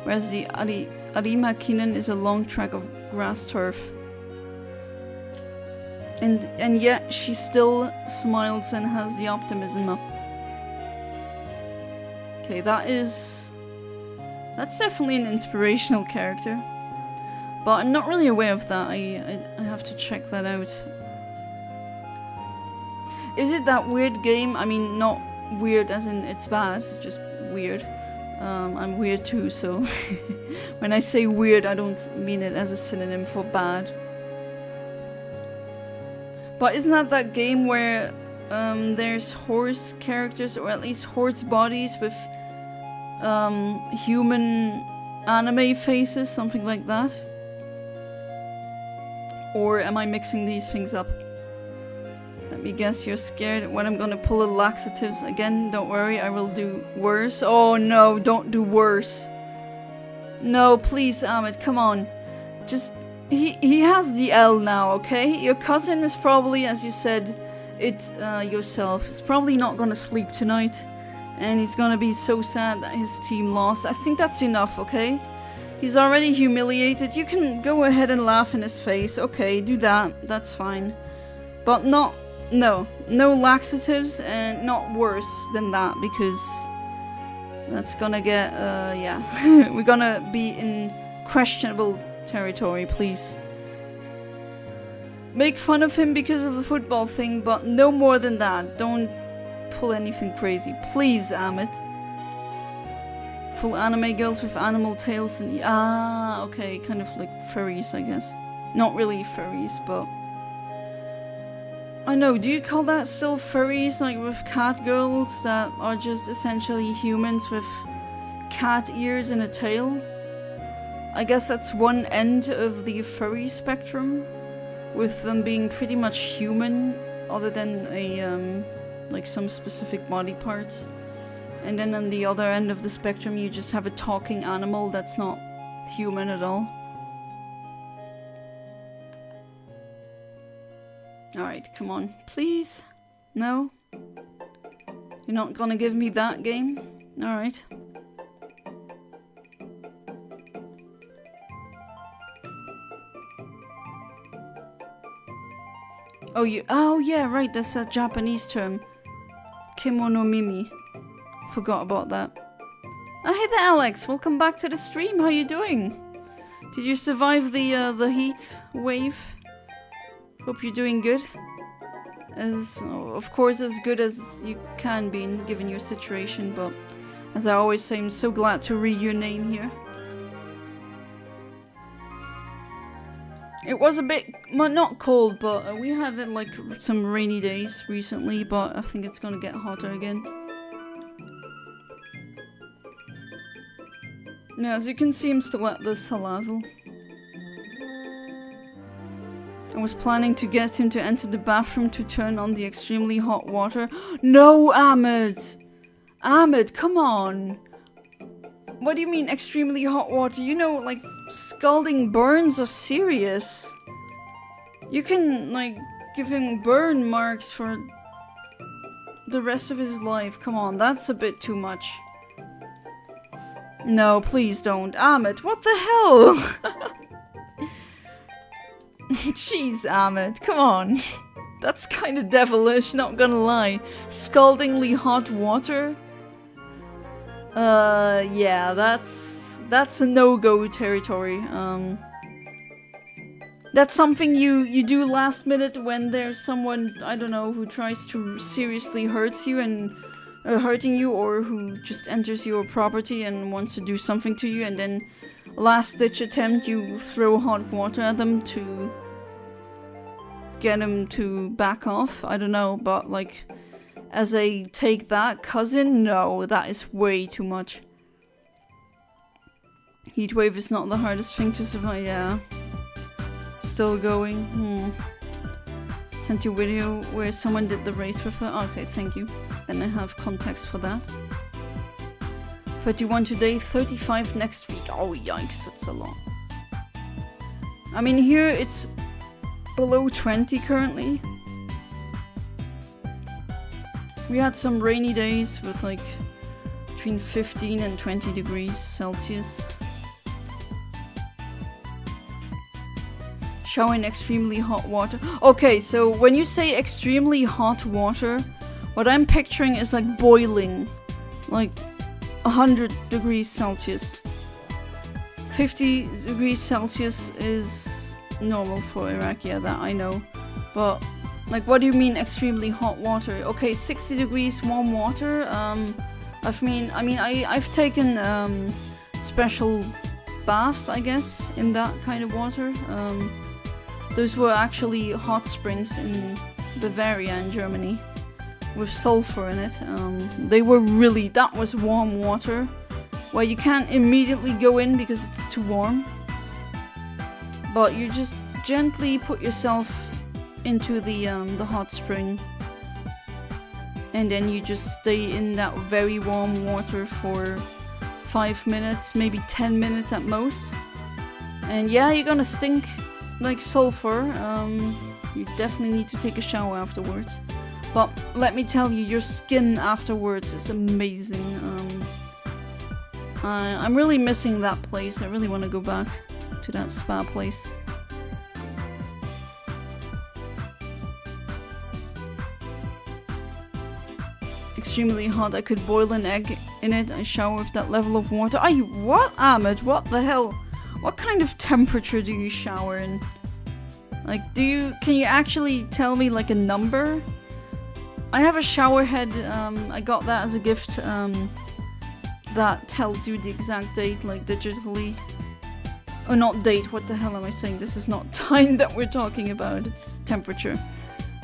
whereas the Arima Kinen is a long track of grass turf. And yet she still smiles and has the optimism up. Okay, that's definitely an inspirational character. But I'm not really aware of that. I have to check that out. Is it that weird game? I mean, not weird as in it's bad, it's just weird. I'm weird too, so when I say weird, I don't mean it as a synonym for bad. But isn't that game where there's horse characters, or at least horse bodies with human anime faces, something like that? Or am I mixing these things up? Let me guess, you're scared when I'm gonna pull a laxatives again. Don't worry, I will do worse. Oh no, don't do worse. No, please, Amit, come on. Just, he has the L now, okay? Your cousin is probably, as you said, yourself, is probably not gonna sleep tonight. And he's gonna be so sad that his team lost. I think that's enough, okay? He's already humiliated. You can go ahead and laugh in his face. Okay, do that. That's fine. But no laxatives, and not worse than that, because that's gonna get, yeah. We're gonna be in questionable territory, please. Make fun of him because of the football thing, but no more than that. Don't pull anything crazy. Please, Amit. Full anime girls with animal tails and... Ah, okay, kind of like furries, I guess. Not really furries, but... I know, do you call that still furries, like with cat girls that are just essentially humans with cat ears and a tail? I guess that's one end of the furry spectrum, with them being pretty much human, other than a, like some specific body parts. And then on the other end of the spectrum you just have a talking animal that's not human at all. Alright, come on. Please? No? You're not gonna give me that game? Alright. Oh yeah, right, that's a Japanese term. Kimono Mimi. Forgot about that. Oh, hey there, Alex. Welcome back to the stream. How you doing? Did you survive the heat wave? Hope you're doing good. Of course, as good as you can be given your situation, but as I always say, I'm so glad to read your name here. was a bit, well, not cold, but we had like some rainy days recently, but I think it's gonna get hotter again. Yeah, as you can see, I'm still at the Salazzle. I was planning to get him to enter the bathroom to turn on the extremely hot water. No, Ahmed! Ahmed, come on! What do you mean extremely hot water? You know, like, scalding burns are serious. You can, like, give him burn marks for the rest of his life. Come on, that's a bit too much. No, please don't. Ahmed, what the hell? Jeez, Ahmed, come on. That's kind of devilish, not gonna lie. Scaldingly hot water? Yeah, that's a no-go territory. That's something you do last minute when there's someone, I don't know, who tries to seriously hurt you and hurting you, or who just enters your property and wants to do something to you, and then last-ditch attempt you throw hot water at them to get him to back off. I don't know, but like, as a take that cousin, no, that is way too much. Heatwave is not the hardest thing to survive. Yeah, still going. Sent you a video where someone did the race with her. Okay, thank you. Then I have context for that. 31 today, 35 next week. Oh yikes, that's a lot. I mean, here it's below 20 currently. We had some rainy days with like between 15 and 20 degrees Celsius. Shower in extremely hot water. Okay, so when you say extremely hot water, what I'm picturing is like boiling. Like 100 degrees Celsius. 50 degrees Celsius is normal for Iraq, yeah, that I know. But like, what do you mean extremely hot water? Okay, 60 degrees warm water. I've taken special baths, I guess, in that kind of water. Those were actually hot springs in Bavaria in Germany with sulfur in it. They were really, that was warm water where you can't immediately go in because it's too warm. But you just gently put yourself into the hot spring, and then you just stay in that very warm water for 5 minutes, maybe 10 minutes at most. And yeah, you're gonna stink like sulfur. You definitely need to take a shower afterwards. But let me tell you, your skin afterwards is amazing. I'm really missing that place. I really want to go back to that spa place. Extremely hot. I could boil an egg in it. I shower with that level of water. Are you what, Ahmed? What the hell? What kind of temperature do you shower in? Like, can you actually tell me like a number? I have a shower head. I got that as a gift. That tells you the exact date, like digitally. Oh, not date. What the hell am I saying? This is not time that we're talking about. It's temperature.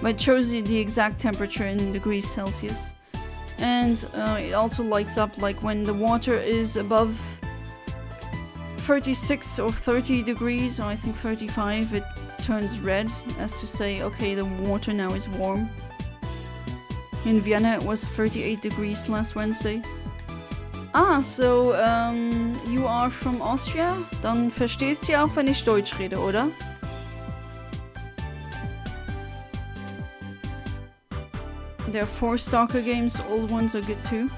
But it shows you the exact temperature in degrees Celsius. And it also lights up like when the water is above 36 or 30 degrees, or I think 35, it turns red, as to say, okay, the water now is warm. In Vienna it was 38 degrees last Wednesday. Ah, so you are from Austria? Dann verstehst du auch, wenn ich Deutsch rede, oder? There are 4 stalker games, old ones are good too.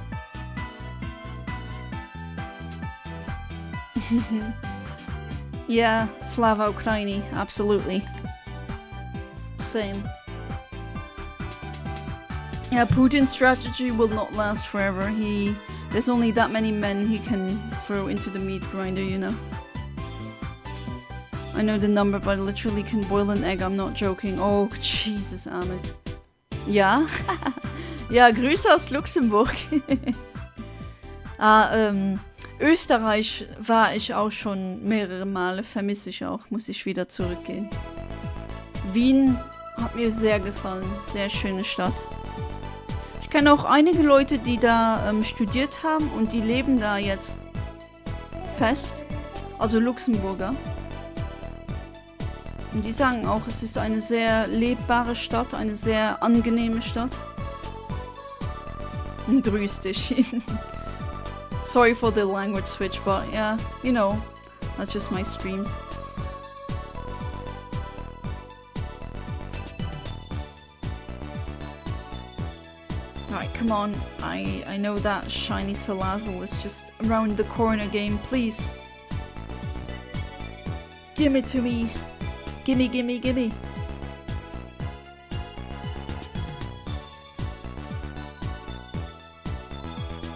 Yeah, Slava Ukraini, absolutely. Same. Yeah, Putin's strategy will not last forever. There's only that many men he can throw into the meat grinder, you know. I know the number, but I literally can boil an egg, I'm not joking. Oh, Jesus, Ahmed. Ja? Ja, Grüße aus Luxemburg. Österreich war ich auch schon mehrere Male, vermisse ich auch, muss ich wieder zurückgehen. Wien hat mir sehr gefallen. Sehr schöne Stadt. Ich kenne auch einige Leute, die da studiert haben und die leben da jetzt fest. Also Luxemburger. Und die sagen auch, es ist eine sehr lebbare Stadt, eine sehr angenehme Stadt. Grüß dich. Sorry for the language switch, but yeah, you know, that's just my streams. Alright, come on. I know that shiny Salazzle is just around the corner, game. Please. Give it to me. Gimme, gimme, gimme.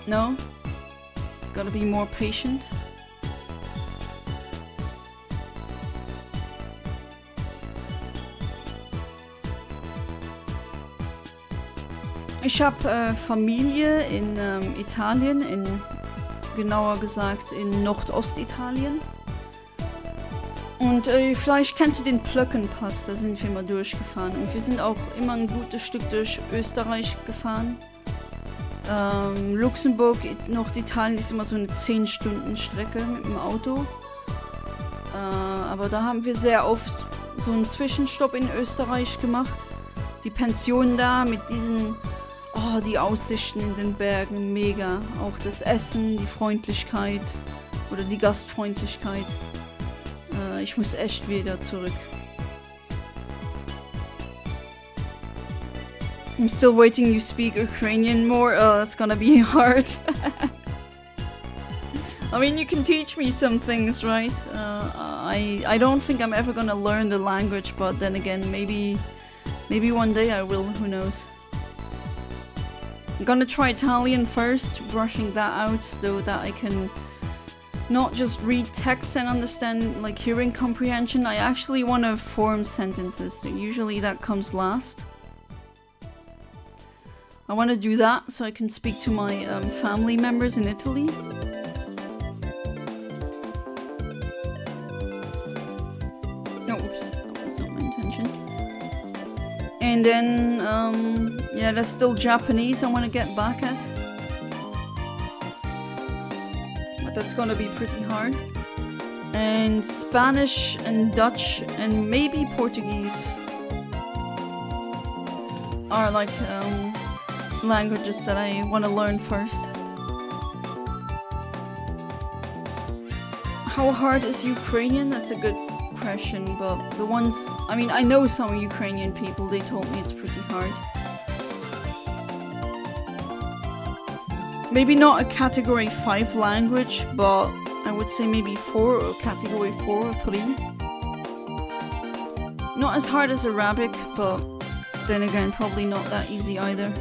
No? Gotta be more patient. Ich habe Familie in Italien, genauer gesagt in Nordostitalien. Und vielleicht kennst du den Plöckenpass, da sind wir mal durchgefahren. Und wir sind auch immer ein gutes Stück durch Österreich gefahren. Luxemburg, Norditalien ist immer so eine 10-Stunden-Strecke mit dem Auto. Aber da haben wir sehr oft so einen Zwischenstopp in Österreich gemacht. Die Pension da mit diesen, oh, die Aussichten in den Bergen, mega. Auch das Essen, die Freundlichkeit oder die Gastfreundlichkeit. Ich muss echt wieder zurück. I'm still waiting you speak Ukrainian more. Oh, that's gonna be hard. I mean, you can teach me some things, right? I don't think I'm ever gonna learn the language, but then again, maybe one day I will, who knows. I'm gonna try Italian first, brushing that out so that I can not just read text and understand, like, hearing comprehension. I actually want to form sentences, so usually that comes last. I want to do that so I can speak to my family members in Italy. Oh, oops, that was not my intention. And then, yeah, there's still Japanese I want to get back at. But that's gonna be pretty hard. And Spanish and Dutch and maybe Portuguese are like languages that I want to learn first. How hard is Ukrainian? That's a good question, but the ones, I mean, I know some Ukrainian people, they told me it's pretty hard. Maybe not a category 5 language, but I would say maybe 4 or category 4 or 3. Not as hard as Arabic, but then again, probably not that easy either.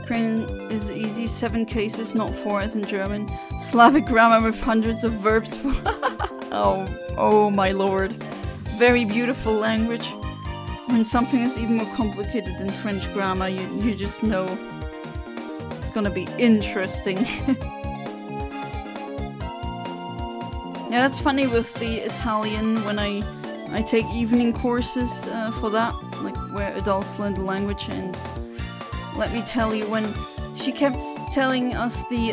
Ukrainian is easy, 7 cases, not 4 as in German. Slavic grammar with hundreds of verbs. Oh my lord. Very beautiful language. When something is even more complicated than French grammar, you just know it's gonna be interesting. Yeah, that's funny with the Italian when I take evening courses for that, like where adults learn the language, and let me tell you, when she kept telling us the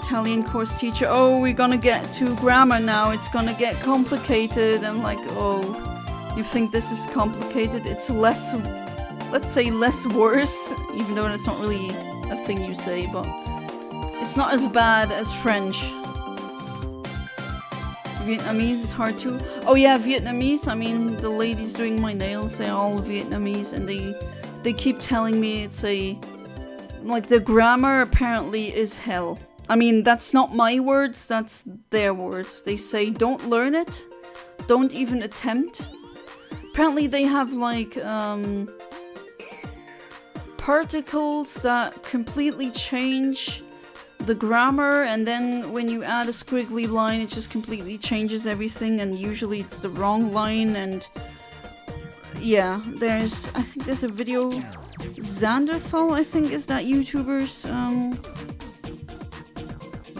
Italian course teacher, oh, we're gonna get to grammar now, it's gonna get complicated. I'm like, oh, you think this is complicated? It's less, let's say less worse, even though that's not really a thing you say, but it's not as bad as French. Vietnamese is hard too. Oh yeah, Vietnamese, I mean, the ladies doing my nails, they're all Vietnamese, and they keep telling me it's like the grammar apparently is hell. I mean, that's not my words, that's their words. They say don't learn it, don't even attempt. Apparently they have like particles that completely change the grammar, and then when you add a squiggly line it just completely changes everything, and usually it's the wrong line. And yeah, I think there's a video, Zanderfall I think is that YouTuber's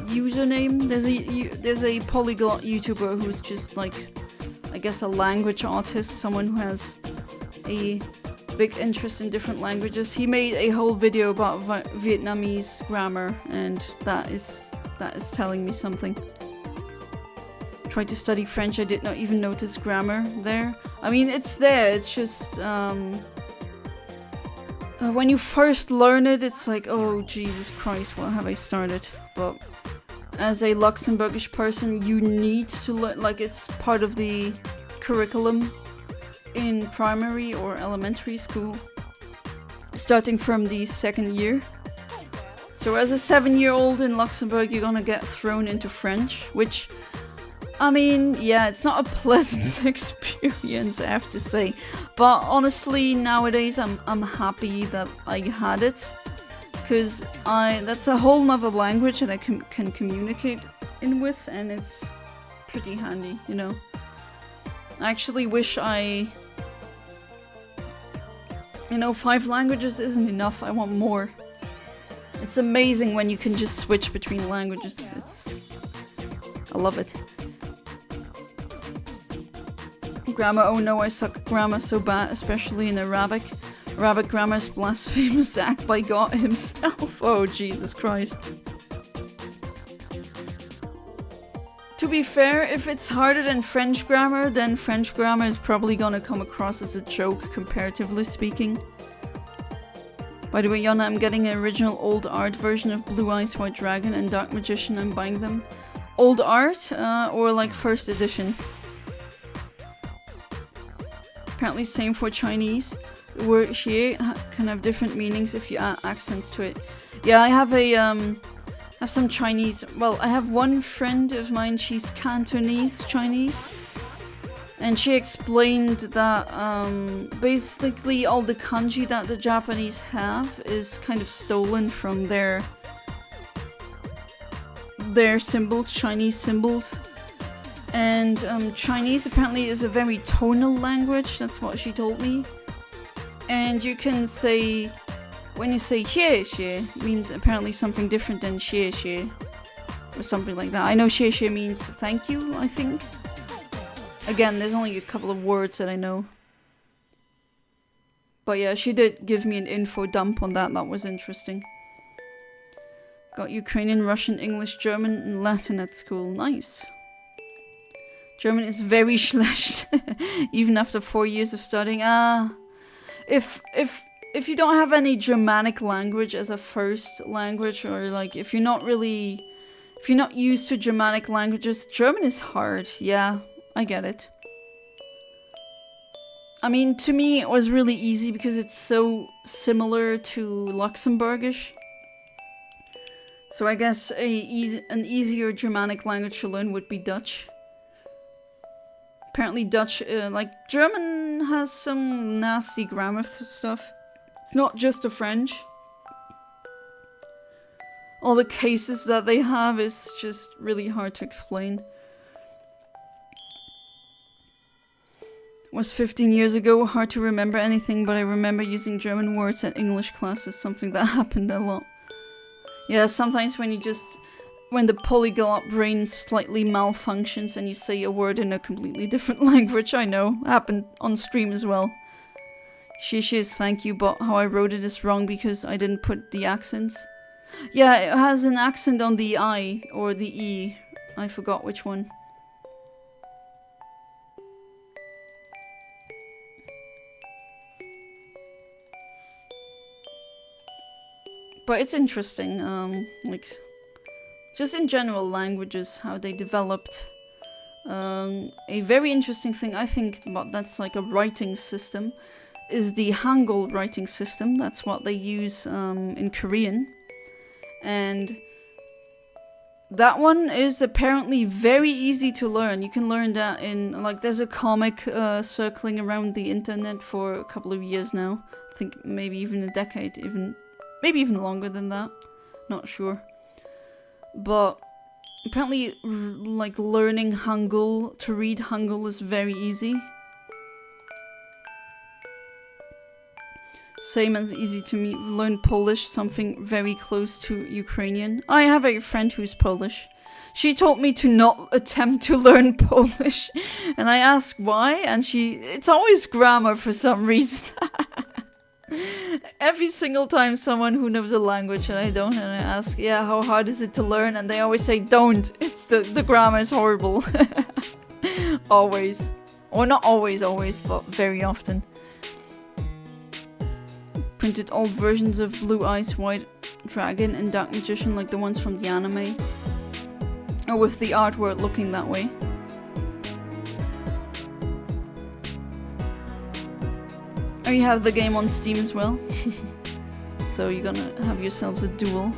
username. There's a polyglot YouTuber who's just like, I guess, a language artist, someone who has a big interest in different languages. He made a whole video about Vietnamese grammar, and that is telling me something. Tried to study French, I did not even notice grammar there. I mean, it's there, it's just when you first learn it, it's like, oh Jesus Christ, what have I started? But as a Luxembourgish person, you need to learn, like, it's part of the curriculum in primary or elementary school, starting from the 2nd year. So as a 7-year-old in Luxembourg, you're gonna get thrown into French, which, I mean, yeah, it's not a pleasant experience, I have to say. But honestly, nowadays, I'm happy that I had it, because that's a whole nother language that I can communicate in with, and it's pretty handy, you know. I actually wish you know, 5 languages isn't enough, I want more. It's amazing when you can just switch between languages, I love it. Grammar, oh no, I suck at grammar so bad, especially in Arabic. Arabic grammar is blasphemous act by God himself. Oh, Jesus Christ. To be fair, if it's harder than French grammar, then French grammar is probably gonna come across as a joke, comparatively speaking. By the way, Yana, I'm getting an original old art version of Blue Eyes White Dragon and Dark Magician. I'm buying them. Old art, or like 1st edition? Apparently same for Chinese. The word xie can have different meanings if you add accents to it. Yeah, I have some Chinese. Well, I have one friend of mine, she's Cantonese Chinese. And she explained that basically all the kanji that the Japanese have is kind of stolen from their symbols, Chinese symbols. And Chinese apparently is a very tonal language, that's what she told me. And you can say, when you say xie xie, means apparently something different than xie xie, or something like that. I know xie xie means thank you, I think. Again, there's only a couple of words that I know. But yeah, she did give me an info dump on that was interesting. Got Ukrainian, Russian, English, German, and Latin at school. Nice. German is very schlecht, even after 4 years of studying. If you don't have any Germanic language as a first language, or like if you're not used to Germanic languages, German is hard. Yeah, I get it. I mean, to me it was really easy because it's so similar to Luxembourgish. So I guess an easier Germanic language to learn would be Dutch. Apparently Dutch, like German has some nasty grammar stuff. It's not just the French. All the cases that they have is just really hard to explain. It was 15 years ago, hard to remember anything, but I remember using German words at English classes, something that happened a lot. Yeah, sometimes when the polyglot brain slightly malfunctions and you say a word in a completely different language, I know, happened on stream as well. Shishis, thank you, but how I wrote it is wrong because I didn't put the accents. Yeah, it has an accent on the I or the E. I forgot which one. But it's interesting, like, just in general languages, how they developed. A very interesting thing I think about that's like a writing system is the Hangul writing system. That's what they use in Korean. And that one is apparently very easy to learn. You can learn that in, like, there's a comic circling around the internet for a couple of years now. I think maybe even a decade, maybe even longer than that. Not sure. But apparently, like, learning Hangul, to read Hangul is very easy. Same as easy to me. Learn Polish, something very close to Ukrainian. I have a friend who's Polish. She told me to not attempt to learn Polish. And I asked why, and it's always grammar for some reason. Every single time someone who knows a language and I don't, and I ask, yeah, how hard is it to learn? And they always say, don't. It's the grammar is horrible. Always. Or not always, but very often. Printed old versions of Blue Eyes, White Dragon and Dark Magician like the ones from the anime. Or with the artwork looking that way. Oh, you have the game on Steam as well? So you're gonna have yourselves a duel.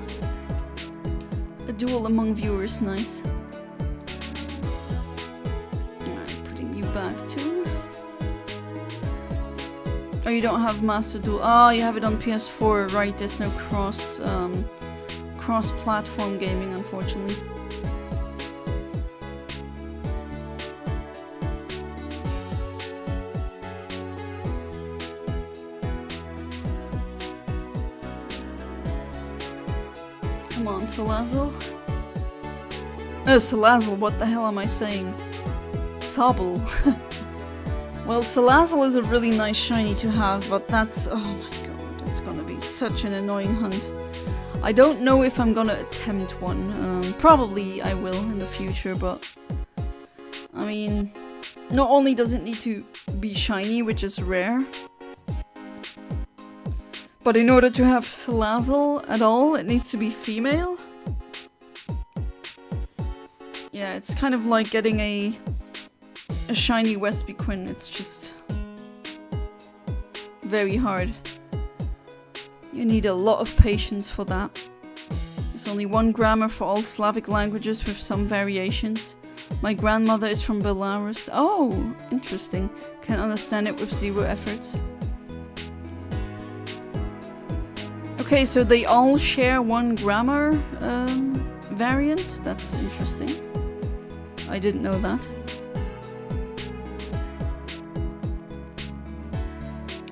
A duel among viewers, nice. Alright, putting you back too. Oh, you don't have Master Duel. Oh, you have it on PS4, right? There's no cross-platform gaming, unfortunately. Come on, Salazzle. Oh, Salazzle, what the hell am I saying? Sobble. Well, Salazzle is a really nice shiny to have, but that's... oh my god, that's gonna be such an annoying hunt. I don't know if I'm gonna attempt one. Probably I will in the future, but... I mean... not only does it need to be shiny, which is rare, but in order to have Salazzle at all, it needs to be female. Yeah, it's kind of like getting a shiny Wespiquin. It's just very hard. You need a lot of patience for that. There's only one grammar for all Slavic languages with some variations. My grandmother is from Belarus. Oh, interesting. Can understand it with 0 efforts. Okay, so they all share one grammar variant? That's interesting. I didn't know that.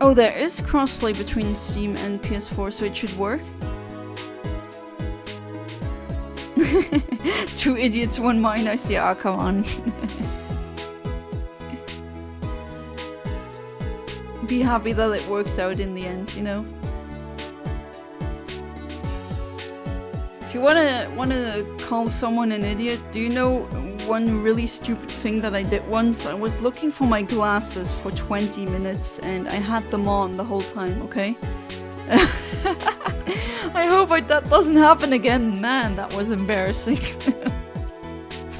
Oh, there is crossplay between Steam and PS4, so it should work. 2 idiots, 1 mind, I see. Ah, come on. Be happy that it works out in the end, you know? If you wanna call someone an idiot, do you know one really stupid thing that I did once? I was looking for my glasses for 20 minutes and I had them on the whole time, okay? I hope that doesn't happen again. Man, that was embarrassing.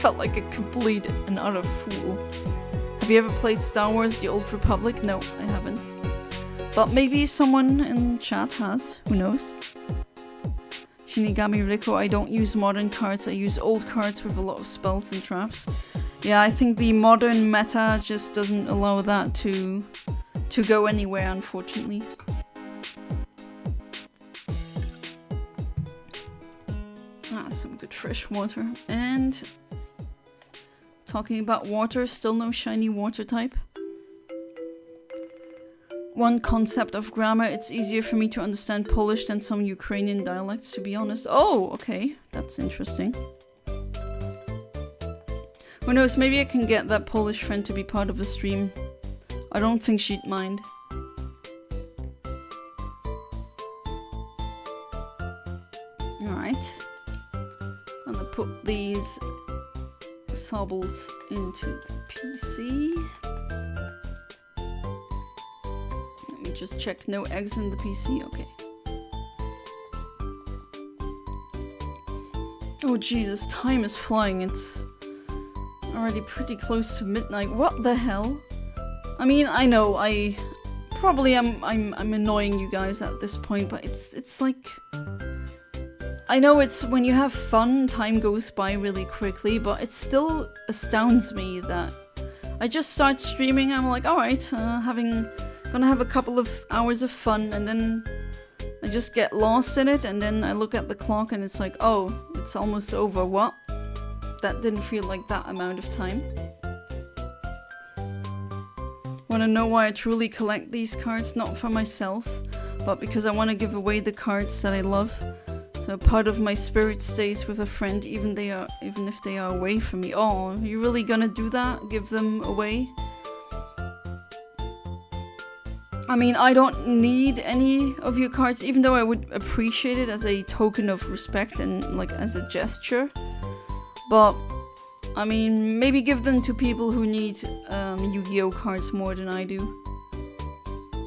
Felt like a complete and utter fool. Have you ever played Star Wars The Old Republic? No, I haven't. But maybe someone in chat has, who knows? Shinigami Riko, I don't use modern cards, I use old cards with a lot of spells and traps. Yeah, I think the modern meta just doesn't allow that to go anywhere, unfortunately. Ah, some good fresh water. And talking about water, still no shiny water type. One concept of grammar, it's easier for me to understand Polish than some Ukrainian dialects, to be honest. Oh, okay. That's interesting. Who knows, maybe I can get that Polish friend to be part of the stream. I don't think she'd mind. Alright. I'm gonna put these sobbles into the PC. Just check no eggs in the PC, okay. Oh Jesus, time is flying, it's already pretty close to midnight. What the hell? I mean, I know, I'm annoying you guys at this point, but it's like... I know it's when you have fun, time goes by really quickly, but it still astounds me that I just start streaming, I'm like, alright, gonna have a couple of hours of fun, and then I just get lost in it, and then I look at the clock and it's like, oh, it's almost over. What? That didn't feel like that amount of time. Wanna know why I truly collect these cards? Not for myself, but because I want to give away the cards that I love. So part of my spirit stays with a friend even if they are away from me. Oh, you really gonna do that? Give them away? I mean, I don't need any of your cards, even though I would appreciate it as a token of respect and like as a gesture. But I mean, maybe give them to people who need Yu-Gi-Oh cards more than I do.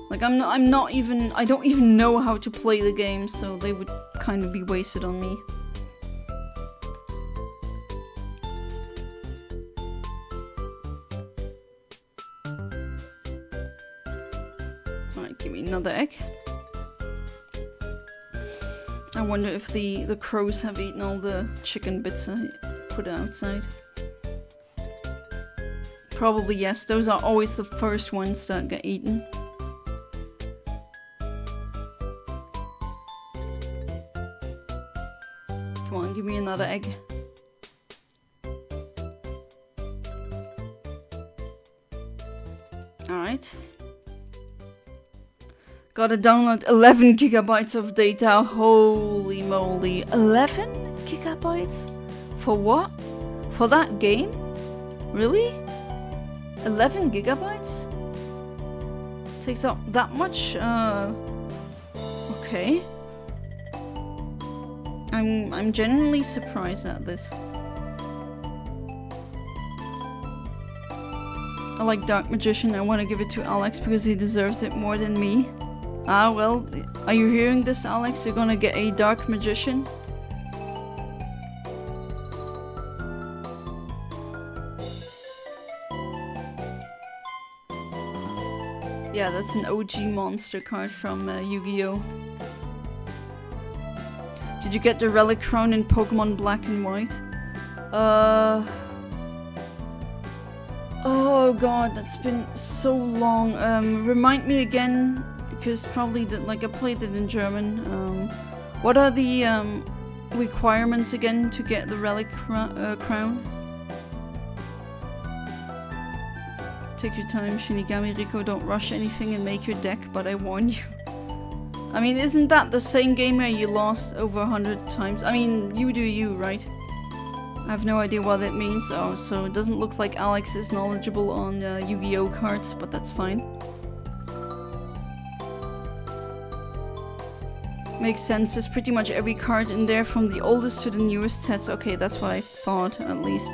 Like I don't even know how to play the game, so they would kind of be wasted on me. Alright, give me another egg. I wonder if the crows have eaten all the chicken bits I put outside. Probably yes, those are always the first ones that get eaten. Come on, give me another egg. Alright. Gotta download 11 gigabytes of data. Holy moly. 11 gigabytes? For what? For that game? Really? 11 gigabytes? Takes up that much? Okay. I'm genuinely surprised at this. I like Dark Magician. I want to give it to Alex because he deserves it more than me. Ah, well, are you hearing this, Alex? You're gonna get a Dark Magician. Yeah, that's an OG monster card from Yu-Gi-Oh! Did you get the Relic Crown in Pokemon Black and White? Oh god, that's been so long. Remind me again, because probably like I played it in German. What are the requirements again to get the Relic Crown? Take your time, Shinigami Rico, don't rush anything and make your deck, but I warn you. I mean, isn't that the same game where you lost over 100 times? I mean, you do you, right? I have no idea what that means. Oh, so it doesn't look like Alex is knowledgeable on Yu-Gi-Oh cards, but that's fine. Makes sense, there's pretty much every card in there from the oldest to the newest sets. Okay, that's what I thought, at least.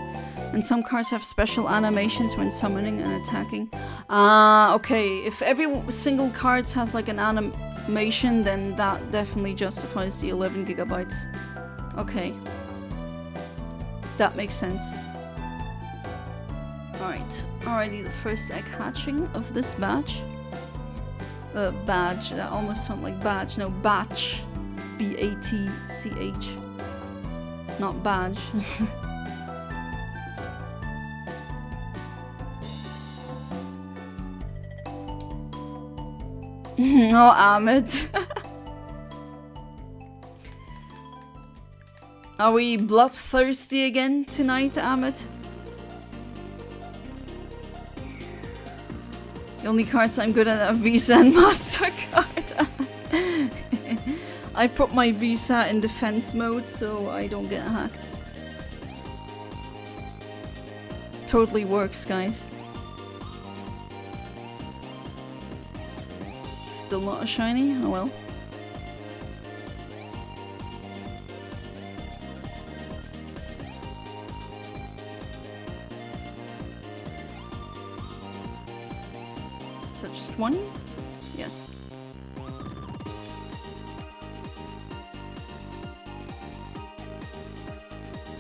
And some cards have special animations when summoning and attacking. Ah, okay. If every single card has like an animation, then that definitely justifies the 11 gigabytes. Okay. That makes sense. Alright. Alrighty, the first egg hatching of this batch. Badge. That almost sounds like badge. No, batch. B-A-T-C-H. Not badge. Oh, Ahmed. Are we bloodthirsty again tonight, Ahmed? The only cards I'm good at are Visa and MasterCard. I put my Visa in defense mode so I don't get hacked. Totally works, guys. Still not a shiny? Oh well. So just one? Yes.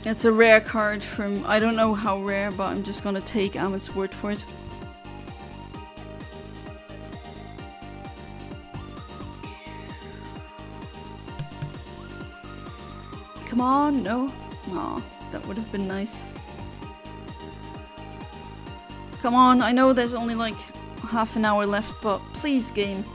It's a rare card from... I don't know how rare, but I'm just gonna take Ahmed's word for it. Come on, no. Aw, that would have been nice. Come on, I know there's only like half an hour left, but please, game.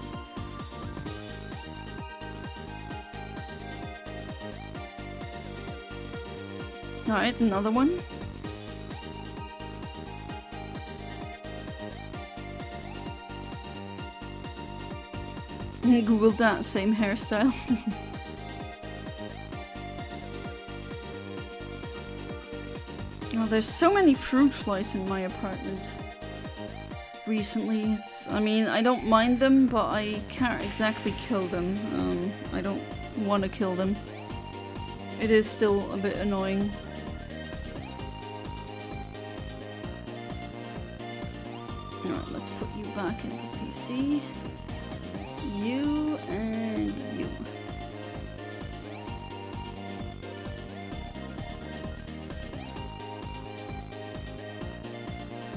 Alright, another one. Googled that, same hairstyle. Oh, there's so many fruit flies in my apartment recently. I mean, I don't mind them, but I can't exactly kill them. I don't want to kill them. It is still a bit annoying. Alright, let's put you back in the PC. You and you.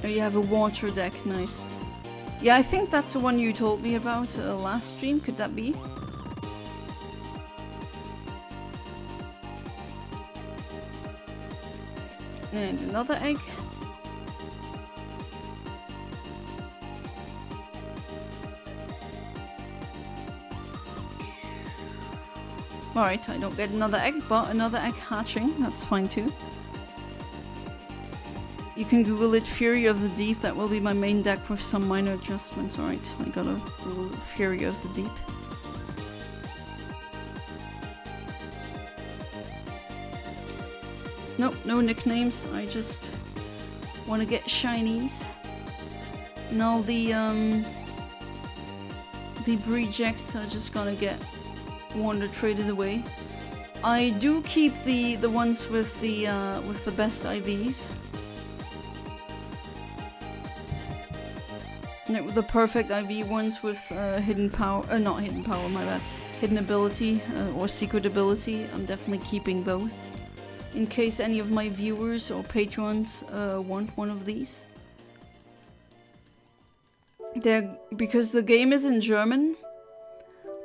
Oh, you have a water deck, nice. Yeah, I think that's the one you told me about last stream, could that be? And another egg. Alright, I don't get another egg, but another egg hatching, that's fine too. You can Google it, Fury of the Deep, that will be my main deck with some minor adjustments. Alright, I got a little Fury of the Deep. Nope, no nicknames, I just want to get shinies. And all the rejects are just gonna get Wonder traded away. I do keep the ones with the best IVs. The perfect IV ones with hidden power, not hidden power, my bad. Hidden ability or secret ability. I'm definitely keeping those. In case any of my viewers or patrons want one of these. Because the game is in German.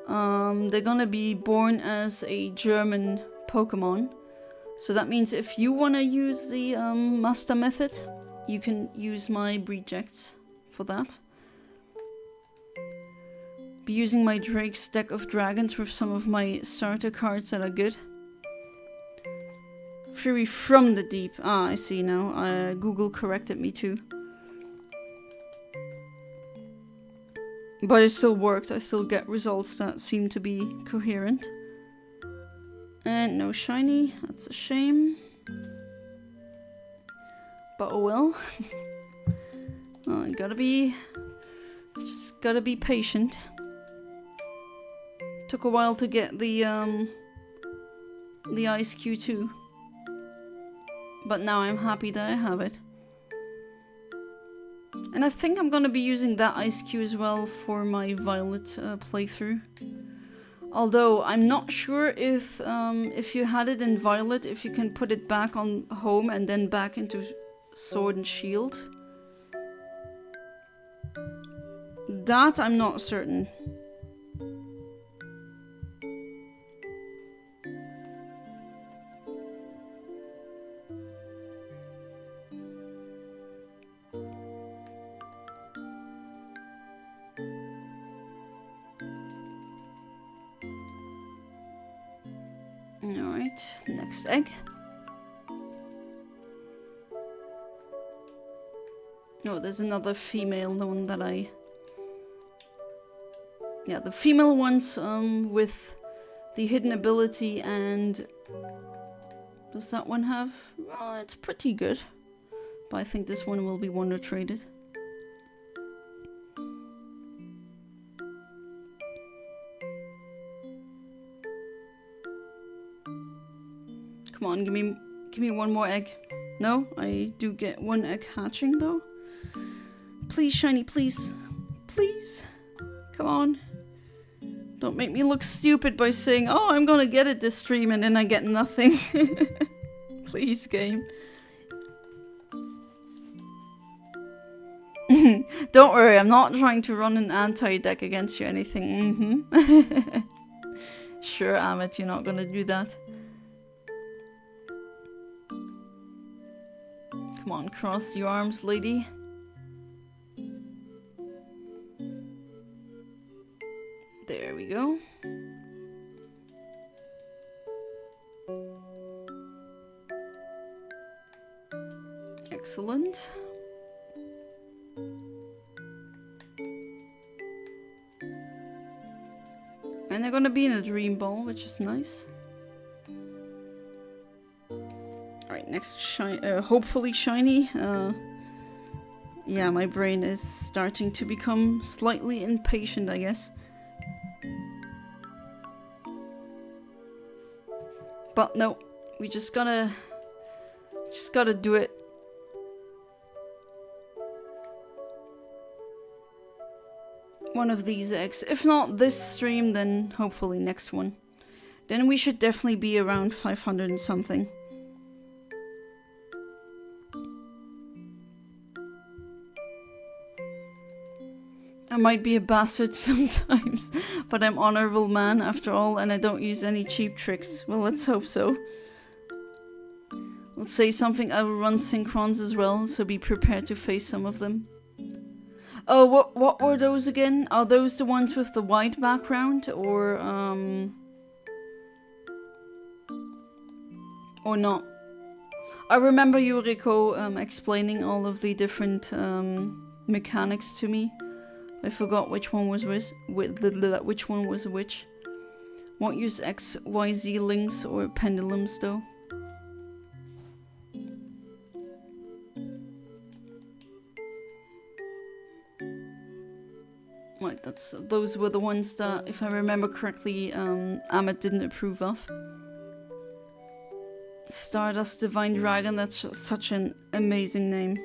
They're gonna be born as a German Pokemon. So that means if you wanna use the Masuda Method, you can use my rejects for that. Be using my Drake's deck of dragons with some of my starter cards that are good. Fury from the Deep. Ah, I see now. Google corrected me too. But it still worked. I still get results that seem to be coherent. And no shiny. That's a shame. But oh well. Just gotta be patient. Took a while to get the Ice Q too. But now I'm happy that I have it. And I think I'm gonna be using that Ice Q as well for my Violet playthrough. Although I'm not sure if you had it in Violet, if you can put it back on home and then back into Sword and Shield. That I'm not certain. Alright, next egg. Oh, there's another female, the one that I... Yeah, the female ones with the hidden ability and... Does that one have? Well, it's pretty good. But I think this one will be wonder traded. Come on, give me one more egg. No, I do get one egg hatching though. Please, shiny, please. Please. Come on. Don't make me look stupid by saying, oh, I'm gonna get it this stream and then I get nothing. Please, game. Don't worry, I'm not trying to run an anti-deck against you or anything. Sure, Amit, you're not gonna do that. Come on, cross your arms, lady. There we go. Excellent. And they're gonna be in a dream ball, which is nice. Alright, next hopefully shiny. Yeah, my brain is starting to become slightly impatient, I guess. But no, we just gotta do it. One of these eggs. If not this stream, then hopefully next one. Then we should definitely be around 500 and something. I might be a bastard sometimes, but I'm honorable man after all, and I don't use any cheap tricks. Well, let's hope so. Let's say something. I will run synchrons as well, so be prepared to face some of them. Oh, what were those again? Are those the ones with the white background, or not? I remember Yuriko explaining all of the different mechanics to me. I forgot which one was which one was which. Won't use X, Y, Z links or pendulums though. Right, those were the ones that, if I remember correctly, Amit didn't approve of. Stardust Divine Dragon, that's just such an amazing name.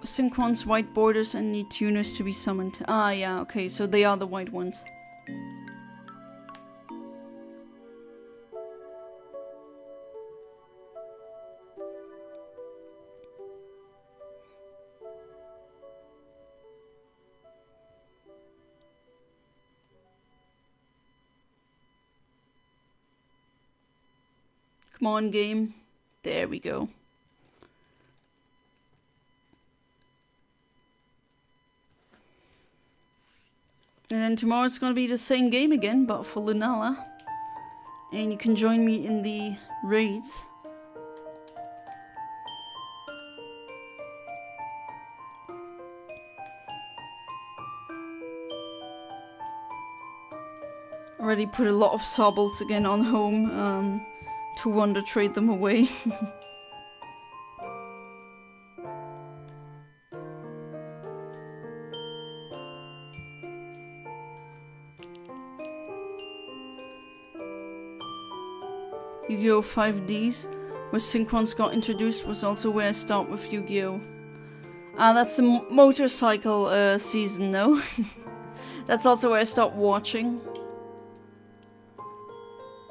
Synchron's white borders and need tuners to be summoned. Ah, yeah, okay, so they are the white ones. Come on, game. There we go. And then tomorrow it's gonna be the same game again, but for Lunala. And you can join me in the raids. Already put a lot of sobbles again on home to wonder trade them away. Yu-Gi-Oh! 5Ds, where Synchrons got introduced, was also where I stopped with Yu-Gi-Oh! Ah, that's the motorcycle season, no? That's also where I stopped watching.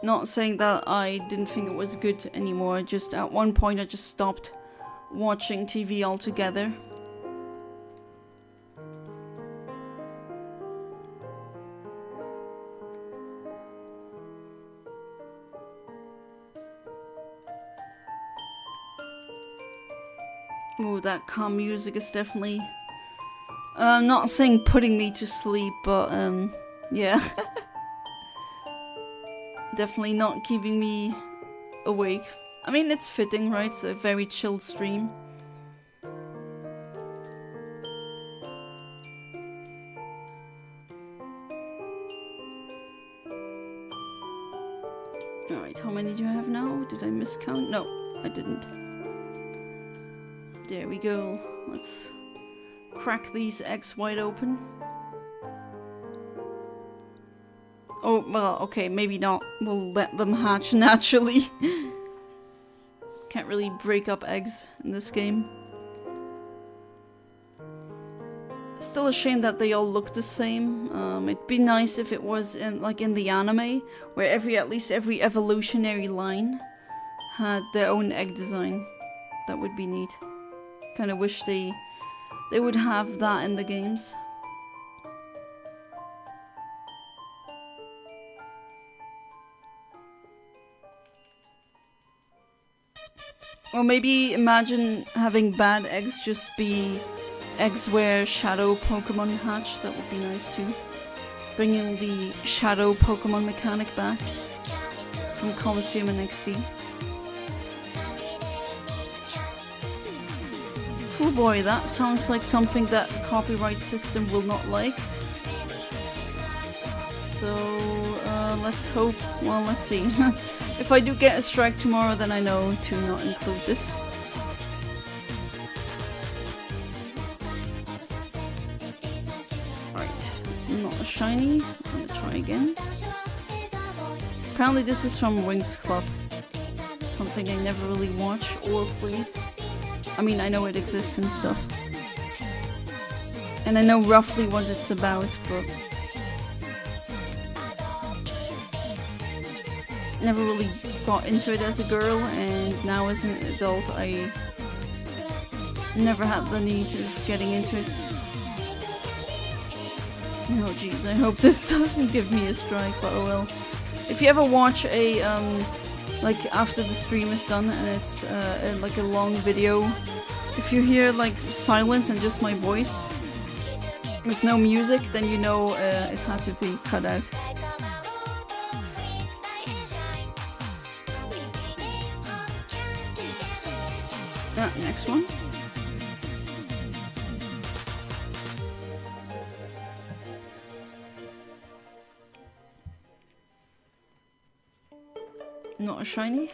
Not saying that I didn't think it was good anymore, just at one point I just stopped watching TV altogether. Oh, that calm music is definitely... I'm not saying putting me to sleep, but yeah. Definitely not keeping me awake. I mean, it's fitting, right? It's a very chilled stream. Alright, how many do I have now? Did I miscount? No, I didn't. There we go. Let's crack these eggs wide open. Oh, well, okay, maybe not. We'll let them hatch naturally. Can't really break up eggs in this game. Still a shame that they all look the same. It'd be nice if it was in the anime, where at least every evolutionary line had their own egg design. That would be neat. Kind of wish they would have that in the games. Or maybe imagine having bad eggs just be eggs where shadow Pokemon hatch. That would be nice too. Bringing the shadow Pokemon mechanic back from Colosseum and XD. Oh boy, that sounds like something that the copyright system will not like. So, let's hope, well, let's see. If I do get a strike tomorrow, then I know to not include this. Right, not a shiny. I'm gonna try again. Apparently this is from Wings Club. Something I never really watch or play. I mean, I know it exists and stuff. And I know roughly what it's about, but never really got into it as a girl, and now as an adult I never had the need of getting into it. Oh jeez, I hope this doesn't give me a strike, but oh well. If you ever watch a, like after the stream is done and it's like a long video, if you hear like silence and just my voice with no music, then you know it had to be cut out. Next one. Not a shiny.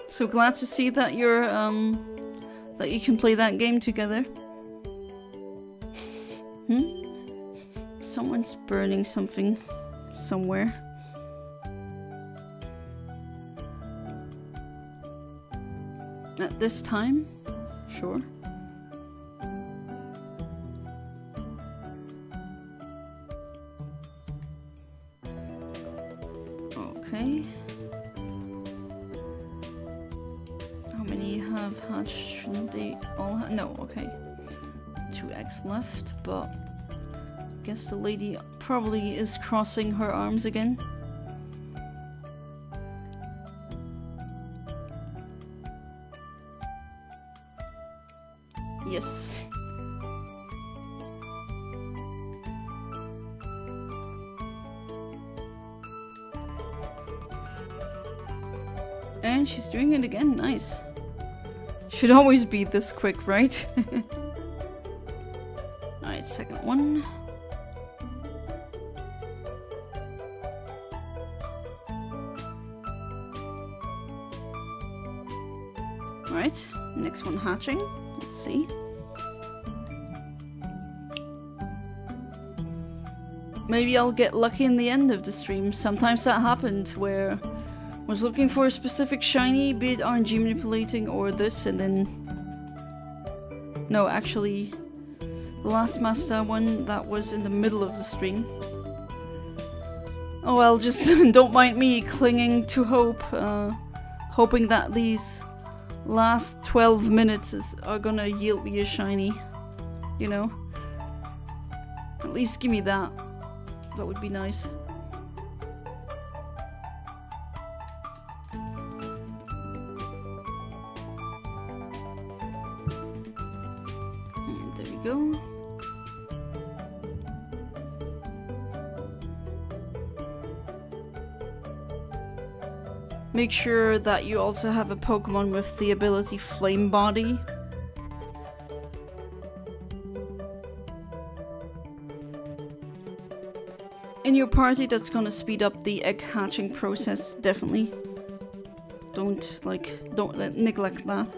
So glad to see that you're that you can play that game together. Someone's burning something somewhere. At this time? Sure. Okay. How many have hatched? Shouldn't they all have? No, okay. 2 eggs left, but I guess the lady probably is crossing her arms again. Yes. And she's doing it again, nice. Should always be this quick, right? Alright, second one. Alright, next one hatching. Let's see. Maybe I'll get lucky in the end of the stream. Sometimes that happened where I was looking for a specific shiny, be it RNG manipulating or this, and then... No, actually, the last Masuda one, that was in the middle of the stream. Oh well, just don't mind me clinging to hope, hoping that these last 12 minutes are gonna yield me a shiny, you know? At least give me that. That would be nice. There we go. Make sure that you also have a Pokemon with the ability Flame Body. In your party, that's gonna speed up the egg hatching process, definitely. Don't neglect that.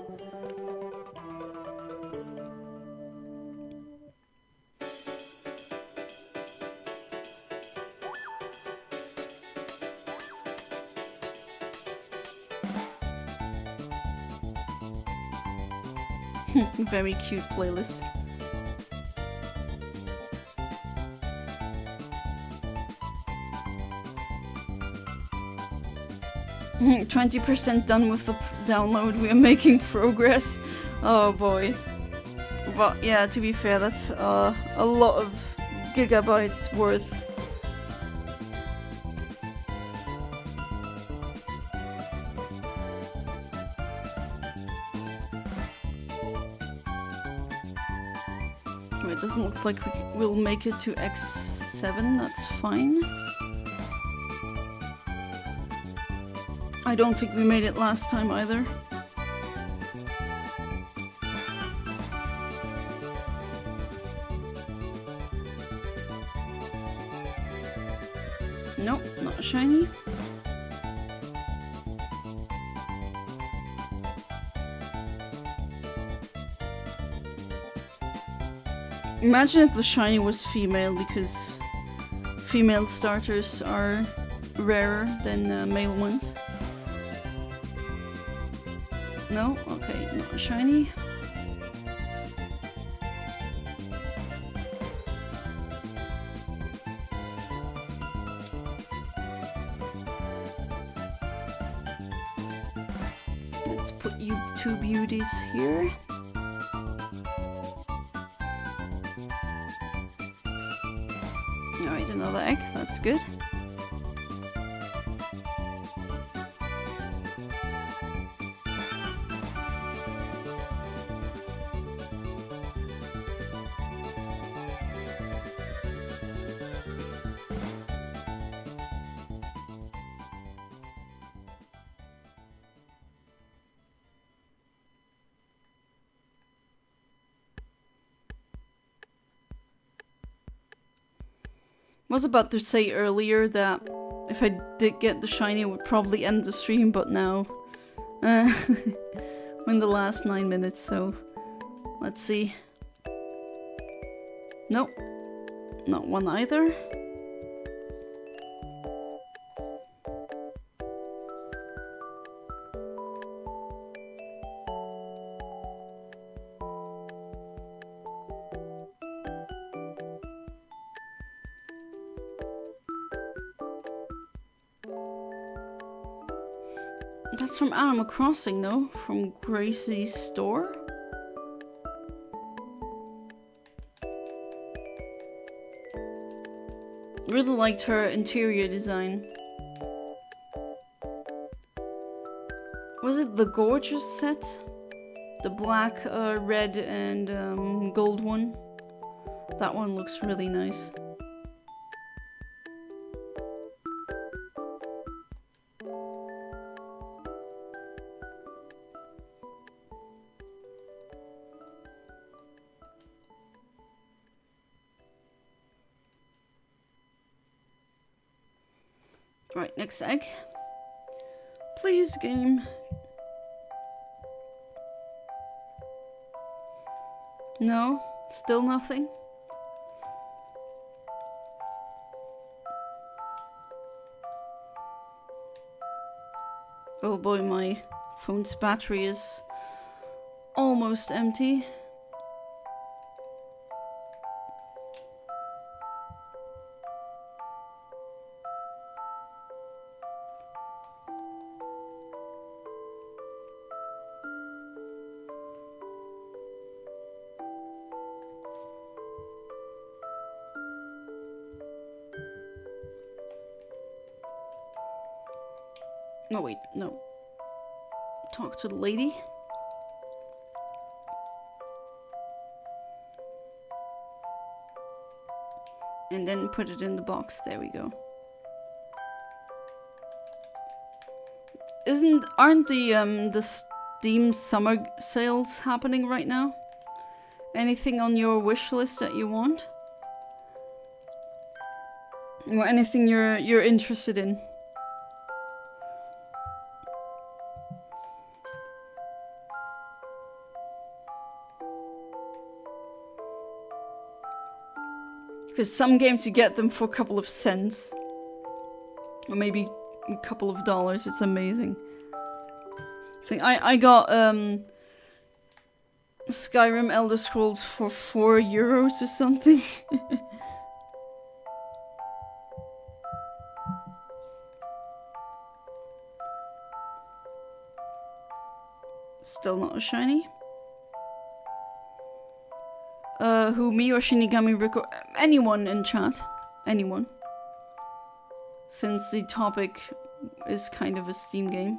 Very cute playlist. 20% done with the download, we are making progress. Oh boy. But yeah, to be fair, that's a lot of gigabytes worth. It doesn't look like we'll make it to X7, that's fine. I don't think we made it last time either. Nope, not a shiny. Imagine if the shiny was female, because female starters are rarer than male ones. No? Okay, not a shiny. Let's put you two beauties here. Alright, another egg, that's good. I was about to say earlier that if I did get the shiny, I would probably end the stream, but now we're in the last 9 minutes, so let's see. Nope, not one either. That's from Animal Crossing, though, from Gracie's store. Really liked her interior design. Was it the Gorgeous set? The black, red, and gold one? That one looks really nice. Right, next egg. Please, game. No, still nothing. Oh boy, my phone's battery is almost empty. Oh wait, no. Talk to the lady. And then put it in the box. There we go. Aren't the Steam summer sales happening right now? Anything on your wish list that you want? Or anything you're interested in? Because some games you get them for a couple of cents. Or maybe a couple of dollars, it's amazing. I got Skyrim Elder Scrolls for €4 or something. Still not a shiny. Who, me or Shinigami Rico? Anyone in chat. Anyone. Since the topic is kind of a Steam game.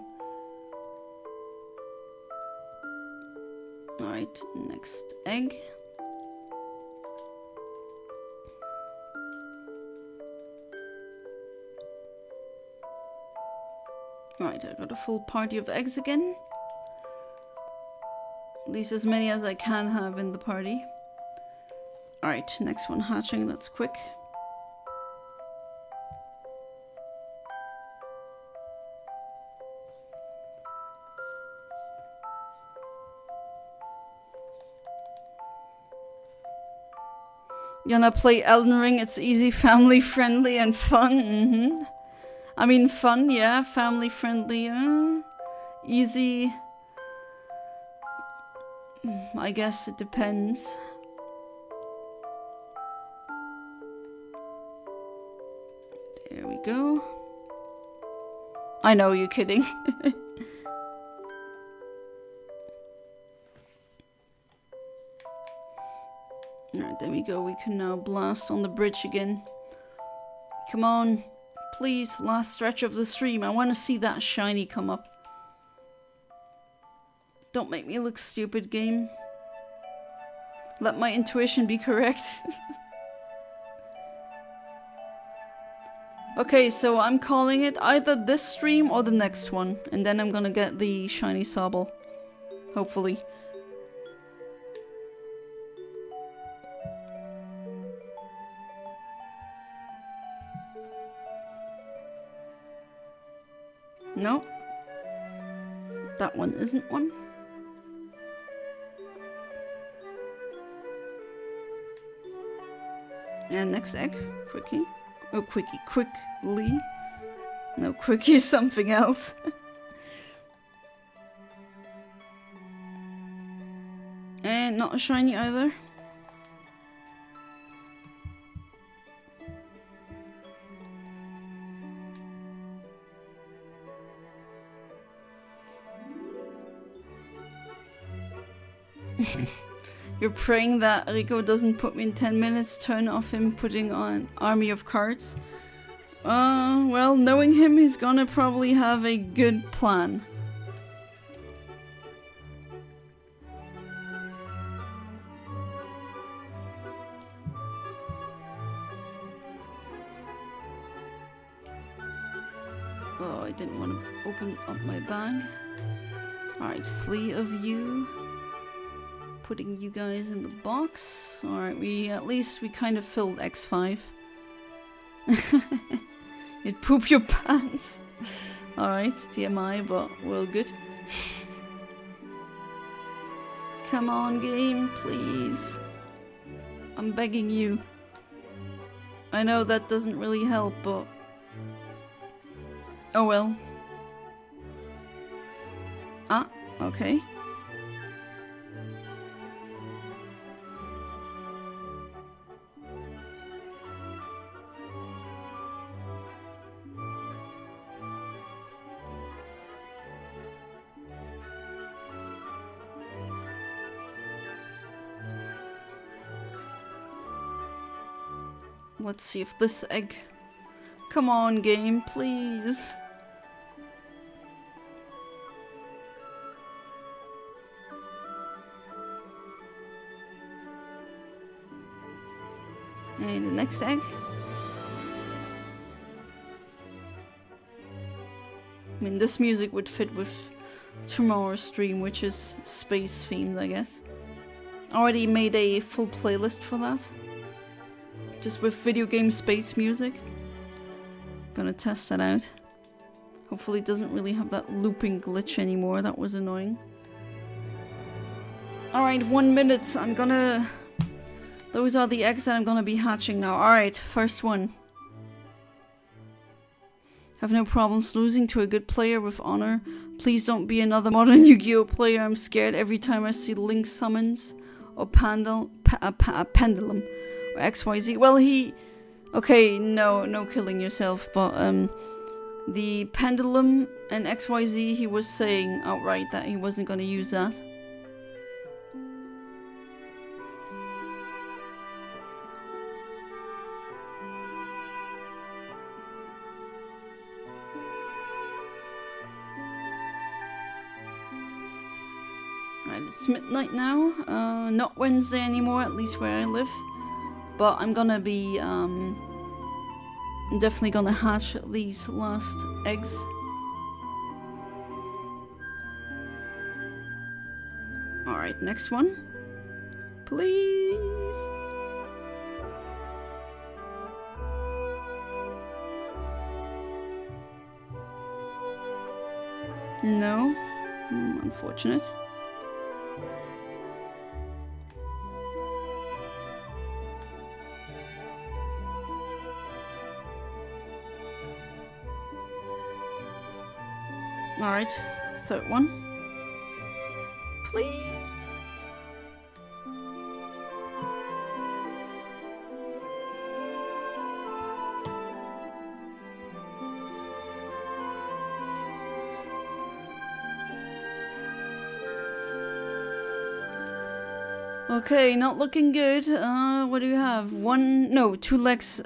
Alright, next egg. Right, I got a full party of eggs again. At least as many as I can have in the party. Alright, next one hatching, that's quick. Gonna play Elden Ring, it's easy, family friendly and fun. I mean fun, yeah, family friendly, easy. I guess it depends. There we go. I know, you're kidding. Alright, there we go. We can now blast on the bridge again. Come on. Please, last stretch of the stream. I want to see that shiny come up. Don't make me look stupid, game. Let my intuition be correct. Okay, so I'm calling it either this stream or the next one. And then I'm gonna get the shiny Sobble. Hopefully. No. That one isn't one. And next egg. Quickie. Oh, quickie. Quickly. No, quickie is something else. And not a shiny either. You're praying that Rico doesn't put me in 10 minutes, turn off him putting on army of cards. Well, knowing him, he's gonna probably have a good plan. Oh, I didn't want to open up my bag. Alright, 3 of you. Putting you guys in the box. Alright, we kind of filled X5. You'd poop your pants. Alright, TMI, but we're good. Come on, game, please. I'm begging you. I know that doesn't really help, but... oh well. Ah, okay. Let's see if this egg... come on, game, please. And the next egg. I mean, this music would fit with tomorrow's stream, which is space themed, I guess. Already made a full playlist for that. Just with video game space music. Gonna test that out. Hopefully it doesn't really have that looping glitch anymore. That was annoying. Alright, 1 minute. I'm gonna... those are the eggs that I'm gonna be hatching now. Alright, first one. Have no problems losing to a good player with honor. Please don't be another modern Yu-Gi-Oh player. I'm scared every time I see Link summons. Or pendulum. Or XYZ. Well, he... okay, no killing yourself, but the pendulum and XYZ, he was saying outright that he wasn't gonna use that. Right, it's midnight now. Not Wednesday anymore, at least where I live. But I'm gonna be, I'm definitely gonna hatch these last eggs. Alright, next one. Please. No. Unfortunate. Alright, third one. Please. Okay, not looking good. What do you have? Two eggs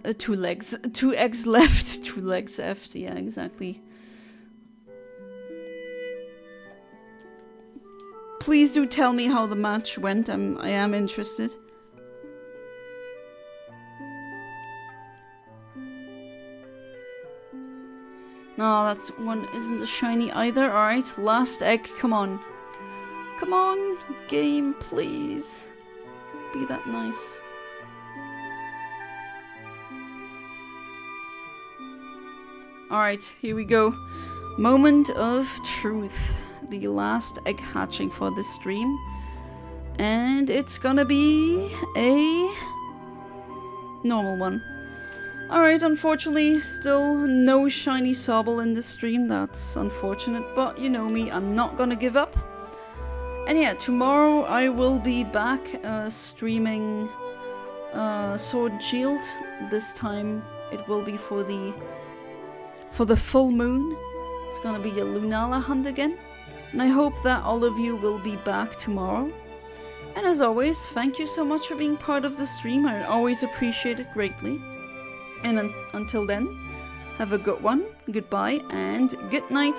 left. 2 legs left. Yeah, exactly. Please do tell me how the match went. I am interested. No, that one isn't a shiny either. Alright, last egg. Come on. Come on, game, please. Be that nice. Alright, here we go. Moment of truth. The last egg hatching for this stream. And it's gonna be a normal one. Alright, unfortunately, still no shiny Sobble in this stream. That's unfortunate, but you know me, I'm not gonna give up. And yeah, tomorrow I will be back streaming Sword and Shield. This time it will be for the full moon. It's gonna be a Lunala hunt again. And I hope that all of you will be back tomorrow. And as always, thank you so much for being part of the stream. I always appreciate it greatly. And until then, have a good one, goodbye, and good night.